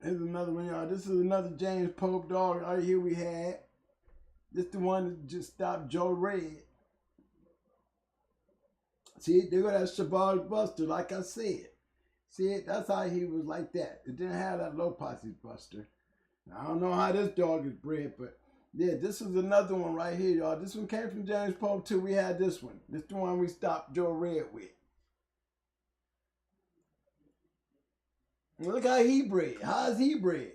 Here's another one, y'all. This is another James Pope dog right here we had. This the one that just stopped Joe Red. See, they got that Savage Buster, like I said. See, that's how he was like that. It didn't have that low posse Buster. Now, I don't know how this dog is bred, but yeah, this is another one right here, y'all. This one came from James Pope too. We had this one. This the one we stopped Joe Red with. Look how he bred. How is he bred?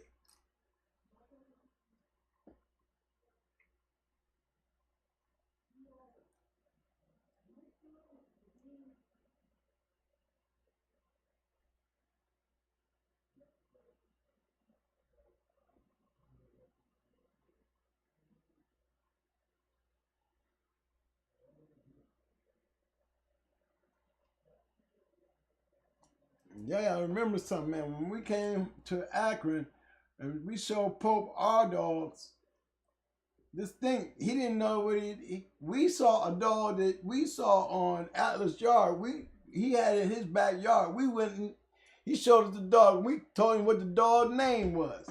Yeah, I remember something, man. When we came to Akron and we showed Pope our dogs, this thing, he didn't know what we saw a dog that we saw on Atlas Yard. He had it in his backyard. We went and he showed us the dog. We told him what the dog name was.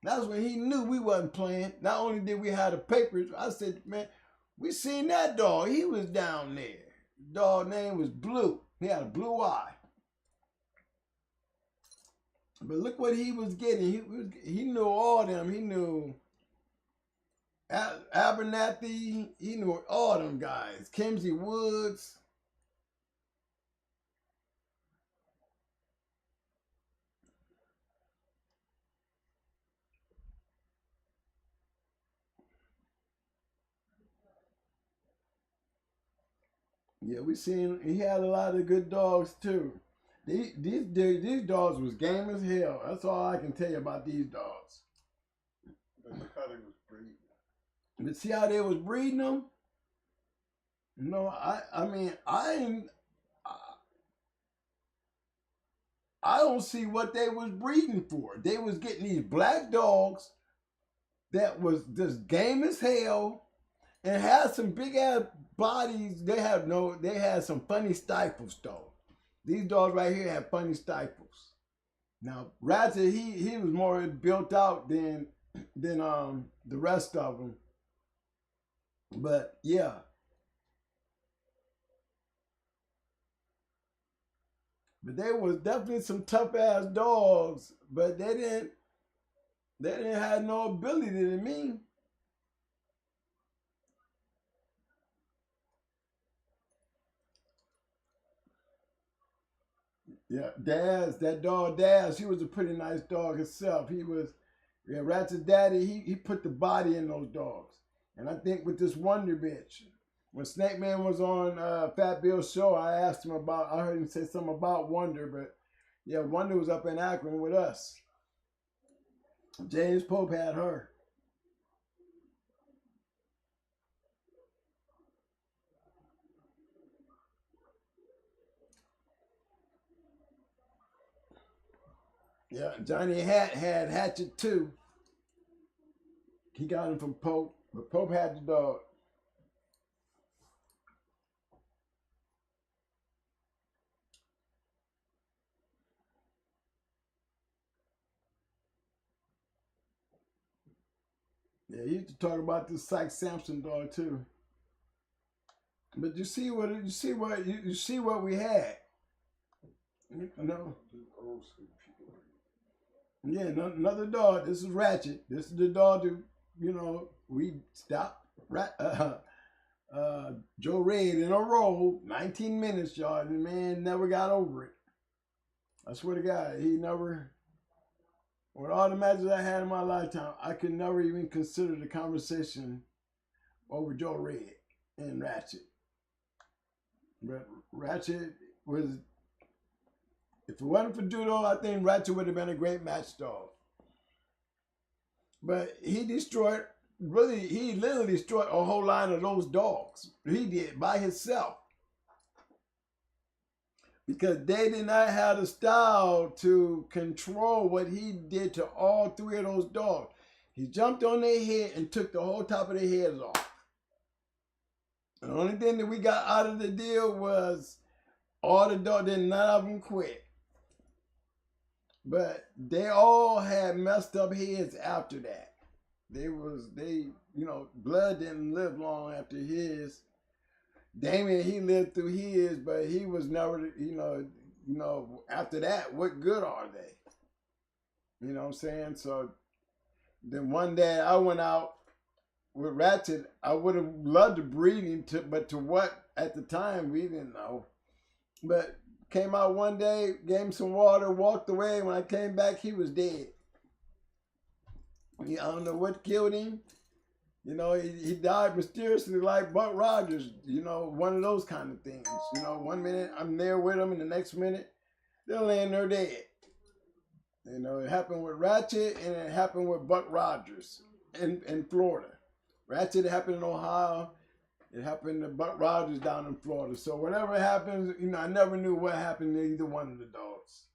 That's when he knew we wasn't playing. Not only did we have the papers, I said, man, we seen that dog. He was down there. The dog name was Blue. He had a blue eye. But look what he was getting. He knew all of them. He knew Abernathy. He knew all them guys. Kimsey Woods. Yeah, we seen he had a lot of good dogs too. These dogs was game as hell. That's all I can tell you about these dogs. But look how they was breeding. But see how they was breeding them? No, I mean I don't see what they was breeding for. They was getting these black dogs that was just game as hell and had some big ass bodies. They had some funny stifles though. These dogs right here have funny stifles. Now Ratchet, he was more built out than the rest of them. But yeah. But they was definitely some tough ass dogs, but they didn't have no ability to me. Yeah, Daz, that dog Daz, he was a pretty nice dog himself. He was, yeah, Ratchet's daddy, he put the body in those dogs. And I think with this Wonder bitch, when Snake Man was on Fat Bill's show, I asked him I heard him say something about Wonder, but yeah, Wonder was up in Akron with us. James Pope had her. Yeah, Johnny had Hatchet too. He got him from Pope, but Pope had the dog. Yeah, he used to talk about this Syke Sampson dog too. But you see what we had. You know. Yeah, another dog. This is Ratchet. This is the dog that, we stopped Joe Red in a row, 19 minutes, y'all. And the man never got over it. I swear to God, he never. With all the matches I had in my lifetime, I could never even consider the conversation over Joe Red and Ratchet. But Ratchet was, if it wasn't for Judo, I think Ratchet would have been a great match dog. But he literally destroyed a whole line of those dogs. He did by himself. Because they did not have the style to control what he did to all three of those dogs. He jumped on their head and took the whole top of their heads off. The only thing that we got out of the deal was all the dogs, none of them quit. But they all had messed up heads after that. Blood didn't live long after his. Damien, he lived through his, but he was never, after that, what good are they? You know what I'm saying? So then one day I went out with Ratchet. I would have loved to breed him, but to what at the time, we didn't know. But came out one day, gave him some water, walked away. When I came back, he was dead. I don't know what killed him. He died mysteriously like Buck Rogers, one of those kind of things. 1 minute I'm there with him and the next minute they're laying there dead. It happened with Ratchet and it happened with Buck Rogers in Florida. Ratchet happened in Ohio. It happened to Buck Rogers down in Florida. So whatever happens, I never knew what happened to either one of the dogs.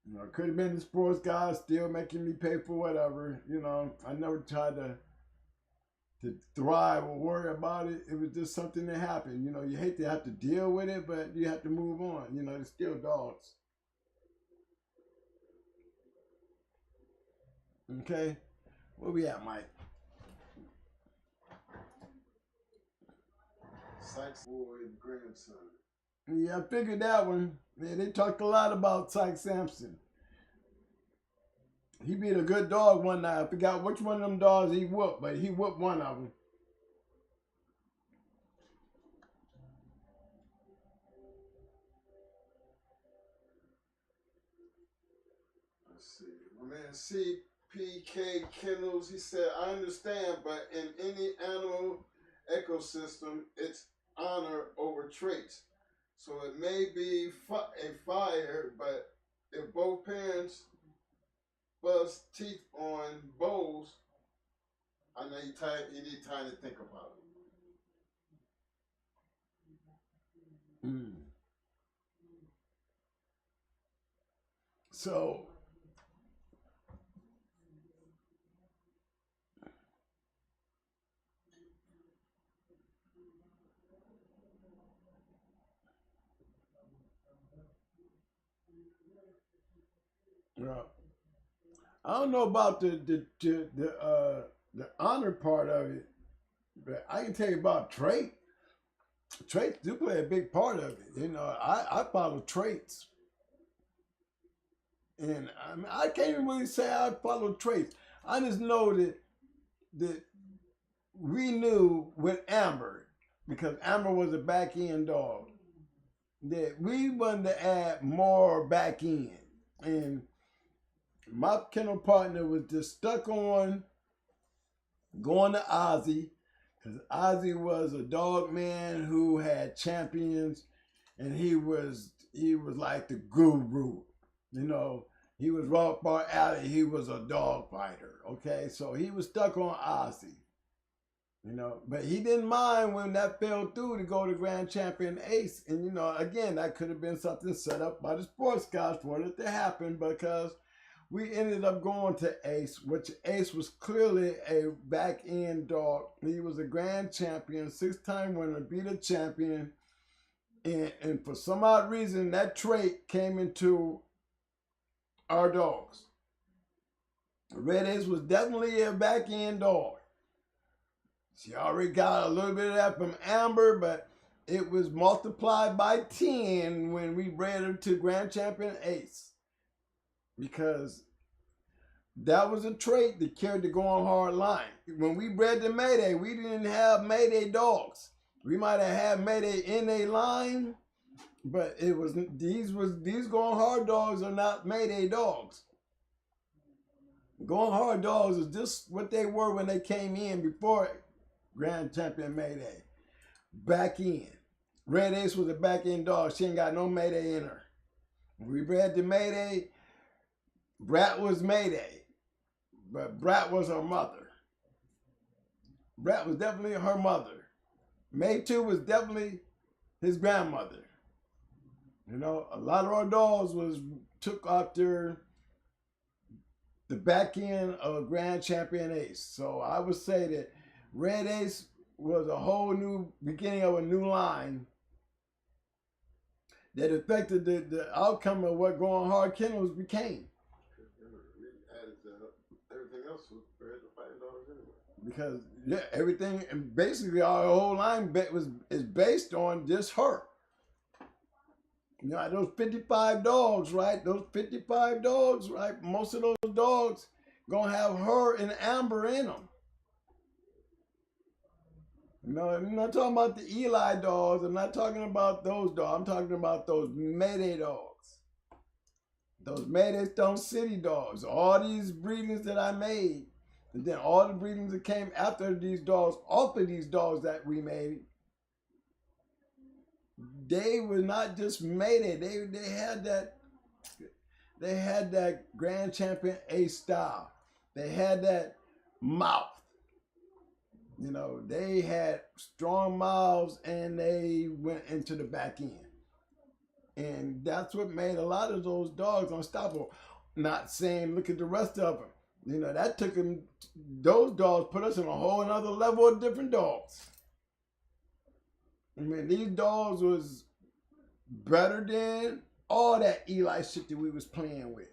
You know, could have been the sports guy still making me pay for whatever. You know, I never tried to thrive or worry about it. It was just something that happened. You know, you hate to have to deal with it, but you have to move on. You know, they're still dogs. Okay, where we at, Mike? Sykes boy grandson. Yeah, I figured that one. Yeah, they talked a lot about Sykes Sampson. He beat a good dog one night. I forgot which one of them dogs he whooped, but he whooped one of them. Let's see. My man CPK Kennels, he said, I understand, but in any animal ecosystem, it's honor over traits. So it may be a fire, but if both parents bust teeth on bows, I know you need time to think about it. Mm. So, I don't know about the honor part of it, but I can tell you about trait. Traits do play a big part of it. You know, I follow traits. And I can't even really say I follow traits. I just know that we knew with Amber, because Amber was a back end dog, that we wanted to add more back end. And my kennel partner was just stuck on going to Ozzy, because Ozzy was a dog man who had champions, and he was like the guru, you know. He was Rock Bar Alley. He was a dog fighter. Okay, so he was stuck on Ozzy, you know. But he didn't mind when that fell through to go to Grand Champion Ace. And you know, again, that could have been something set up by the sports guys for it to happen, because we ended up going to Ace, which Ace was clearly a back end dog. He was a Grand Champion, 6-time winner, beat a champion, and for some odd reason, that trait came into our dogs. Red Ace was definitely a back end dog. She already got a little bit of that from Amber, but it was multiplied by 10 when we bred her to Grand Champion Ace. Because that was a trait that carried the going hard line. When we bred the Mayday, we didn't have Mayday dogs. We might have had Mayday in a line, but it was these going hard dogs are not Mayday dogs. Going hard dogs is just what they were when they came in before Grand Champion Mayday. Back in. Red Ace was a back end dog. She ain't got no Mayday in her. When we bred the Mayday, Brat was Mayday, but Brat was her mother. Brat was definitely her mother. May 2 was definitely his grandmother. You know, a lot of our dogs took after the back end of Grand Champion Ace. So I would say that Red Ace was a whole new beginning of a new line that affected the outcome of what Going Hard Kennels became. Everything else was bred to fighting dogs anyway. Because yeah, everything, and basically our whole line is based on just her. You know, those 55 dogs, right? Those 55 dogs, right? Most of those dogs gonna have her and Amber in them. You know, I'm not talking about the Eli dogs. I'm not talking about those dogs. I'm talking about those Mayday dogs. Those Mayday Stone City dogs. All these breedings that I made, and then all the breedings that came after these dogs, off of these dogs that we made, they were not just Mayday. They had that Grand Champion Ace style. They had that mouth. You know, they had strong mouths and they went into the back end. And that's what made a lot of those dogs unstoppable. Not saying look at the rest of them. You know, that took them, those dogs put us in a whole another level of different dogs. I mean, these dogs was better than all that Eli shit that we was playing with.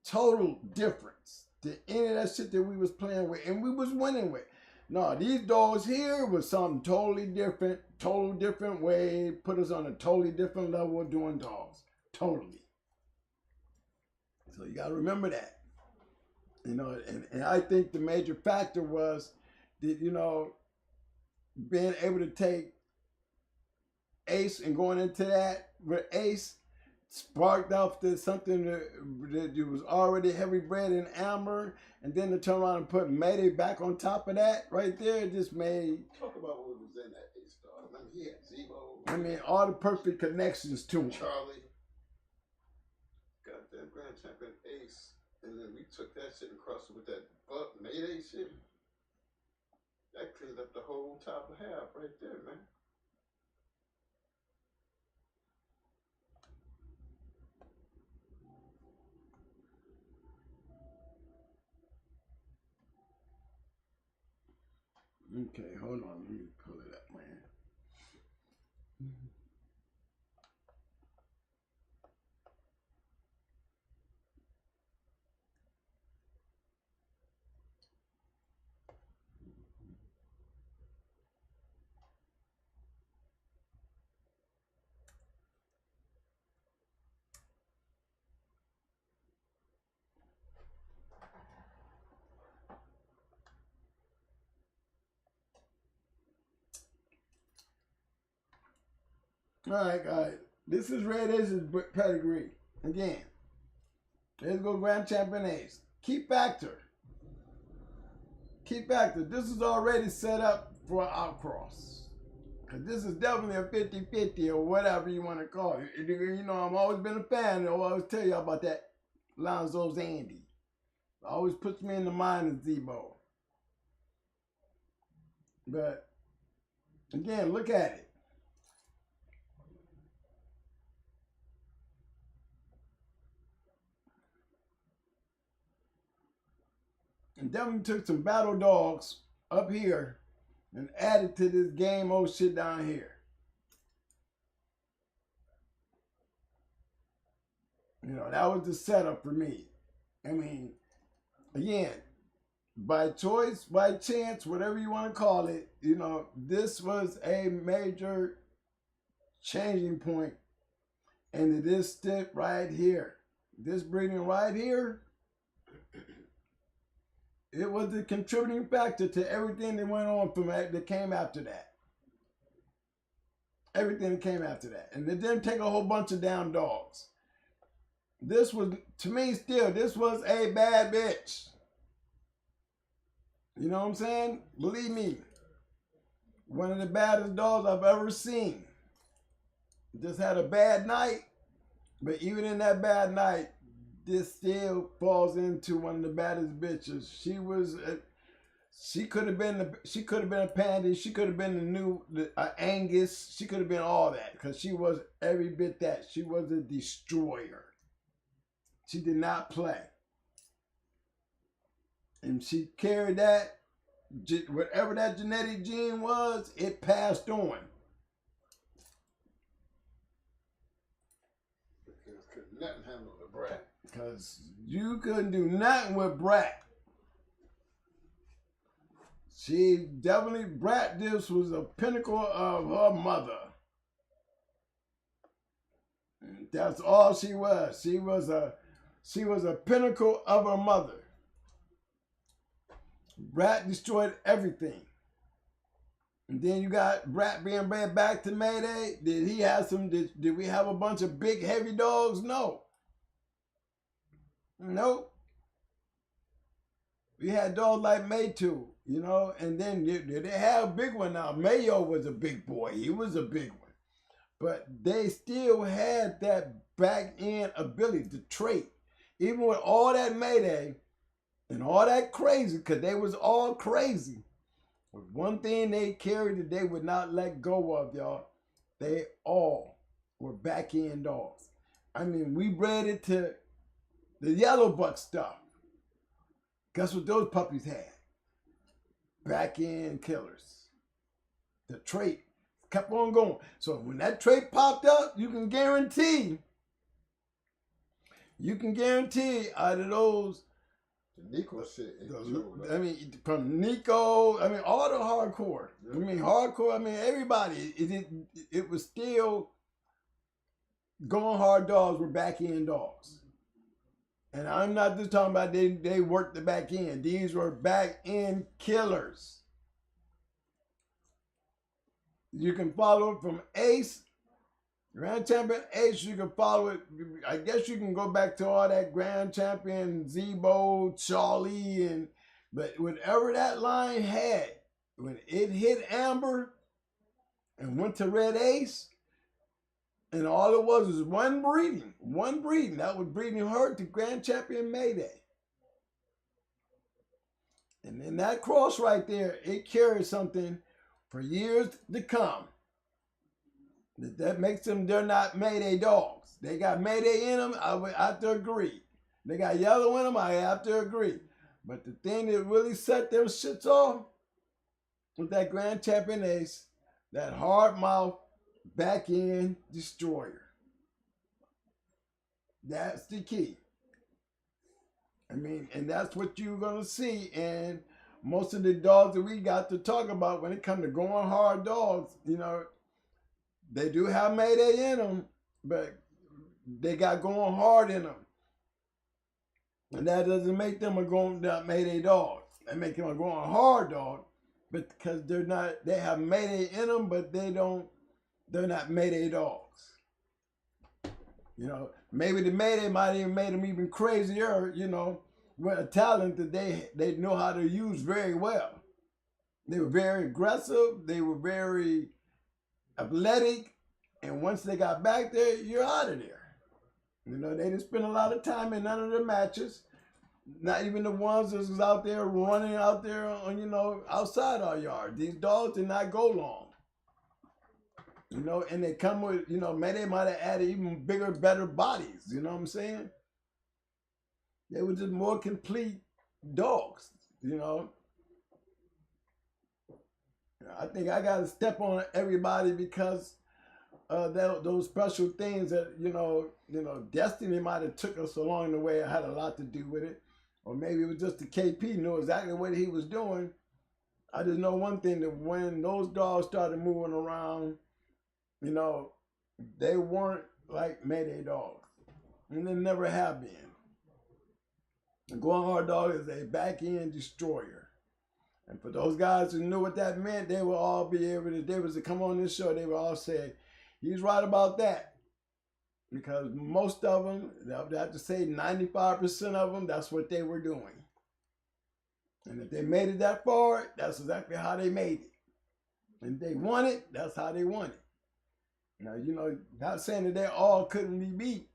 Total difference to any of that shit that we was playing with and we was winning with. No, these dogs here was something totally different, total different way, put us on a totally different level of doing dogs. Totally. So you gotta remember that. You know, and I think the major factor was that, you know, being able to take Ace and going into that with Ace sparked off to something that was already heavy bred in Amber, and then to turn around and put Mayday back on top of that right there just made. Talk about what was in that Ace dog. I mean, he had Zebo. I mean, all the perfect connections to him. Charlie. Got that grand champion Ace. And then we took that shit and crossed it with that Mayday shit. That cleaned up the whole top of half right there, man. Okay, hold on. Let me pull it up, man. All right, guys. This is Red Ace's pedigree. Again, let's go Grand Champion Ace. Key factor. Key factor. This is already set up for an outcross. Because this is definitely a 50-50 or whatever you want to call it. You know, I've always been a fan. I always tell you about that Lonzo's Andy. It always puts me in the mind of Zebo. But, again, look at it. And definitely took some battle dogs up here and added to this game old shit down here. You know, that was the setup for me. I mean, again, by choice, by chance, whatever you want to call it, you know, this was a major changing point. And it is stick right here. This breeding right here, it was the contributing factor to everything that went on from that came after that. Everything that came after that. And it didn't take a whole bunch of damn dogs. This was, to me still, this was a bad bitch. You know what I'm saying? Believe me. One of the baddest dogs I've ever seen. Just had a bad night. But even in that bad night, this still falls into one of the baddest bitches. She could have been a Pandy. She could have been the new Angus. She could have been all that because she was every bit that. She was a destroyer. She did not play, and she carried that. Whatever that genetic gene was, it passed on. Could nothing handle the brat. Because you couldn't do nothing with Brat. She definitely, Brat, this was a pinnacle of her mother. And that's all she was. She was a pinnacle of her mother. Brat destroyed everything. And then you got Brat being bred back to Mayday. Did he have some, did we have a bunch of big heavy dogs? No. Nope. We had dogs like Maytu, you know, and then they have a big one now. Mayo was a big boy. He was a big one. But they still had that back end ability, the trait. Even with all that Mayday and all that crazy, because they was all crazy. But one thing they carried that they would not let go of, y'all, they all were back end dogs. I mean, we bred it to the yellow buck stuff. Guess what those puppies had? Back end killers. The trait kept on going. So when that trait popped up, you can guarantee out of those, The Nico shit. I mean, from Nico, I mean, all the hardcore. I mean, hardcore, I mean, everybody, it was still going hard dogs were back end dogs. And I'm not just talking about they worked the back end. These were back end killers. You can follow it from Ace, Grand Champion Ace. You can follow it. I guess you can go back to all that Grand Champion Zebo, Charlie, but whatever that line had, when it hit Amber and went to Red Ace, and all it was one breeding. That was breeding her to Grand Champion Mayday. And then that cross right there, it carries something for years to come. That makes them, they're not Mayday dogs. They got Mayday in them, I would have to agree. They got yellow in them, I have to agree. But the thing that really set them shits off was that Grand Champion Ace, that hard mouth, back end destroyer. That's the key. I mean, and that's what you're gonna see. And most of the dogs that we got to talk about when it comes to going hard dogs, you know, they do have Mayday in them, but they got going hard in them. And that doesn't make them a going Mayday dog. They make them a going hard dog, but because they have Mayday in them, but they're not Mayday dogs. You know, maybe the Mayday might even made them even crazier, you know, with a talent that they know how to use very well. They were very aggressive. They were very athletic. And once they got back there, you're out of there. You know, they didn't spend a lot of time in none of the matches. Not even the ones that was out there running out there on, you know, outside our yard. These dogs did not go long. You know, and they come with, you know, maybe they might have added even bigger, better bodies. You know what I'm saying? They were just more complete dogs, you know. I think I got to step on everybody because those special things that, you know, Destiny might have took us along the way. It had a lot to do with it. Or maybe it was just the KP knew exactly what he was doing. I just know one thing, that when those dogs started moving around, you know, they weren't like Mayday dogs. And they never have been. A going hard dog is a back end destroyer. And for those guys who knew what that meant, they would all be able to, they was to come on this show, they would all say, he's right about that. Because most of them, I would have to say 95% of them, that's what they were doing. And if they made it that far, that's exactly how they made it. And if they won it, that's how they won it. Now, you know, not saying that they all couldn't be beat.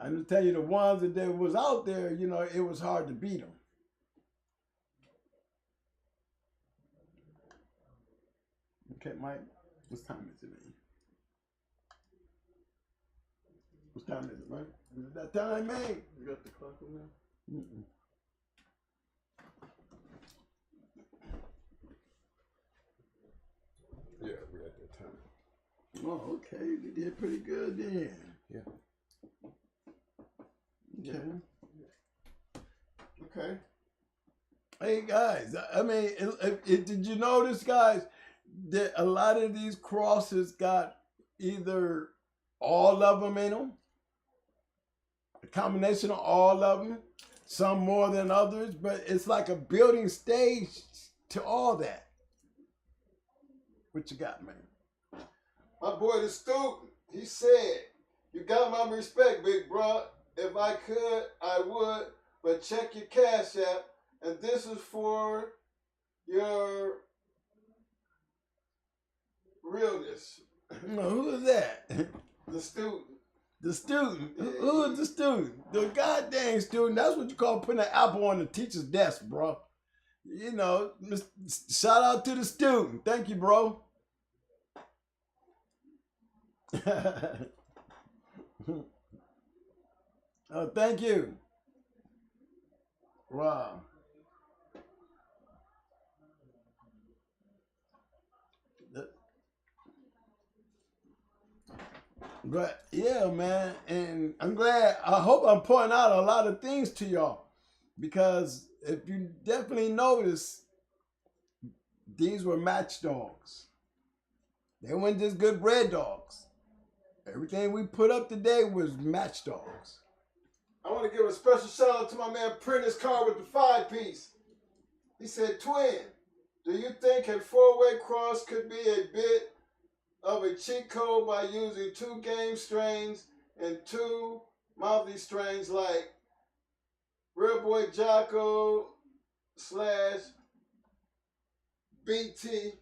I'm going to tell you, the ones that there was out there, you know, it was hard to beat them. Okay, Mike, what time is it, man? What time is it, man? Is it that time, man? You got the clock on there? Mm-mm. Yeah, we're at that time. Oh, okay. You did pretty good then. Yeah. Okay. Hey, guys, I mean, did you notice, guys, that a lot of these crosses got either all of them in them, a combination of all of them, some more than others, but it's like a building stage to all that. What you got, man? My boy, the student, he said, you got my respect, big bro. If I could, I would, but check your Cash App. And this is for your realness. No, who is that? The student. The student. Who is the student? The goddamn student. That's what you call putting an apple on the teacher's desk, bro. You know, shout out to the student. Thank you, bro. Oh, thank you. Wow. But yeah, man, and I'm glad. I hope I'm pointing out a lot of things to y'all, because if you definitely notice, these were match dogs. They weren't just good bred dogs. Everything we put up today was match dogs. I want to give a special shout out to my man Prentice Carr with the 5-piece. He said, "Twin, do you think a 4-way cross could be a bit of a cheat code by using 2 game strains and 2 mouthy strains like Real Boy Jocko / BT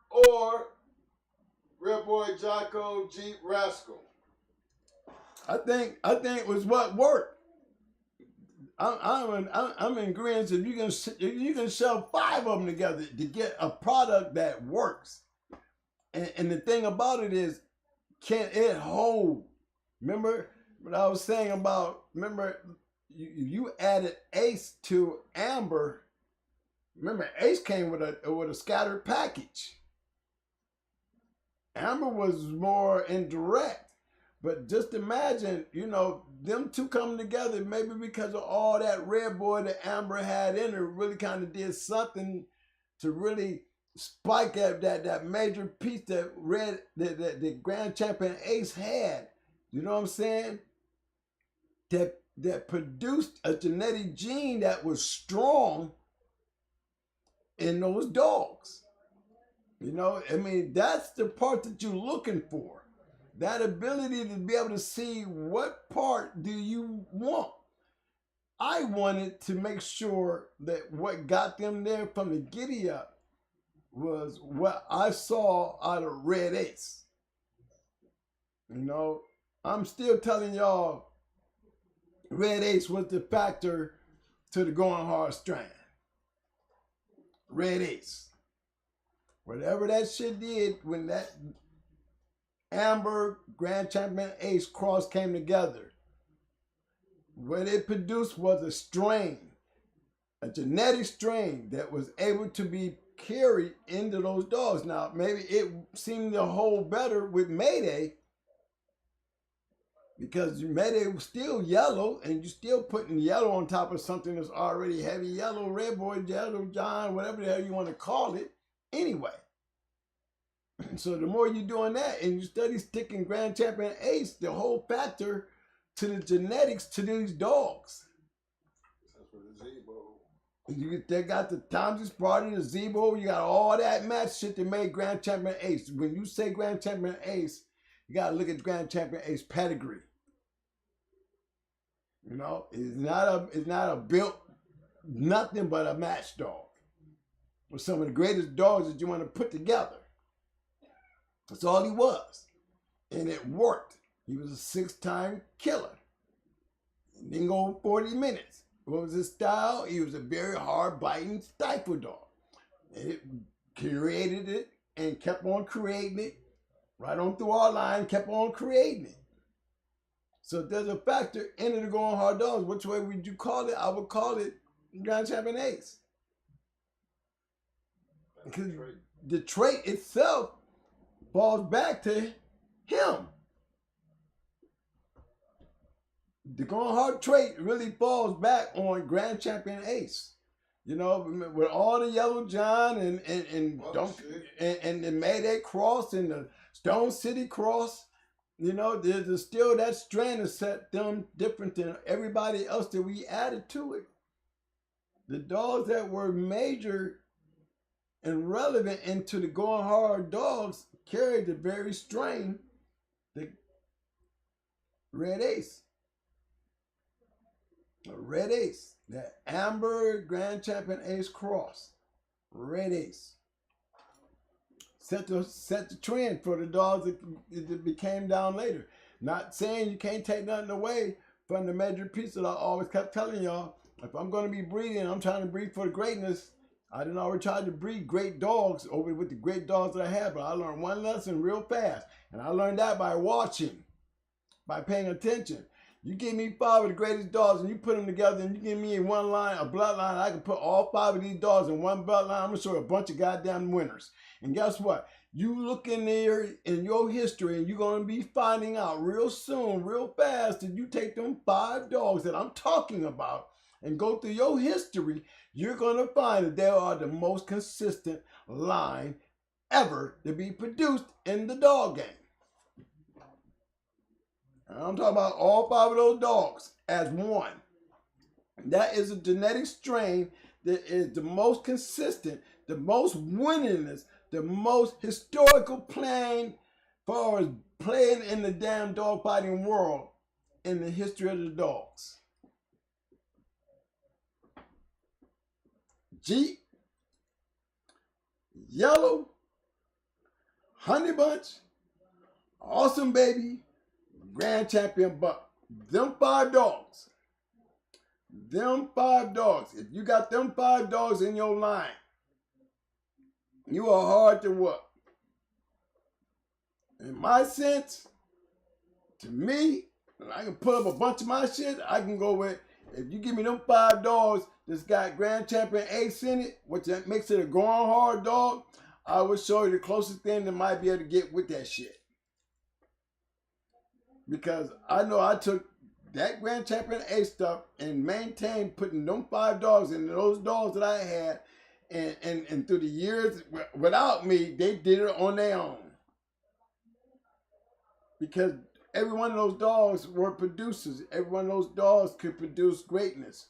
or Real Boy Jocko Jeep Rascal?" I think it was what worked. I'm in agreement. If you can shove 5 of them together to get a product that works, and the thing about it is, can it hold? Remember what I was saying about? Remember, you added Ace to Amber. Remember, Ace came with a scattered package. Amber was more indirect. But just imagine, them two coming together, maybe because of all that Red Boy that Amber had in her, really kind of did something to really spike that major piece that the Grand Champion Ace had. You know what I'm saying? That produced a genetic gene that was strong in those dogs. That's the part that you're looking for. That ability to be able to see what part do you want. I wanted to make sure that what got them there from the giddy up was what I saw out of Red Ace. I'm still telling y'all, Red Ace was the factor to the going hard strand. Red Ace. Whatever that shit did when that Amber Grand Champion Ace cross came together, what it produced was a strain, a genetic strain that was able to be carried into those dogs. Now, maybe it seemed to hold better with Mayday, because Mayday was still yellow, and you're still putting yellow on top of something that's already heavy yellow, Red Boy, Yellow John, whatever the hell you want to call it, anyway. So the more you're doing that and you study sticking Grand Champion Ace, the whole factor to the genetics to these dogs. That's for the Zebo. They got the Thompson's Party, the Zebo, you got all that match shit that made Grand Champion Ace. When you say Grand Champion Ace, you got to look at Grand Champion Ace pedigree. It's not a built nothing but a match dog. With some of the greatest dogs that you want to put together. That's all he was. And it worked. He was a 6-time killer. He didn't go 40 minutes. What was his style? He was a very hard biting stifle dog. And it created it and kept on creating it. Right on through our line, kept on creating it. So there's a factor into the going hard dogs. Which way would you call it? I would call it Grand Champion Ace. Because the trait itself falls back to him. The going hard trait really falls back on Grand Champion Ace. With all the Yellow John and the Mayday Cross and the Stone City Cross, there's still that strand that set them different than everybody else that we added to it. The dogs that were major and relevant into the going hard dogs carried the very strain, the Red Ace. A Red Ace. That Amber Grand Champion Ace cross. Red Ace. Set the trend for the dogs that became down later. Not saying you can't take nothing away from the major piece that I always kept telling y'all. If I'm going to be breeding, I'm trying to breed for the greatness, I didn't already try to breed great dogs over with the great dogs that I had, but I learned one lesson real fast. And I learned that by watching, by paying attention. You give me 5 of the greatest dogs and you put them together and you give me in one line, a bloodline, I can put all 5 of these dogs in one bloodline. I'm going to show you a bunch of goddamn winners. And guess what? You look in there in your history and you're going to be finding out real soon, real fast, that you take them 5 dogs that I'm talking about and go through your history, you're going to find that they are the most consistent line ever to be produced in the dog game. And I'm talking about all 5 of those dogs as one. That is a genetic strain that is the most consistent, the most winningest, the most historical playing far as playing in the damn dog fighting world in the history of the dogs. Jeep, Yellow, Honey Bunch, Awesome Baby, Grand Champion Buck. Them 5 dogs. Them 5 dogs. If you got them 5 dogs in your line, you are hard to whoop. In my sense, to me, and I can put up a bunch of my shit, I can go with, if you give me them 5 dogs that's got Grand Champion Ace in it, which makes it a going hard dog, I will show you the closest thing that might be able to get with that shit. Because I know I took that Grand Champion Ace stuff and maintained putting them 5 dogs in those dogs that I had, and through the years, without me, they did it on their own. Because every one of those dogs were producers. Every one of those dogs could produce greatness.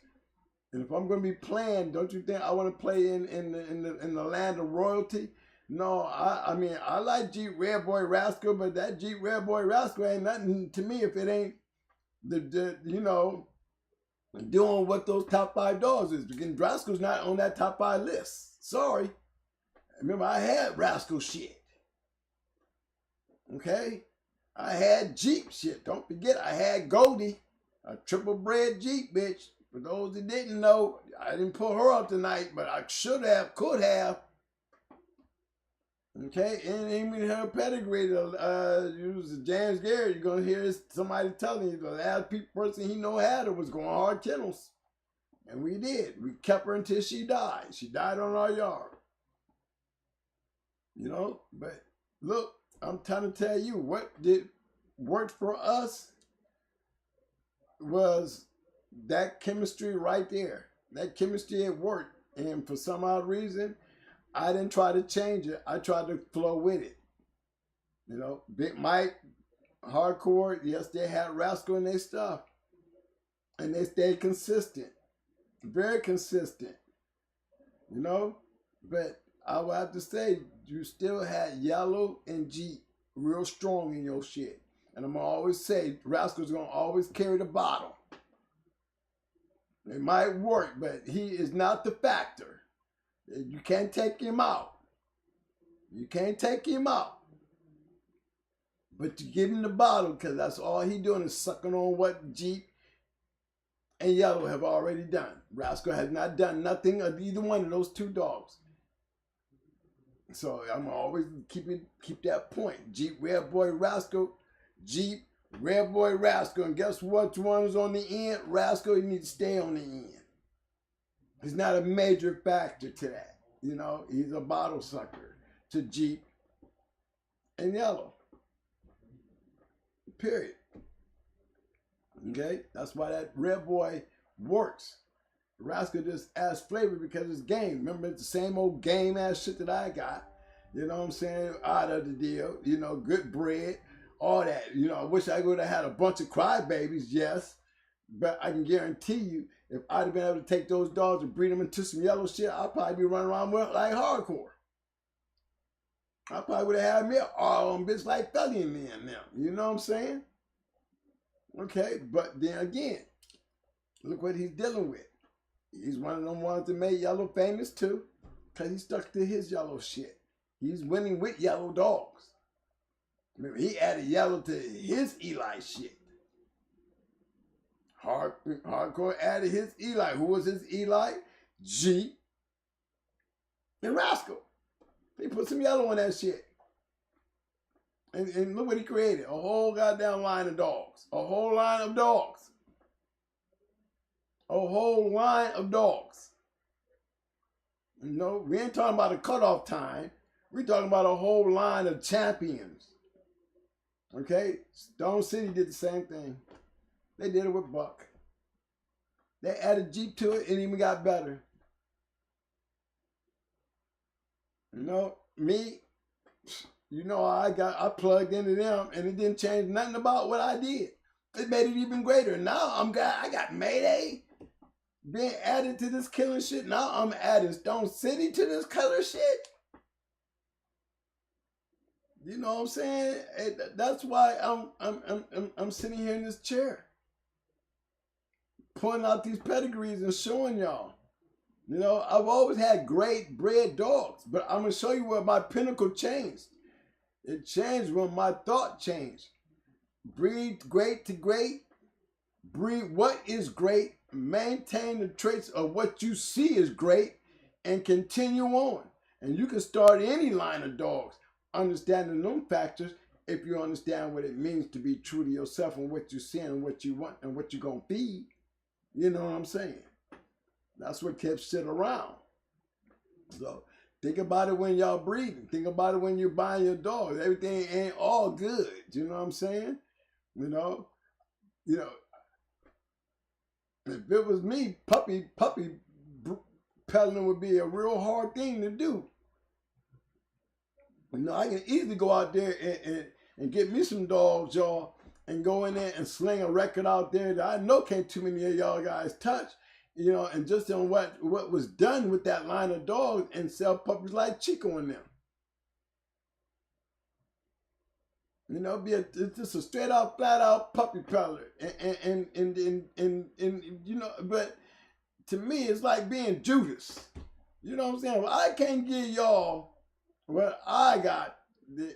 And if I'm going to be playing, don't you think I want to play in the land of royalty? No, I mean, I like Jeep Red Boy Rascal, but that Jeep Red Boy Rascal ain't nothing to me if it ain't you know, doing what those top 5 dogs is. Because Rascal's not on that top 5 list. Sorry. Remember, I had Rascal shit. Okay? I had Jeep shit. Don't forget, I had Goldie, a triple bred Jeep bitch. For those that didn't know, I didn't pull her up tonight, but I should have, could have. Okay, and even her pedigree, use James Garrett, you're going to hear somebody telling you the last person he know had her was going hard Kennels. And we did. We kept her until she died. She died on our yard. You know, but look, I'm trying to tell you what did work for us was that chemistry right there. That chemistry at work. And for some odd reason, I didn't try to change it. I tried to flow with it. You know, Big Mike, Hardcore, yes, they had Rascal in their stuff. And they stayed consistent. Very consistent. You know? But I would have to say, you still had Yellow and Jeep real strong in your shit. And I'm going to always say, Rascal's going to always carry the bottle. It might work, but he is not the factor. You can't take him out. You can't take him out. But you give him the bottle because that's all he doing is sucking on what Jeep and Yellow have already done. Rascal has not done nothing of either one of those 2 dogs. So I'm always keep that point. Jeep Red Boy Rascal, Jeep Red Boy Rascal, and guess what? One is on the end. Rascal, you need to stay on the end. He's not a major factor to that. You know, he's a bottle sucker to Jeep and Yellow. Period. Okay? That's why that Red Boy works. Rascal just adds flavor because it's game. Remember, it's the same old game ass shit that I got. You know what I'm saying? Out of the deal. You know, good bread. All that. You know, I wish I would have had a bunch of crybabies, yes. But I can guarantee you, if I'd have been able to take those dogs and breed them into some yellow shit, I'd probably be running around with like Hardcore. I probably would have had me all on bitch like Felly and me and them. You know what I'm saying? Okay, but then again, look what he's dealing with. He's one of them ones that made Yellow famous too, because he stuck to his yellow shit. He's winning with yellow dogs. Remember, he added Yellow to his Eli shit. Hardcore added his Eli. Who was his Eli? Jeep And Rascal, he put some yellow on that shit. And look what he created. A whole goddamn line of dogs. A whole line of dogs. A whole line of dogs. You know, we ain't talking about a cutoff time. We're talking about a whole line of champions. Okay? Stone City did the same thing. They did it with Buck. They added Jeep to it and even got better. You know, me, you know, I plugged into them and it didn't change nothing about what I did. It made it even greater. Now I got Mayday being added to this killing shit. Now I'm adding Stone City to this killer shit. You know what I'm saying? That's why I'm sitting here in this chair, pointing out these pedigrees and showing y'all. You know, I've always had great bred dogs, but I'm gonna show you where my pinnacle changed. It changed when my thought changed. Breed great to great. Breed what is great. Maintain the traits of what you see is great, and continue on. And you can start any line of dogs, understanding them factors if you understand what it means to be true to yourself and what you see and what you want and what you're gonna feed. You know what I'm saying? That's what kept shit around. So think about it when y'all breeding. Think about it when you're buying your dogs. Everything ain't all good. You know what I'm saying? You know, if it was me, puppy peddling would be a real hard thing to do. You know, I can easily go out there and get me some dogs, y'all, and go in there and sling a record out there that I know can't too many of y'all guys touch. You know, and just on what was done with that line of dogs and sell puppies like Chico and them. You know, it's just a straight out, flat out puppy peddler. And you know, but to me, it's like being Judas. You know what I'm saying? Well, I can't give y'all what I got,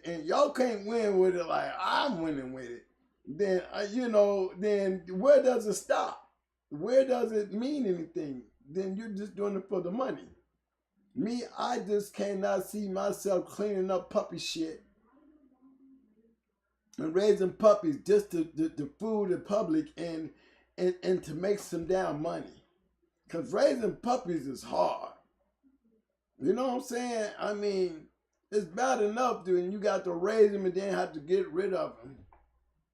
and y'all can't win with it like I'm winning with it. Then, you know, then where does it stop? Where does it mean anything? Then you're just doing it for the money. Me, I just cannot see myself cleaning up puppy shit and raising puppies just to fool the public and to make some damn money. Because raising puppies is hard. You know what I'm saying? I mean, it's bad enough when you got to raise them and then have to get rid of them.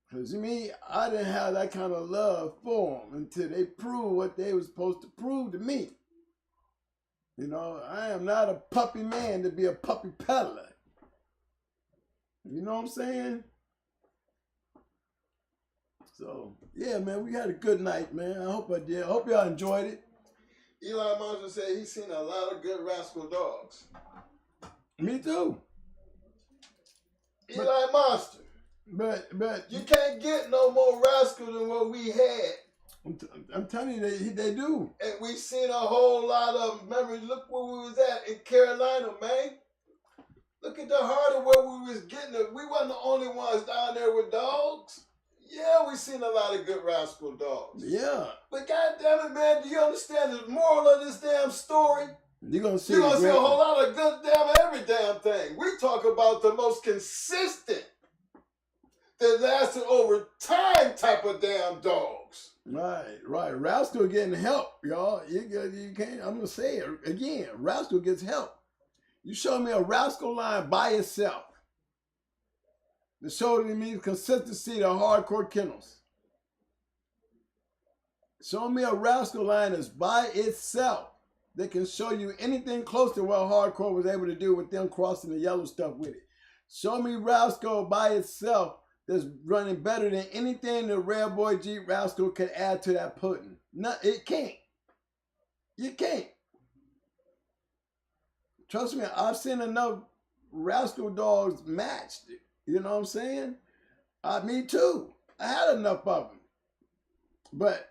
Because me, I didn't have that kind of love for them until they proved what they were supposed to prove to me. You know, I am not a puppy man to be a puppy peddler. You know what I'm saying? So, yeah, man, we had a good night, man. I hope I did. I hope y'all enjoyed it. Eli Monster said he's seen a lot of good Rascal dogs. Me too. Eli Monster. But you can't get no more Rascal than what we had. I'm telling you, they do. And we've seen a whole lot of them. Remember, look where we was at in Carolina, man. Look at the heart of where we was getting it. We wasn't the only ones down there with dogs. Yeah, we seen a lot of good Rascal dogs. Yeah. But goddamn it, man, do you understand the moral of this damn story? You're gonna see a whole lot of good damn every damn thing. We talk about the most consistent, that lasted over time type of damn dogs. Right. Rascal getting help, y'all. You can't. I'm gonna say it again. Rascal gets help. You show me a Rascal line by itself. The show me the consistency of hardcore kennels. Show me a Rascal line that's by itself that can show you anything close to what hardcore was able to do with them crossing the yellow stuff with it. Show me Rascal by itself that's running better than anything the Red Boy Jeep Rascal could add to that pudding. No, it can't. You can't. Trust me, I've seen enough Rascal dogs matched. You know what I'm saying? Me too. I had enough of them. But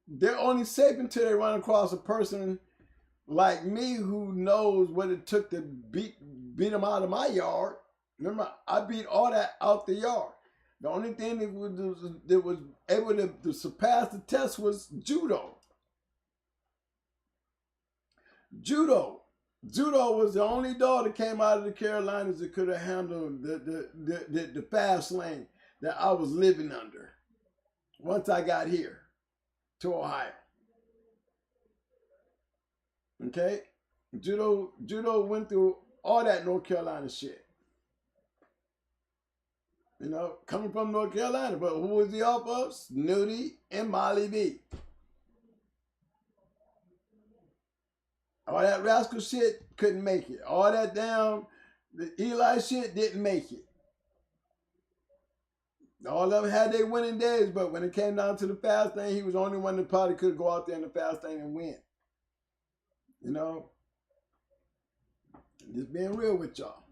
they're only safe until they run across a person like me who knows what it took to beat them out of my yard. Remember, I beat all that out the yard. The only thing that was able to surpass the test was Judo. Judo Judo was the only dog that came out of the Carolinas that could have handled the fast lane that I was living under once I got here to Ohio. Okay? Judo went through all that North Carolina shit. You know, coming from North Carolina, but who was he off of? Snooty and Molly B. All that Rascal shit couldn't make it. All that damn the Eli shit didn't make it. All of them had their winning days, but when it came down to the fast thing, he was the only one that probably could go out there in the fast thing and win. You know? Just being real with y'all.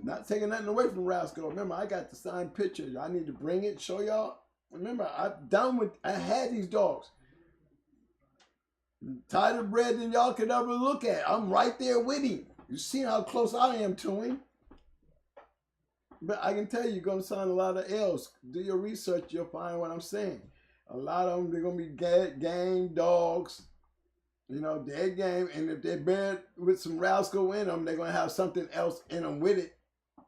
Not taking nothing away from Rascal. Remember, I got the signed picture. I need to bring it, show y'all. Remember, I had these dogs. Tighter bred than y'all could ever look at. I'm right there with him. You see how close I am to him. But I can tell you, you're going to sign a lot of L's. Do your research, you'll find what I'm saying. A lot of them, they're going to be game dogs. You know, dead game. And if they're bred with some Rascal in them, they're going to have something else in them with it.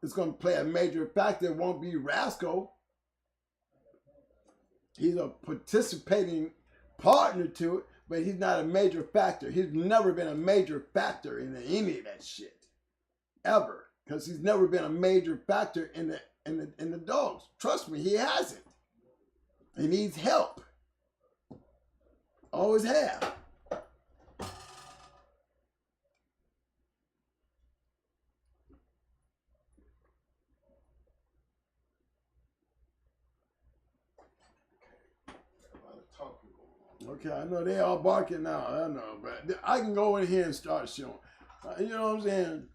It's going to play a major factor. It won't be Rascal. He's a participating partner to it, but he's not a major factor. He's never been a major factor in any of that shit. Ever. Because he's never been a major factor in the dogs. Trust me, he hasn't. He needs help. Always have. Okay, I know they all barking now. I know, but I can go in here and start showing. You know what I'm saying?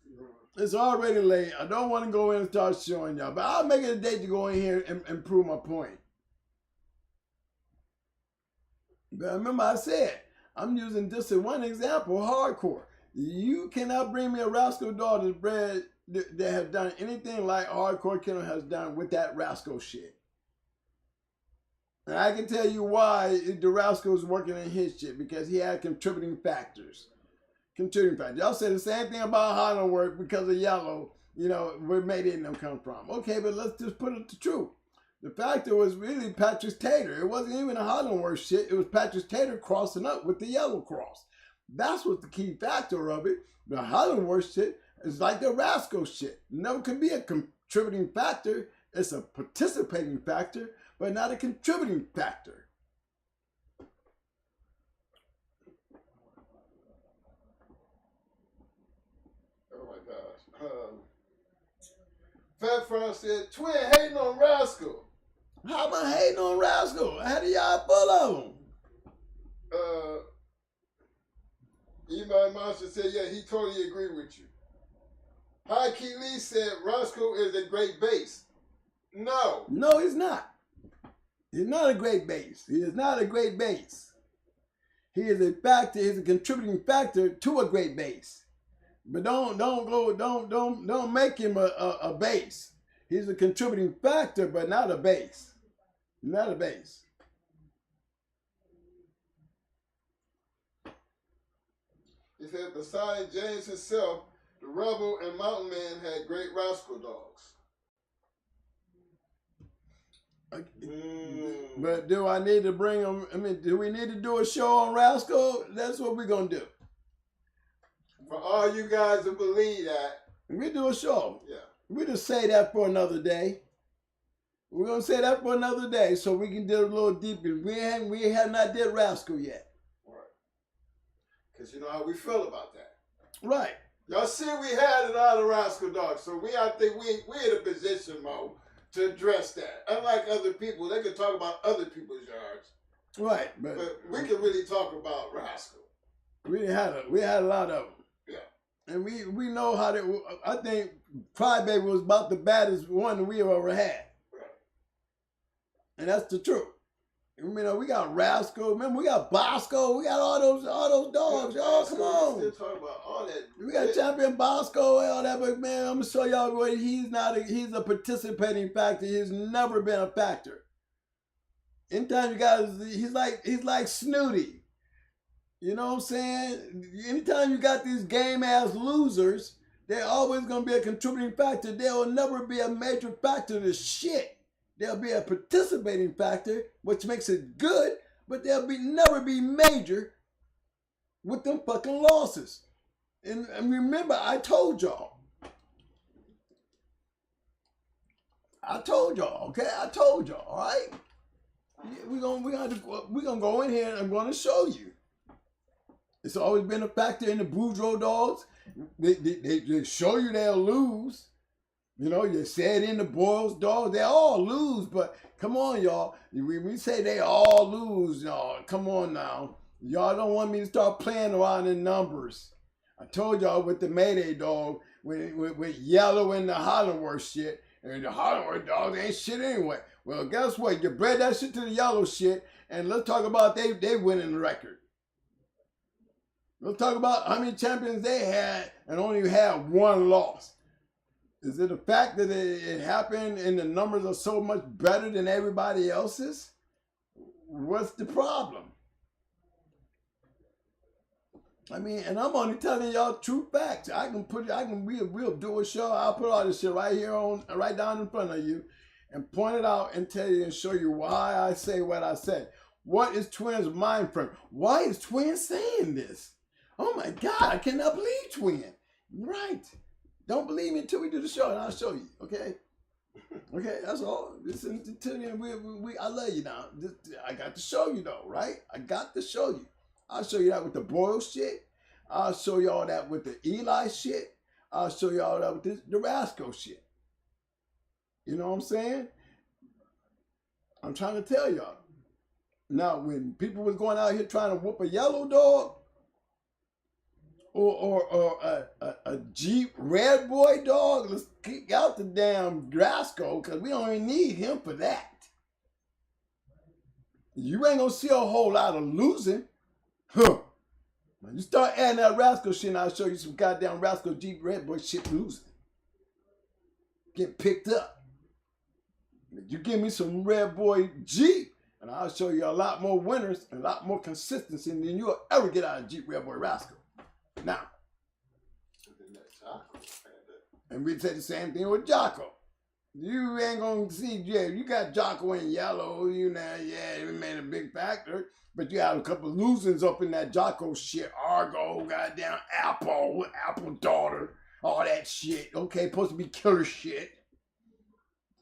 It's already late. I don't want to go in and start showing y'all, but I'll make it a date to go in here and prove my point. But remember I said, I'm using just one example, hardcore. You cannot bring me a Rascal dog that's bred that has done anything like Hardcore Kennel has done with that Rascal shit. And I can tell you why the Rascal is working in his shit, because he had contributing factors. Y'all say the same thing about Holland work because of yellow, you know, where Made in them come from. Okay, but let's just put it to truth. The factor was really Patrick Tater. It wasn't even a Holland work shit. It was Patrick Tater crossing up with the yellow cross. That's what the key factor of it. The Holland work shit is like the Rascal shit. Never can be a contributing factor. It's a participating factor, but not a contributing factor. Fat Frost said, Twin hating on Rascal. How am I hating on Rascal? How do y'all full of them? Email Monster said, yeah, he totally agree with you. High Key Lee said, Rascal is a great base. No. No, he's not. He's not a great base. He is not a great base. He is a factor, he's a contributing factor to a great base. But don't make him a base. He's a contributing factor, but not a base. Not a base. He said, besides James himself, the Rebel and Mountain Man had great Rascal dogs. But do I need to bring him? I mean, do we need to do a show on Rascal? That's what we're going to do. For all you guys who believe that. We do a show. Yeah. We just say that for another day. We're going to say that for another day so we can do a little deeper. We have not did Rascal yet. Right. Because you know how we feel about that. Right. Y'all see we had a lot of Rascal dogs, so I think we're in a position, Mo, to address that. Unlike other people, they can talk about other people's yards. Right. But we can really talk about Rascal. We had a lot of them. Yeah. And we know how they. I think Crybaby was about the baddest one that we ever had. Right. And that's the truth. You know, we got Rascal. Remember, we got Bosco. We got all those dogs. Y'all, come on. Still talking about all that. We got Champion Bosco and all that, but man, I'm gonna show y'all what he's a participating factor. He's never been a factor. Anytime you guys, he's like Snooty. You know what I'm saying? Anytime you got these game ass losers, they're always gonna be a contributing factor. There will never be a major factor to shit. There'll be a participating factor, which makes it good, but there'll never be major with them fucking losses. And remember, I told y'all, okay? I told y'all, all right? We're gonna go in here and I'm gonna show you. It's always been a factor in the Boudreaux dogs. They show you they'll lose. You know, you said in the Boyles dogs, they all lose, but come on, y'all. When we say they all lose, y'all, come on now. Y'all don't want me to start playing around in numbers. I told y'all with the Mayday dog, with Yellow and the Hollandworth shit, and the Hollandworth dogs ain't shit anyway. Well, guess what? You bred that shit to the Yellow shit, and let's talk about they winning the record. Let's talk about how many champions they had and only had one loss. Is it the fact that it happened and the numbers are so much better than everybody else's? What's the problem? I mean, and I'm only telling y'all true facts. We'll do a show. I'll put all this shit right down in front of you and point it out and tell you and show you why I say what I say. What is Twin's mind frame? Why is Twin saying this? Oh my God, I cannot believe Twin. Right. Don't believe me until we do the show, and I'll show you. Okay. Okay, that's all. Listen to me. I love you now. I got to show you though, right? I got to show you. I'll show you that with the Boyle shit. I'll show you all that with the Eli shit. I'll show you all that with the Rascal shit. You know what I'm saying? I'm trying to tell y'all. Now, when people was going out here trying to whoop a yellow dog, or a Jeep Red Boy dog, let's kick out the damn Rascal, because we don't even need him for that. You ain't gonna see a whole lot of losing. Huh. When you start adding that Rascal shit, and I'll show you some goddamn Rascal Jeep Red Boy shit losing. Get picked up. You give me some Red Boy Jeep, and I'll show you a lot more winners and a lot more consistency than you'll ever get out of Jeep Red Boy Rascal. Now, and we say the same thing with Jocko. You ain't gonna see, yeah, you got Jocko in yellow, you know, yeah, it made a big factor, but you had a couple of losings up in that Jocko shit, Argo, goddamn Apple daughter, all that shit, okay, supposed to be killer shit.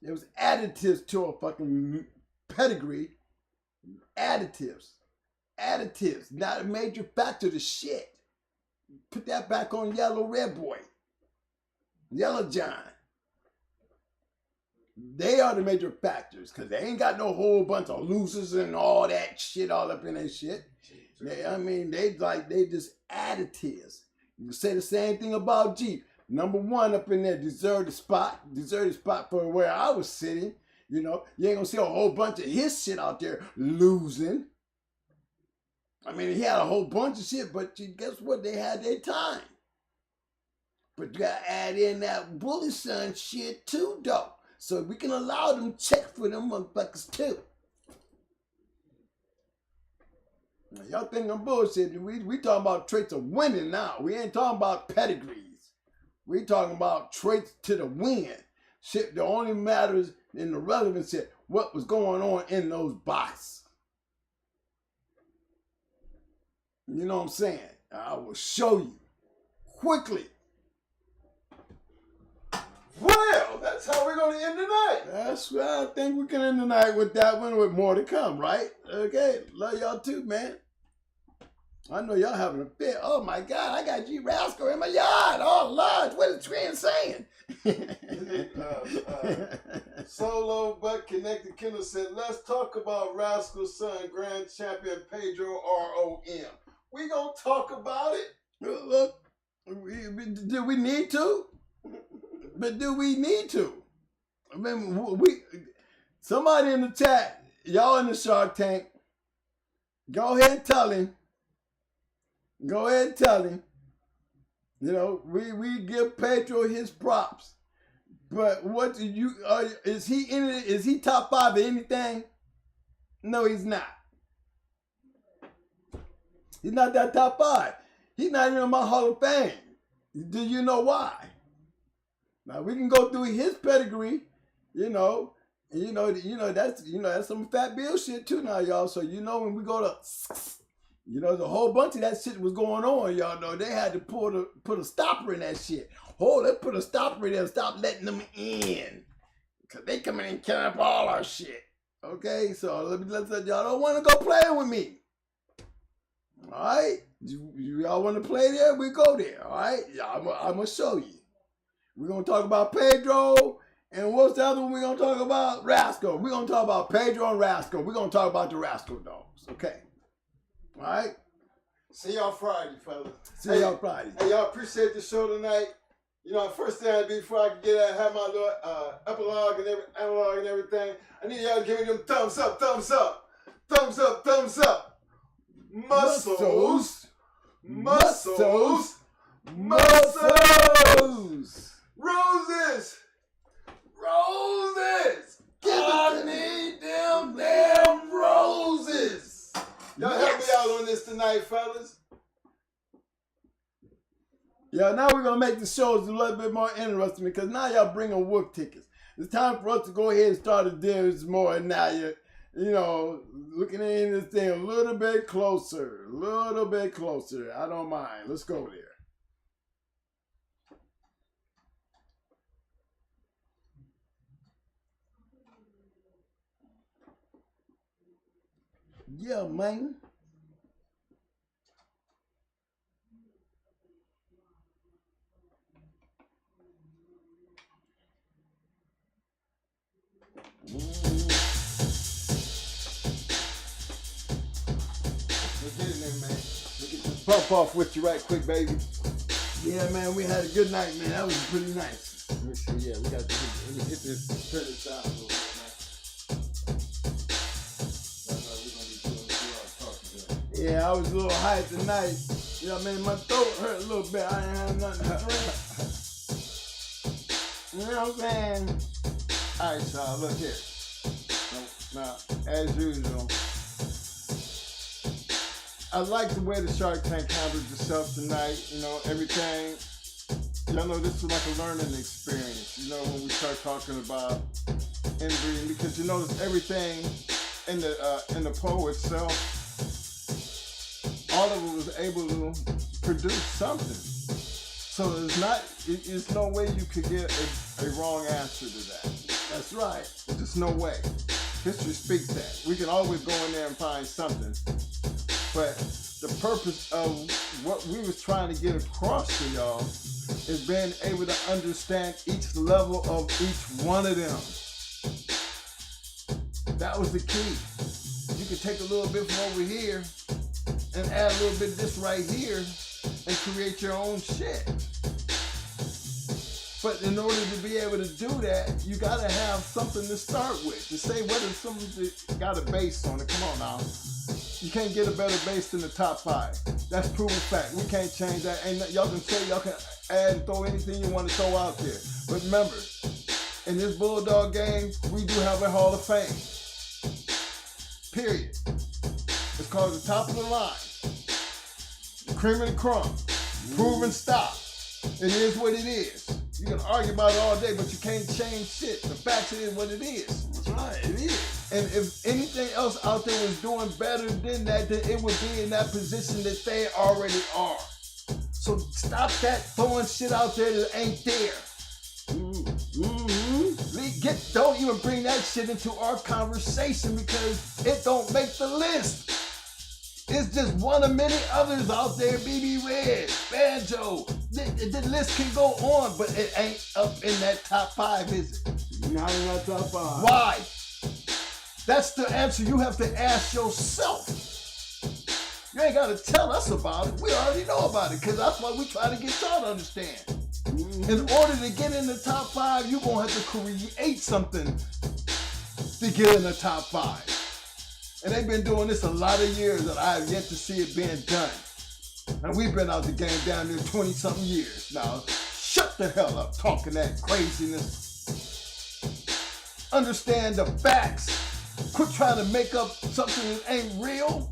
There was additives to a fucking pedigree, additives, not a major factor to shit. Put that back on Yellow Red Boy. Yellow John. They are the major factors because they ain't got no whole bunch of losers and all that shit all up in their shit. They just additives. You can say the same thing about Jeep. Number one up in there deserved a spot for where I was sitting. You know, you ain't gonna see a whole bunch of his shit out there losing. I mean, he had a whole bunch of shit, but guess what? They had their time. But you gotta add in that Bully Son shit too, though. So we can allow them check for them motherfuckers too. Now, y'all think I'm bullshit. We talking about traits of winning now. We ain't talking about pedigrees. We talking about traits to the win. Shit, the only matters in the relevant shit, what was going on in those boxes. You know what I'm saying? I will show you quickly. Well, that's how we're going to end the night. That's what I think we can end the night with that one with more to come, right? Okay, love y'all too, man. I know y'all having a fit. Oh my God, I got G Rascal in my yard. Oh Lord, what is Trent saying? Solo but connected Kennels said, let's talk about Rascal's son, Grand Champion Pedro ROM. We gonna talk about it. Look, do we need to? But do we need to? I mean, somebody in the chat, y'all in the Shark Tank, go ahead and tell him. Go ahead and tell him. You know, we give Pedro his props. But what do you, is he in it? Is he top 5 of anything? No, he's not. He's not that top 5. He's not even in my Hall of Fame. Do you know why? Now we can go through his pedigree, that's some fat bill shit too now, y'all. So when we go to, there's a whole bunch of that shit was going on, y'all know. They had to put a stopper in that shit. They put a stopper in there and stop letting them in. Cause they come in and killing up all our shit. Okay, so let's y'all don't want to go playing with me. All right, y'all want to play there? We go there. All right, I'm gonna show you. We're gonna talk about Pedro, and what's the other one we're gonna talk about? Rascal. We're gonna talk about Pedro and Rascal. We're gonna talk about the Rascal dogs. Okay. All right. See y'all Friday, fellas. See y'all Friday. Hey, y'all appreciate the show tonight. First thing I do before I can get out, have my little epilogue and analog and everything, I need y'all to give me them thumbs up, thumbs up, thumbs up, thumbs up. Muscles, muscles, muscles. Roses, roses. I need them damn roses. Y'all help me out on this tonight, fellas. Yeah, now we're going to make the shows a little bit more interesting because now y'all bringing wolf tickets. It's time for us to go ahead and start the deals more, and now you're, looking in this thing a little bit closer. I don't mind. Let's go there. Yeah, man. Let's get it in, man. Let's get this bump off with you right quick, baby. Yeah, man, we had a good night, man. That was pretty nice. Let me see, yeah, we got to hit this, turn this down a little bit, man. That's how we're going to be doing 2 hours talking today. Yeah, I was a little high tonight. My throat hurt a little bit. I didn't have nothing to drink. You know what I'm saying? All right, y'all, look here. Now, as usual, I like the way the Shark Tank handled itself tonight. Everything. Y'all know this was like a learning experience. When we start talking about inbreeding, because you notice everything in the poll itself, all of it was able to produce something. So it's no way you could get a wrong answer to that. That's right. There's just no way. History speaks that. We can always go in there and find something. But the purpose of what we was trying to get across to y'all is being able to understand each level of each one of them. That was the key. You could take a little bit from over here and add a little bit of this right here and create your own shit. But in order to be able to do that, you gotta have something to start with. To say whether something got a base on it. Come on now. You can't get a better base than the top 5. That's proven fact. We can't change that. Y'all can say, y'all can add and throw anything you want to throw out there. But remember, in this Bulldog game, we do have a Hall of Fame. Period. It's called the top of the line. The cream of the crumb. Proven stock. It is what it is. You can argue about it all day, but you can't change shit. The fact is what it is. That's right, it is. And if anything else out there was doing better than that, then it would be in that position that they already are. So stop that throwing shit out there that ain't there. Don't even bring that shit into our conversation because it don't make the list. It's just one of many others out there. BB Red, Banjo. The list can go on, but it ain't up in that top 5, is it? Not in that top 5. Why? That's the answer you have to ask yourself. You ain't got to tell us about it. We already know about it because that's why we try to get y'all to understand. In order to get in the top 5, you're going to have to create something to get in the top 5. And they've been doing this a lot of years and I have yet to see it being done. And we've been out the game down there 20-something years now. Shut the hell up talking that craziness. Understand the facts. Quit trying to make up something that ain't real.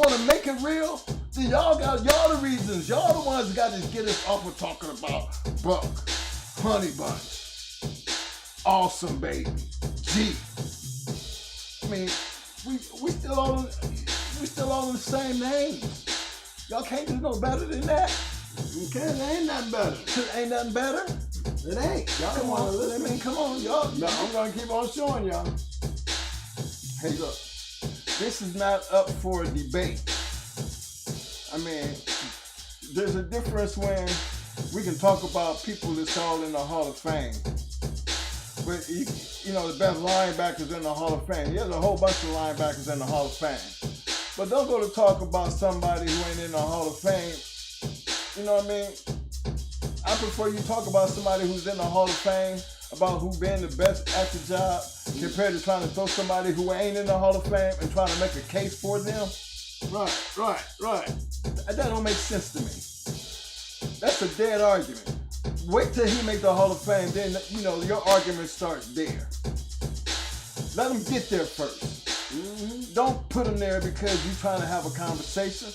want to make it real, then y'all the reasons. Y'all the ones that got to get us off of talking about Buck, Honey Bunch, Awesome Baby, G. I mean, we still all the same names. Y'all can't do no better than that. Okay, it ain't nothing better. Ain't nothing better. It ain't. Y'all Come want on, to listen. I mean, come on, y'all. No, I'm gonna keep on showing y'all. Hey, look, this is not up for debate. I mean, there's a difference when we can talk about people that's all in the Hall of Fame. But, you know, the best linebackers in the Hall of Fame. There's a whole bunch of linebackers in the Hall of Fame. But don't go to talk about somebody who ain't in the Hall of Fame. You know what I mean? I prefer you talk about somebody who's in the Hall of Fame, about who being the best at the job, compared to trying to throw somebody who ain't in the Hall of Fame and trying to make a case for them. Right. That don't make sense to me. That's a dead argument. Wait till he make the Hall of Fame, then, you know, your argument starts there. Let him get there first. Don't put him there because you're trying to have a conversation.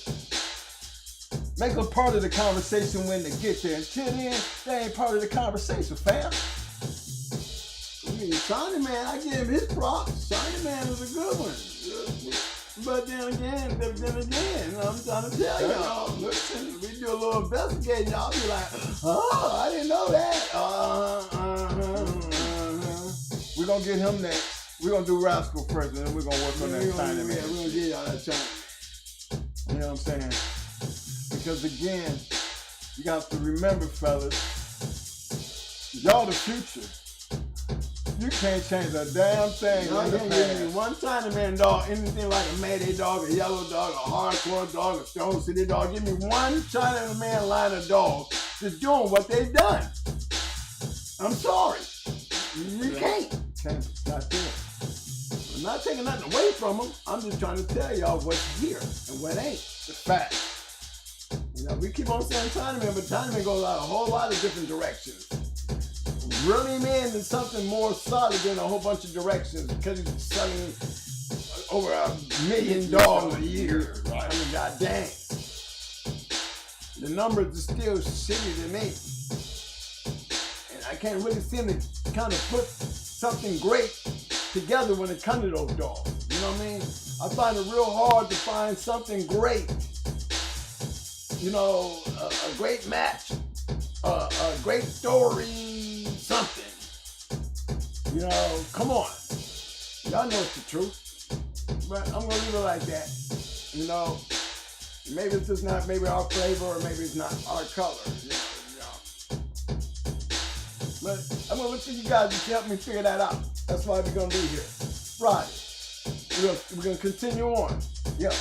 Make them part of the conversation when they get there. Until then, they ain't part of the conversation, fam. I mean, Shiny Man, I give him his props. Shiny Man is a good one. But then again, I'm trying to tell y'all, listen, we do a little investigating, y'all be like, oh, I didn't know that. We're going to get him next. We're going to do Rascal first, and then we're going to work on that Shiny Man. We're going to get y'all that Shiny Man. You know what I'm saying? Because again, you got to remember, fellas, y'all the future. You can't change a damn thing. Y'all can't give me one Shiny Man dog, anything like a Mayday dog, a Yellow dog, a Hardcore dog, a Stone City dog. Give me one Shiny Man line of dogs that's doing what they've done. I'm sorry. You can't. Not there. I'm not taking nothing away from them. I'm just trying to tell y'all what's here and what ain't. The fact. You know, we keep on saying China Man, but China Man goes out a whole lot of different directions. Really, man, is something more solid than a whole bunch of directions because he's selling over $1 million a year. Right? I mean, god dang. The numbers are still shitty to me. And I can't really seem to kind of put something great together when it comes to those dogs. You know what I mean? I find it real hard to find something great. You know, a great match, a great story, something. You know, come on. Y'all know it's the truth. But I'm gonna leave it like that. You know, maybe it's just not maybe our flavor or maybe it's not our color. You know. But I'm gonna look for you guys to help me figure that out. That's why we're gonna be here. Friday. We're gonna continue on. Yeah.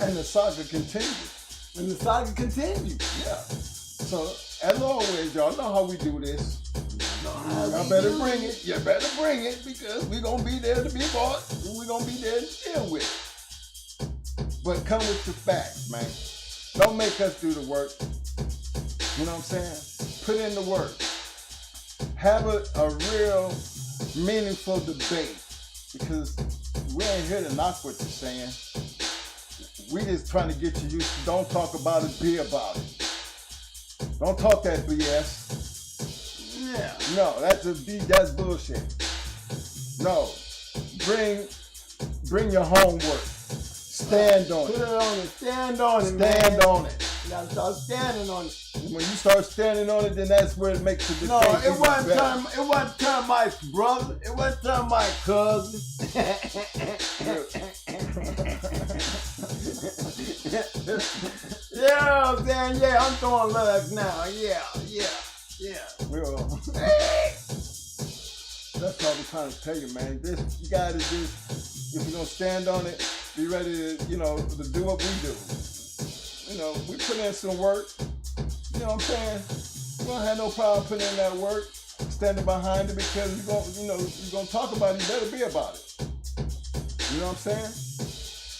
And the saga continues. And the saga continues. Yeah. So, as always, y'all know how we do this. Y'all better bring it. You better bring it because we're going to be there to be bought and we're going to be there to deal with it. But come with the facts, man. Don't make us do the work. You know what I'm saying? Put in the work. Have a real meaningful debate because we ain't here to knock what you're saying. We just trying to get you used to don't talk about it, be about it. Don't talk that BS. Yeah. No, that's bullshit. No. Bring your homework. Stand on it. Put it on it. Stand on it, Stand on it. You gotta start standing on it. When you start standing on it, then that's where it makes the No, debate. it wasn't termites, brother. It wasn't termite, cousin. Yeah, man, yeah, I'm throwing legs now. Yeah. Well, that's all we're trying to tell you, man. You gotta just, if you're gonna stand on it, be ready to, to do what we do. We put in some work. You know what I'm saying? We don't have no problem putting in that work, standing behind it because you're gonna talk about it, you better be about it. You know what I'm saying?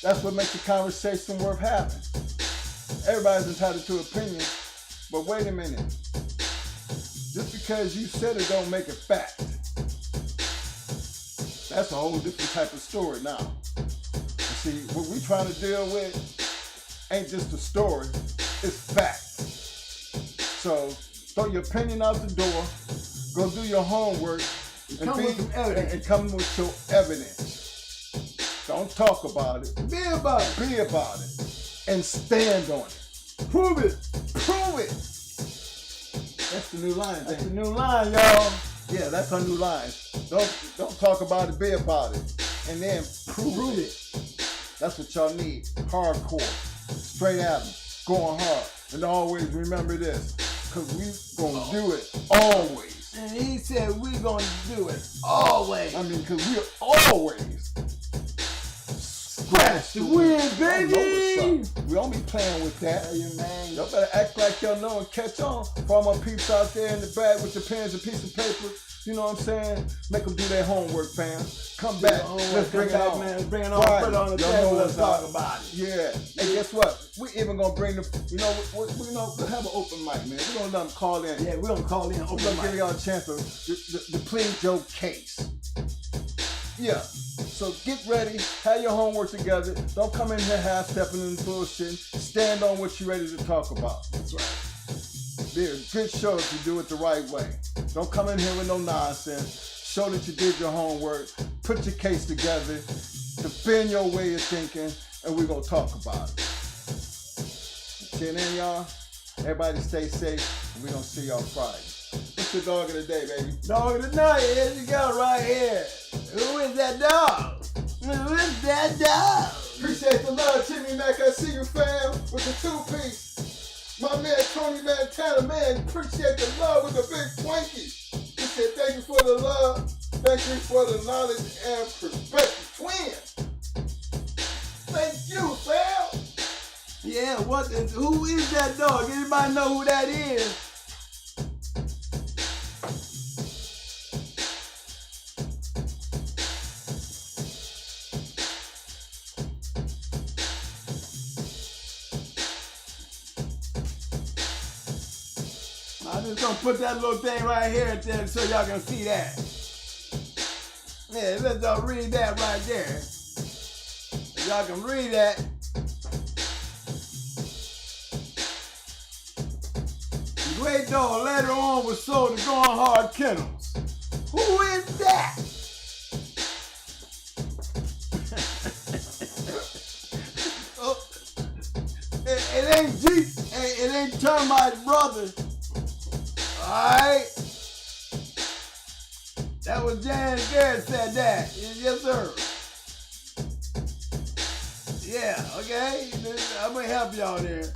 That's what makes the conversation worth having. Everybody's entitled to opinion, but wait a minute. Just because you said it don't make it fact. That's a whole different type of story now. And See, what we trying to deal with ain't just a story, it's facts. So throw your opinion out the door, go do your homework, and come with some evidence. And come with your evidence. Don't talk about it. Be about it. Be about it. And stand on it. Prove it. Prove it. That's the new line. That's the new line, y'all. Yeah, that's our new line. Don't talk about it, be about it. And then prove it. That's what y'all need. Hardcore. Straight at them. Going hard. And always remember this. Because we gonna do it always. And he said we gonna do it always. I mean, because we're always scratch the win, baby. We don't be playing with that. Hey, man. Y'all better act like y'all know and catch on. For all my peeps out there in the bag with your pens and piece of paper, you know what I'm saying? Make them do their homework, fam. Come back. Let's bring it on. Man. Let's bring it on. Right. Put it on the Y'all table. know Let's what's talk up. about it. Yeah. And guess what? We even gonna bring the, we'll have an open mic, man. We're gonna let them call in. Yeah, we're gonna call in We're open gonna give mic. y'all a chance to plead your case. Yeah. So get ready, have your homework together. Don't come in here half-stepping and bullshitting. Stand on what you're ready to talk about. That's right. Be a good show if you do it the right way. Don't come in here with no nonsense. Show that you did your homework. Put your case together. Defend your way of thinking, and we're gonna talk about it. Tune in, y'all. Everybody stay safe, and we're gonna see y'all Friday. What's the dog of the day, baby? Dog of the night, here you go, right here. Who is that dog? Who is that dog? Appreciate the love, Timmy Mac. I see you, fam, with the two-piece. My man, Tony Montana, man, appreciate the love with the big Twinkie. He said, thank you for the love. Thank you for the knowledge and perspective. Twin. Thank you, fam. Yeah, who is that dog? Anybody know who that is? I'm just gonna put that little thing right here at there so y'all can see that. Yeah, let's read that right there. If y'all can read that. The great dog later on was sold to Going Hard Kennels. Who is that? It ain't Jeep. It ain't Termite Brother. Alright? That was Jan Garrett said that. Yes, sir. Yeah, okay? I'm gonna help y'all there.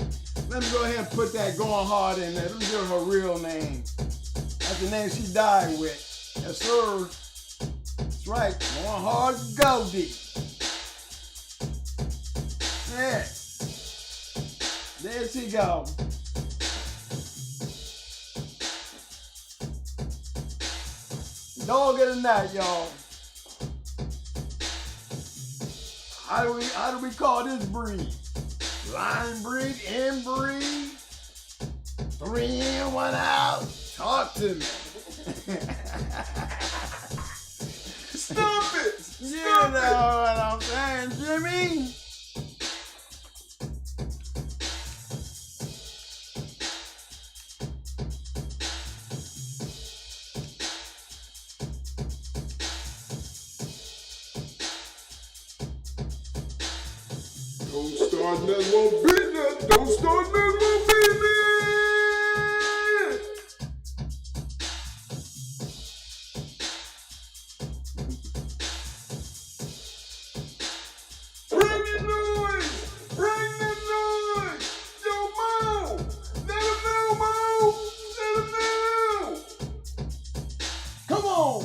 Let me go ahead and put that Going Hard in there. Let me give her her real name. That's the name she died with. Yes, sir. That's right. Going Hard Goldie. Yeah. There she go. Dog of the night, y'all. How do we call this breed? Line breed, inbreed, 3 in, 1 out. Talk to me. Stop it. You Stop know it. what I'm saying, Jimmy? Don't start nothing, won't be nothing. Don't start nothing, won't be nothing. Bring the noise! Bring the noise! Yo, Mo! Let him know, Mo! Let him know! Come on.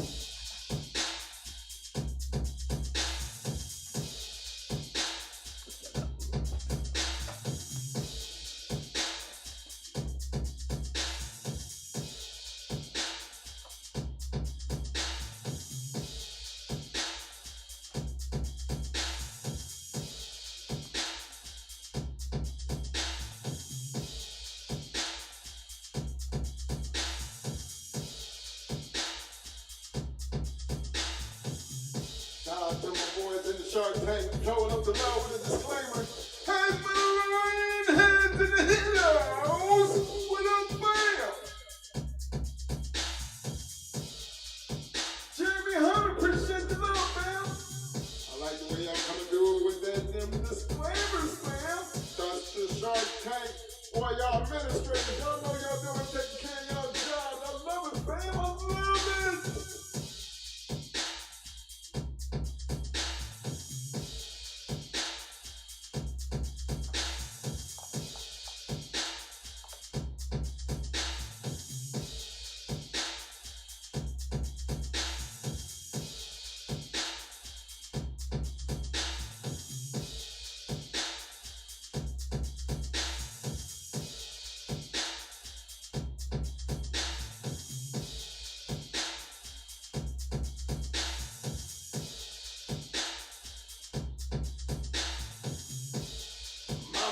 Shark Tank throwing up the low with a disclaimer. Hey, man, hands in the hills. What up, fam? Jeremy Hunter, appreciate the love, fam. I like the way y'all coming through with them disclaimers, fam. That's the Shark Tank. Boy, y'all administrators, y'all know y'all doing taking care of y'all jobs. I love it, fam. I love it.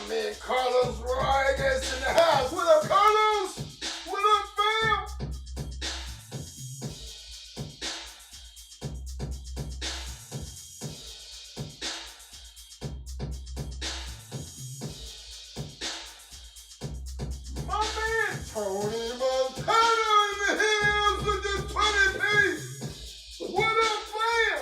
Man, Carlos Rodriguez in the house. What up, Carlos? What up, fam? My man, Tony Montana in the hills with this 20-piece. What up, fam?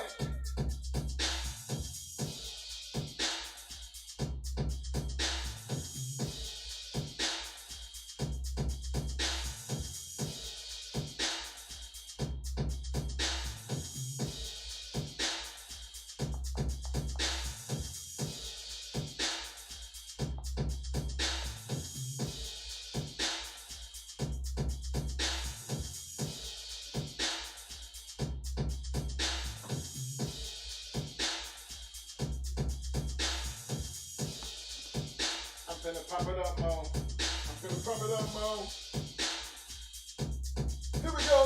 I'm finna pump it up, Mo. I'm finna pump it up, Mo. Here we go.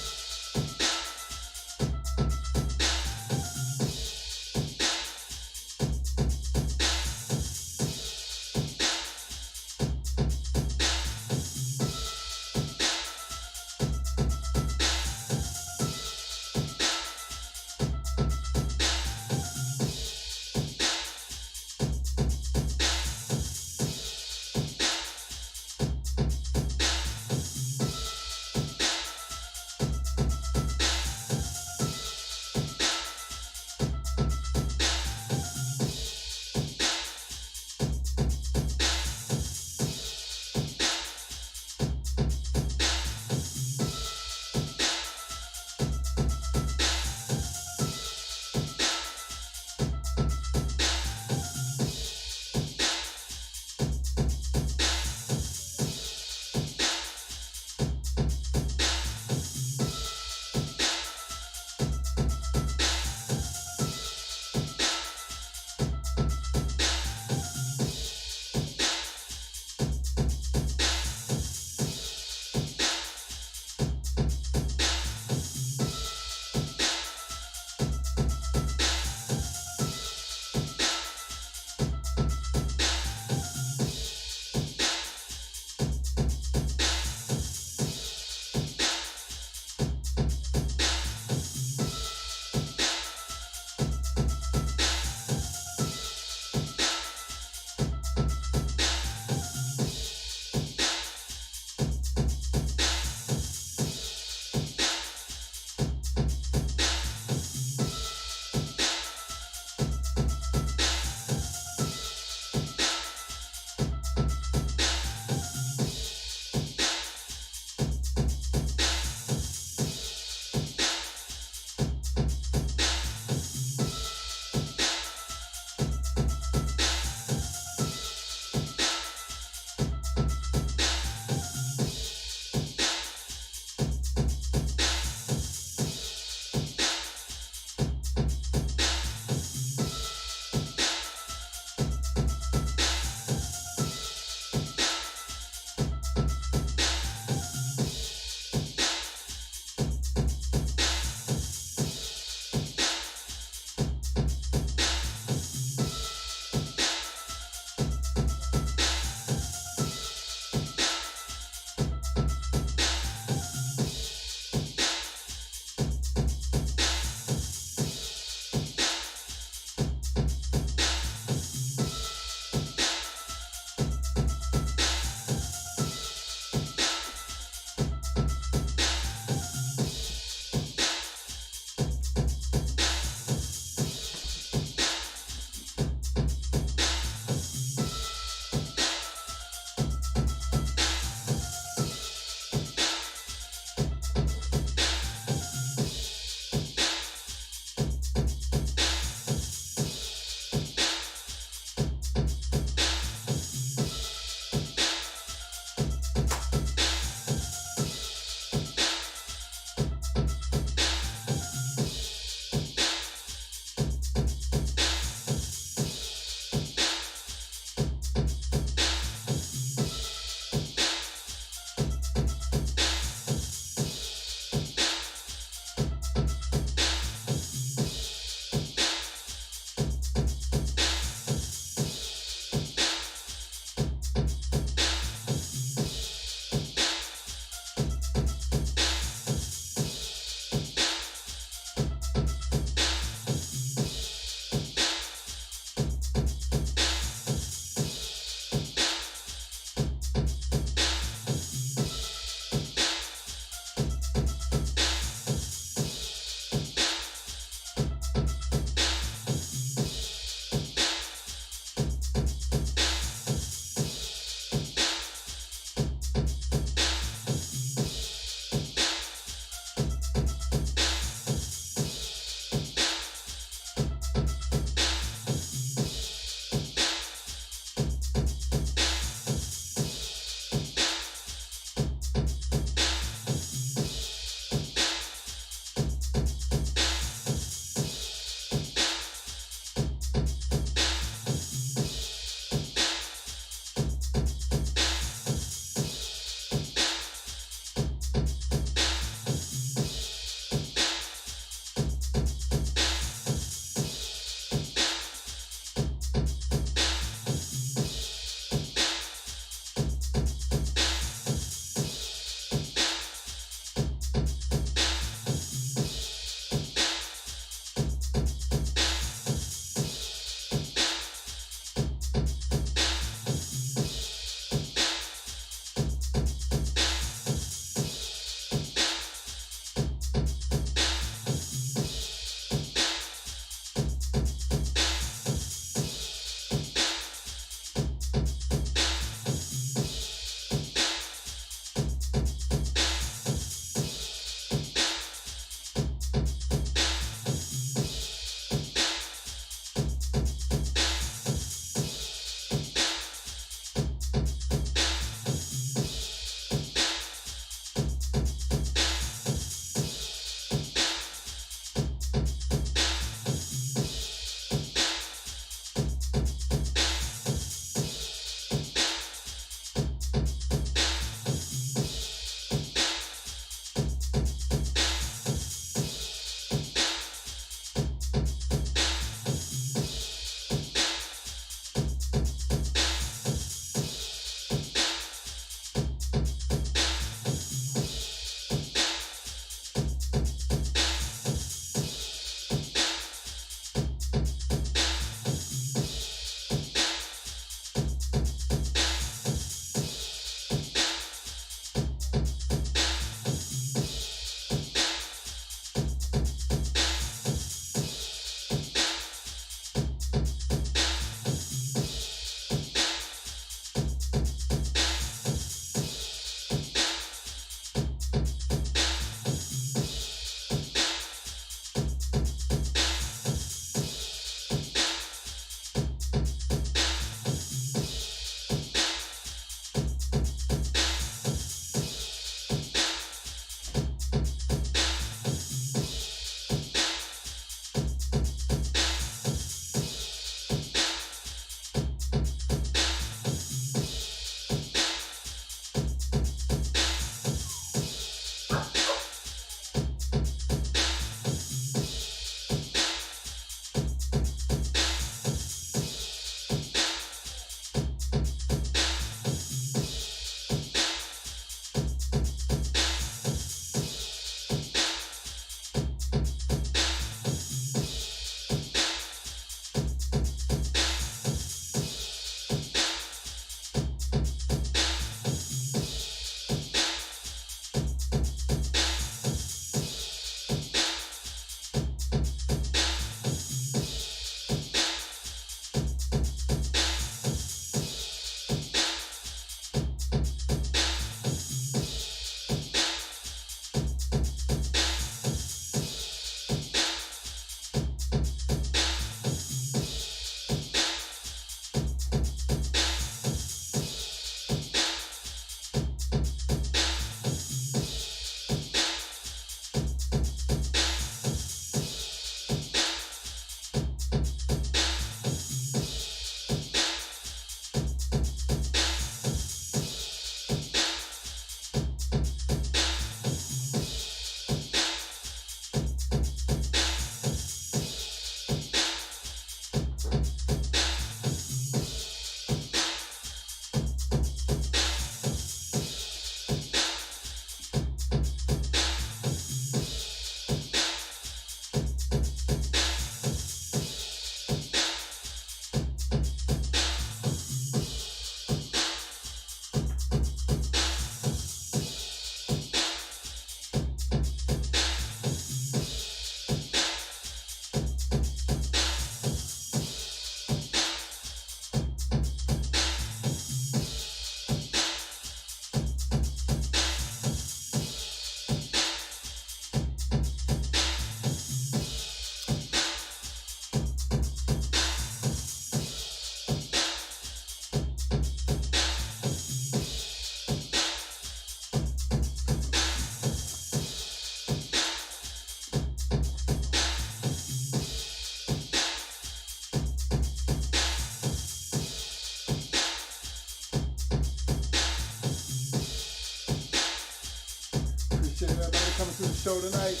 show tonight.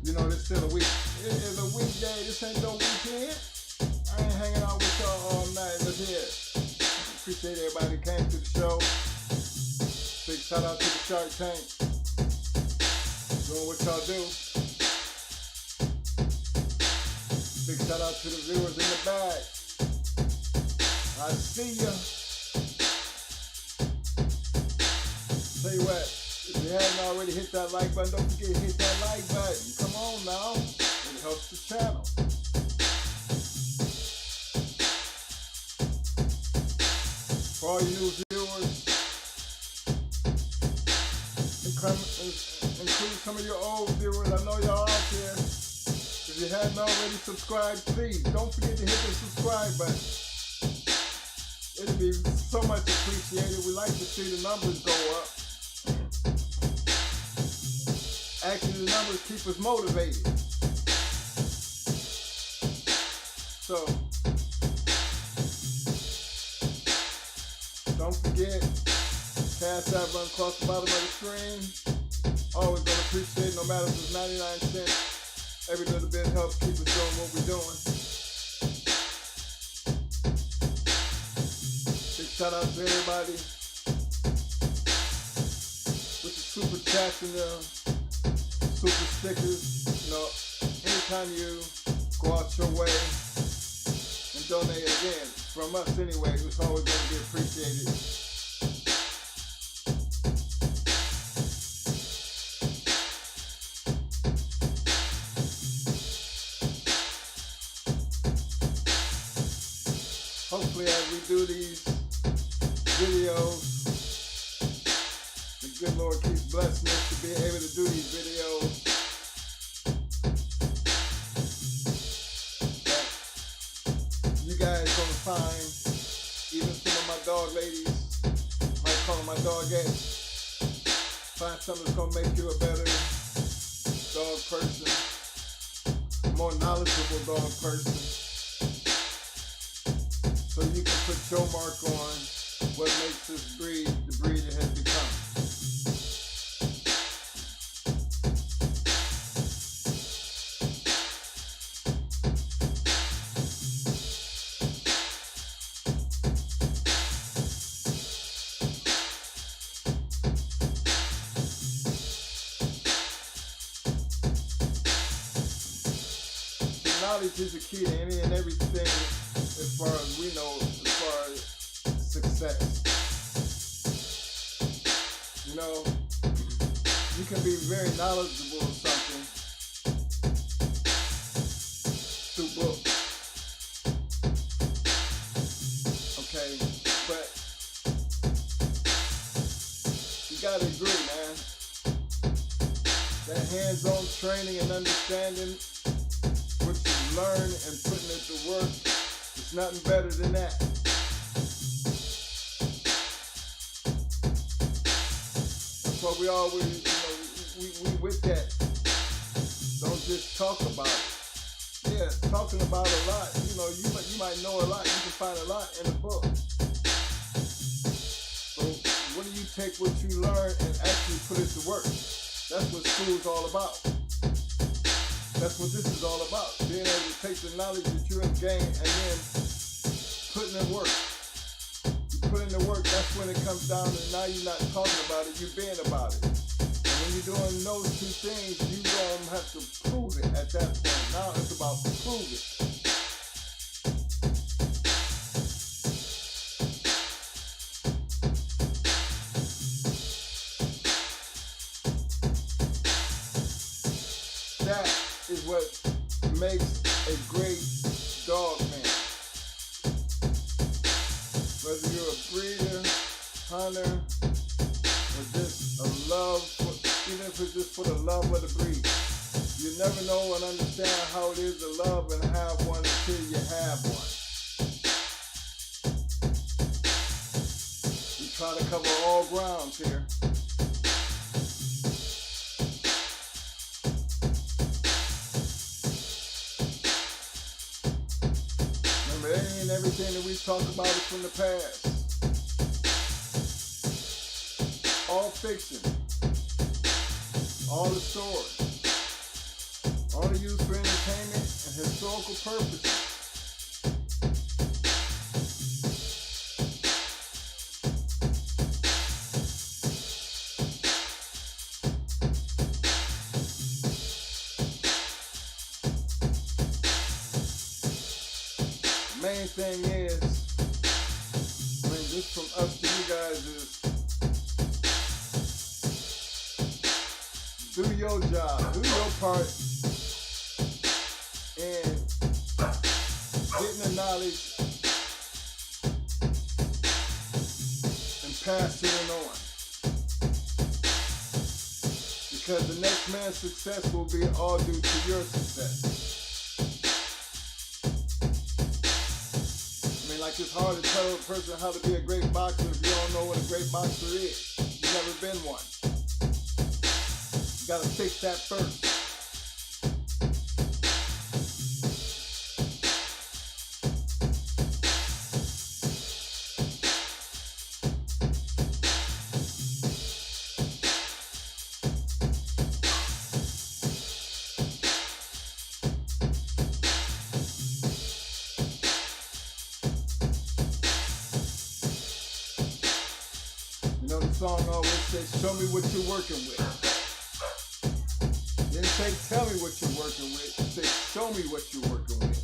You know, it's still a week. It is a weekday. This ain't no weekend. I ain't hanging out with y'all all night. Let's hear it. Appreciate everybody that came to the show. Big shout out to the Shark Tank. Doing what y'all do. Big shout out to the viewers in the back. I see ya. Tell you what, if you haven't already hit that like button, don't forget to hit that like button. Come on now. It helps the channel. For all you new viewers, include some of your old viewers. I know y'all out there. If you hadn't already subscribed, please don't forget to hit the subscribe button. It'll be so much appreciated. We like to see the numbers go up. Actually, the numbers keep us motivated. So, don't forget, cash app run across the bottom of the screen. Always gonna appreciate, no matter if it's 99 cents. Every little bit helps keep us doing what we're doing. Big shout out to everybody with the super chats and the super stickers. You know, anytime you go out your way and donate again, from us anyway, it's always going to be appreciated. Hopefully as we do these videos, the good Lord keeps blessing us to be able to do these videos. You guys gonna find, even some of my dog ladies, might call them my dogettes, find something that's gonna make you a better dog person, a more knowledgeable dog person, so you can put your mark on what makes this breed the breed it has become. Knowledge is the key to any and everything as far as we know, as far as success. You know, you can be very knowledgeable of something through books. Okay, but you gotta agree, man. That hands-on training and understanding what you learn and putting it to work, it's nothing better than that. That's why we always, you know, we with that. Don't just talk about it. Yeah, talking about a lot. You know, you might know a lot. You can find a lot in a book. So what do you take what you learn and actually put it to work? That's what school's all about. That's what this is all about. Being able to take the knowledge that you have gained and then putting in work. You put in the work, that's when it comes down to now you're not talking about it, you're being about it. And when you're doing those two things, you don't have to prove it at that point. Now it's about prove it. That is what makes a great dog man. Whether you're a breeder, hunter, or just a love, even if it's just for the love of the breed. You never know and understand how it is to love and have one until you have one. We try to cover all grounds here. And everything that we talk about is from the past. All fiction. all the stories, only used for entertainment and historical purposes. Main thing is, I mean, just from us to you guys is, do your job, do your part in getting the knowledge and passing it on. Because the next man's success will be all due to your success. Like, it's hard to tell a person how to be a great boxer if you don't know what a great boxer is. You've never been one. You gotta fix that first. You know, the song always says, show me what you're working with. Didn't say, tell me what you're working with. It said, show me what you're working with.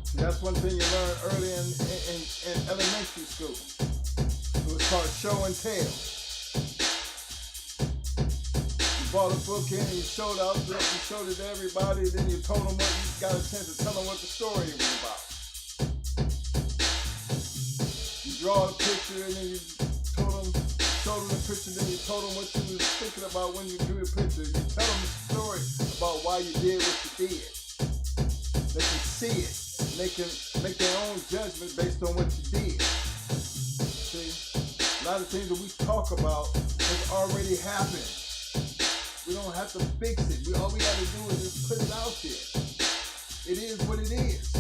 See, that's one thing you learn early in elementary school. It was called show and tell. Brought a book in and you showed out, you showed it to everybody, then you told them what you got a chance to tell them what the story was about. You draw a picture and then you showed them the picture, then you told them what you was thinking about when you drew the picture. You tell them the story about why you did what you did. They can see it and they can make their own judgment based on what you did. See, a lot of things that we talk about has already happened. We don't have to fix it. All we got to do is just put it out there. It is what it is.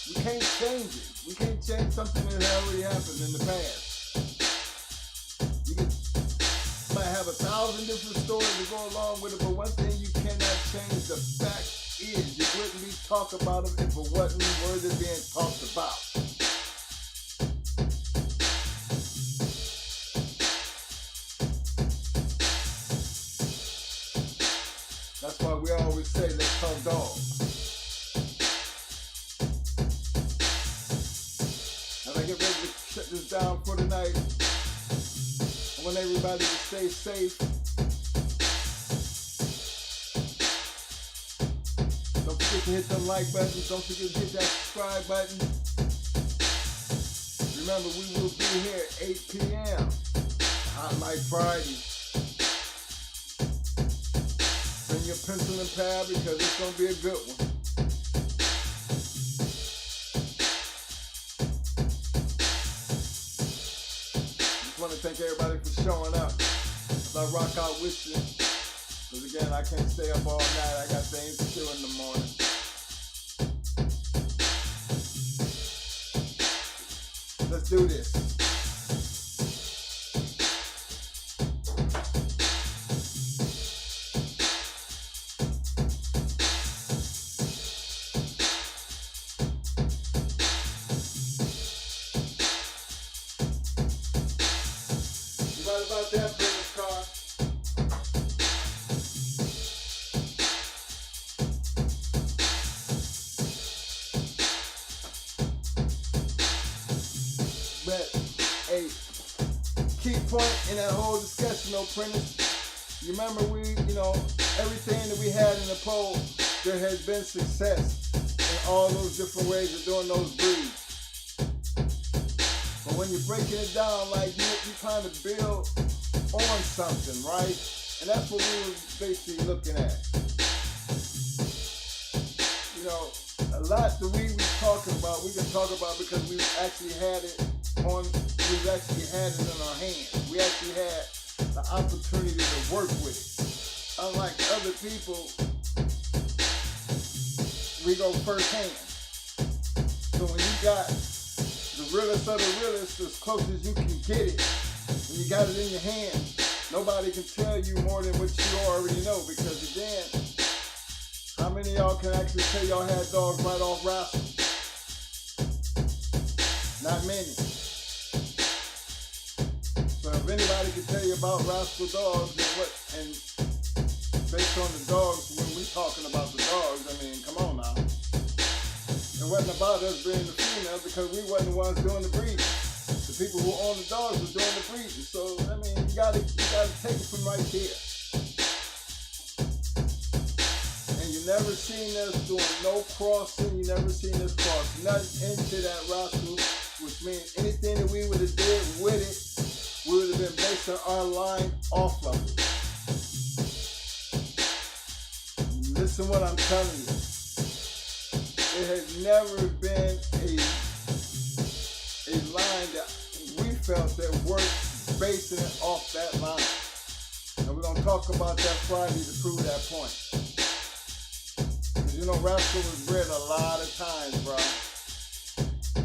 We can't change it. We can't change something that already happened in the past. You might have 1,000 different stories to go along with it, but one thing you cannot change, the fact is, you wouldn't be talking about it if it wasn't worthy of being talked about. That's why we always say, let's talk dogs. As I get ready to shut this down for tonight, I want everybody to stay safe. Don't forget to hit them like buttons. Don't forget to hit that subscribe button. Remember, we will be here at 8 p.m. Hot Light Friday. Bring your pencil and pad because it's going to be a good one. Just want to thank everybody for showing up as I rock out with you. Because again, I can't stay up all night. I got things to do in the morning. Let's do this. About that business car. But a key point in that whole discussion, apprentice, you remember everything that we had in the poll, there has been success in all those different ways of doing those breeds. But when you're breaking it down, like you're trying to build on something, right? And that's what we were basically looking at. A lot that we were talking about, we can talk about because we actually had it in our hands. We actually had the opportunity to work with it. Unlike other people, we go first hand. So when you got realest of the realest, as close as you can get it. When you got it in your hand, nobody can tell you more than what you already know, because again, how many of y'all can actually say y'all had dogs right off Rascal? Not many. So if anybody can tell you about Rascal dogs and based on the dogs, when we talking about the dogs, I mean, come on now. It wasn't about us being the female, because we wasn't the ones doing the breeding. The people who own the dogs were doing the breeding. So I mean, you gotta take it from right here. And you never seen us doing no crossing. You never seen us cross nothing into that Rascal, which means anything that we would have did with it, we would have been basing our line off of it. Listen what I'm telling you. It has never been a line that we felt that worked basing it off that line. And we're going to talk about that Friday to prove that point. Because you know, Rascal was bred a lot of times, bro.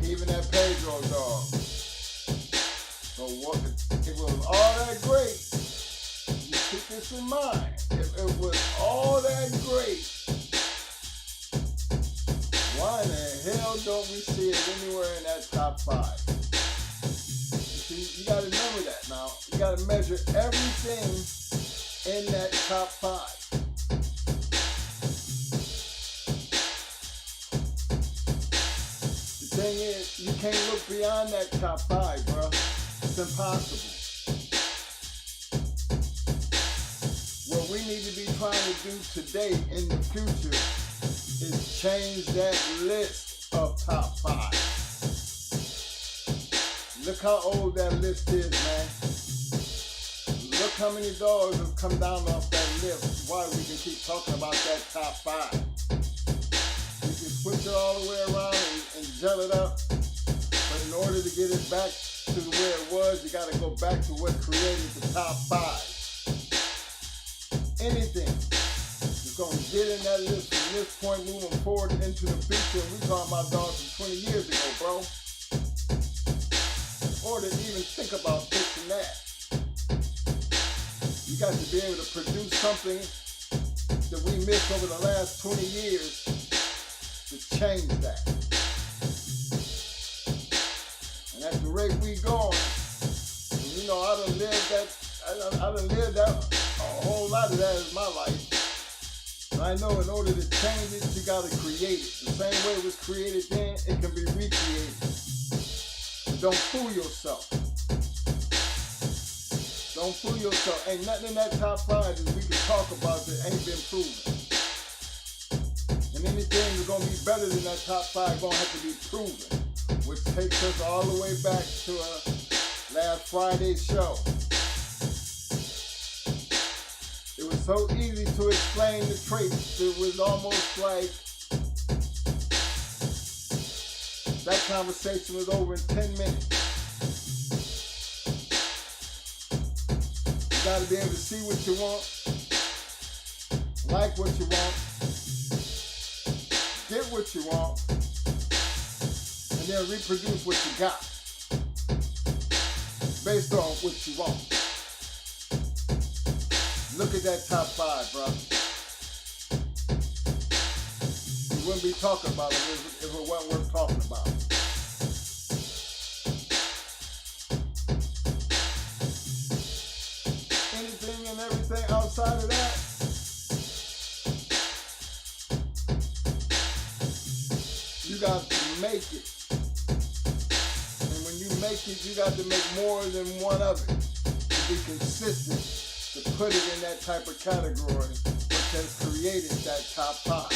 Even that Pedro dog. So what, if it was all that great, you keep this in mind. If it was all that great, why in the hell don't we see it anywhere in that top 5? You got to remember that now. You got to measure everything in that top 5. The thing is, you can't look beyond that top 5, bro. It's impossible. What we need to be trying to do today in the future is change that list of top 5. Look how old that list is, man. Look how many dogs have come down off that list. Why we can keep talking about that top 5. You can switch it all the way around and gel it up. But in order to get it back to where it was, you got to go back to what created the top 5. Anything is going to get in that list from this point moving forward into the future. And we're talking about dogs from 20 years ago, bro. In order to even think about fixing that, you got to be able to produce something that we missed over the last 20 years to change that. And at the rate we going, and you know, I done lived that, a whole lot of that is my life. And I know in order to change it, you got to create it. The same way it was created then, it can be recreated. But don't fool yourself. Don't fool yourself. Ain't nothing in that top 5 that we can talk about that ain't been proven. And anything that's going to be better than that top 5 going to have to be proven. Which takes us all the way back to last Friday's show. It was so easy to explain the traits. It was almost like that conversation was over in 10 minutes. You gotta be able to see what you want, like what you want, get what you want, and then reproduce what you got based on what you want. Look at that top 5, bro. We wouldn't be talking about it if it wasn't worth talking about. Anything and everything outside of that, you got to make it. And when you make it, you got to make more than one of it to be consistent, to put it in that type of category, which has created that top 5.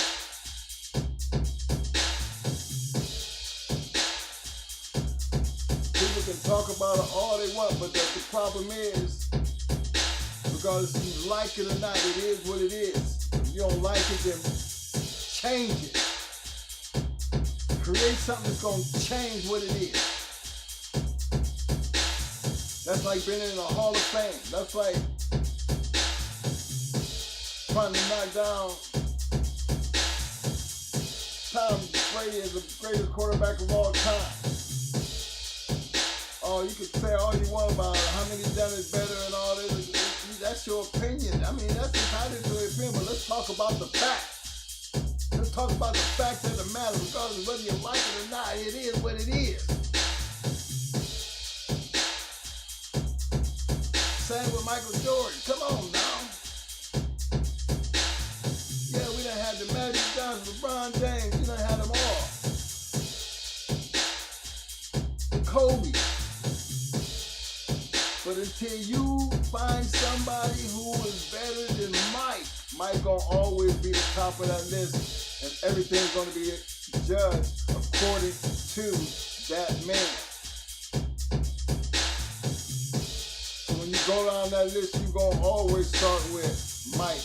People can talk about it all they want, but the problem is, regardless if you like it or not, it is what it is. If you don't like it, then change it. Create something that's going to change what it is. That's like being in the Hall of Fame. That's like trying to knock down Tom Brady as the greatest quarterback of all time. Oh, you can say all you want about how many done it better and all this. That's your opinion. I mean, that's entitled to your opinion, but let's talk about the facts. Let's talk about the facts of the matter, regardless of whether you like it or not. It is what it is. Same with Michael Jordan. Come on now. Yeah, we done had the Magic Johnson, LeBron James. We done had them all. The Kobe. But until you find somebody who is better than Mike gonna always be the top of that list, and everything's gonna be judged according to that man. So when you go down that list, you're gonna always start with Mike.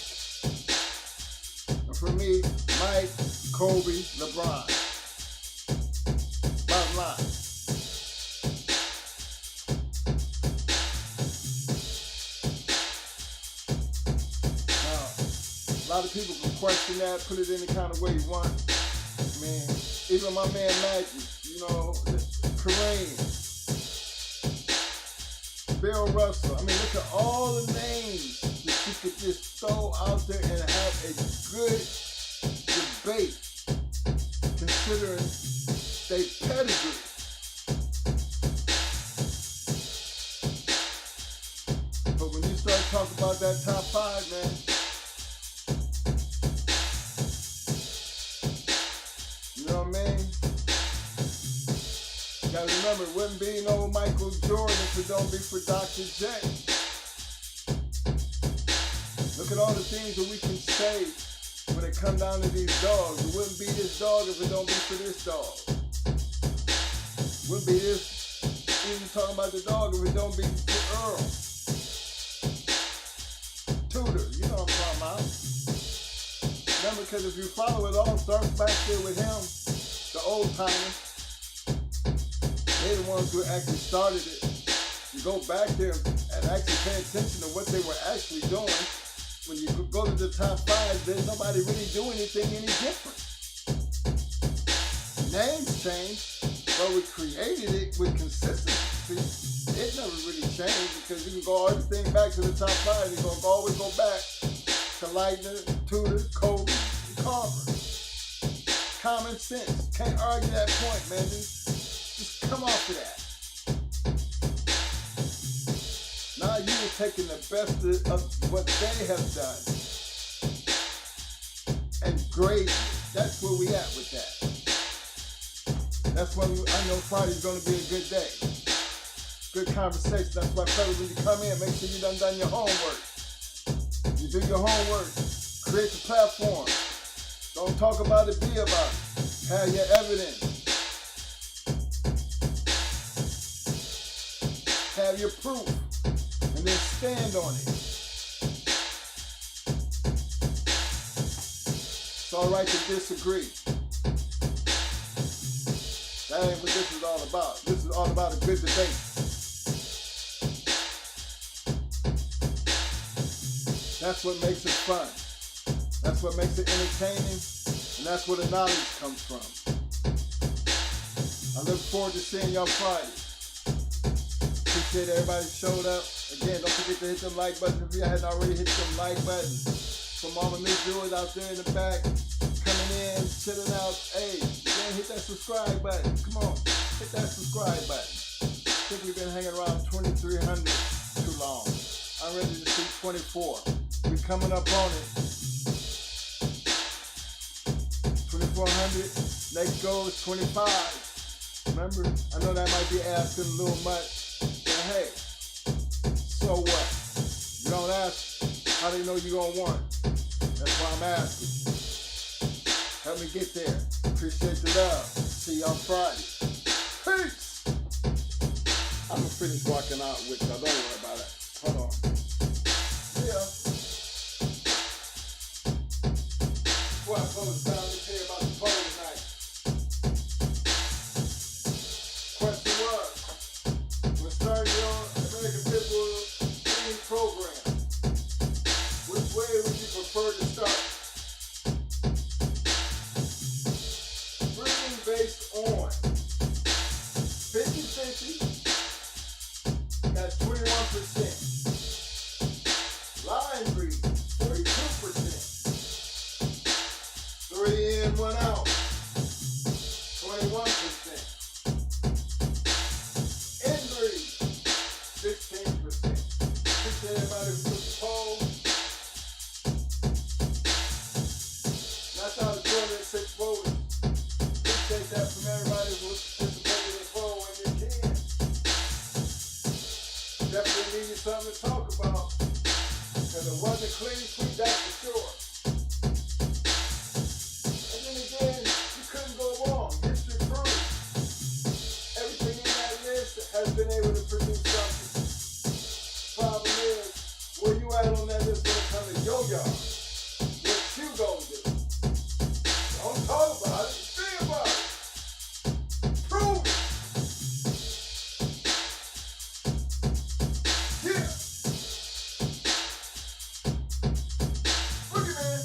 And for me, Mike, Kobe, LeBron. Bottom line. A lot of people can question that, put it any kind of way you want. I mean, even my man Magic, you know, Kareem, Bill Russell. I mean, look at all the names that you could just throw out there and have a good debate, considering they pedigree. But when you start talking about that top five, man, you know what I mean? You gotta remember, it wouldn't be no Michael Jordan if it don't be for Dr. J. Look at all the things that we can say when it comes down to these dogs. It wouldn't be this dog if it don't be for this dog. It wouldn't be this, even talking about the dog, if it don't be for Earl. Tudor, you know what I'm talking about. Remember, because if you follow it all, starts back there with him, the old timers. They're the ones who actually started it. You go back there and actually pay attention to what they were actually doing. When you go to the top five, there's nobody really doing anything any different. Names changed, but we created it with consistency. It never really changed because you can go everything back to the top five. You're going to always go back to Leitner, Tudor, Kobe, and Carver. Common sense. Can't argue that point, man. Just come off of that. Now you are taking the best of what they have done and grading it. That's where we at with that. That's when I know Friday's going to be a good day. Good conversation. That's why, fellas, when you come in, make sure you done your homework. You do your homework. Create the platform. Don't talk about it, be about it. Have your evidence. Have your proof. And then stand on it. It's all right to disagree. That ain't what this is all about. This is all about a good debate. That's what makes it fun. That's what makes it entertaining. And that's where the knowledge comes from. I look forward to seeing y'all Friday. Appreciate everybody showed up. Again, don't forget to hit them like buttons if you hadn't already hit them like buttons. From all the new viewers out there in the back, coming in, chilling out. Hey, man, hit that subscribe button. Come on, hit that subscribe button. I think we've been hanging around 2,300 too long. I'm ready to see 24. We're coming up on it. 2,400. Next goal is 25. Remember, I know that might be asking a little much, but hey, so what? You don't ask, how do you know you're going to want it? That's why I'm asking. Help me get there. Appreciate the love. See you on Friday. Peace! I'm gonna finish walking out with y'all. Don't worry about it. Hold on. Yeah. Before I close down, let's hear about the poll tonight. Question was, when starting your American Pitbull training program, which way would you prefer to start? Breeding based on 50-50, send one out. 21%. Inbreed, 16%. Appreciate everybody who took the poll. That's how the 206 voters. Appreciate that from everybody who participated in the poll when you can. Definitely needed something to talk about. Because it wasn't clean sweep, that's for sure. And then again, you couldn't go wrong. History proves everything in that list has been able to produce something. Problem is, where you at on that list when it comes to your yard? What you gonna do? Don't talk about it, think about it. Prove it. Yeah. Boogeyman.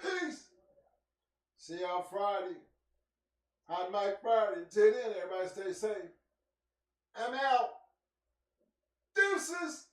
Peace. See y'all Friday. Hot Mike Friday. Till then, everybody stay safe. I'm out. Deuces.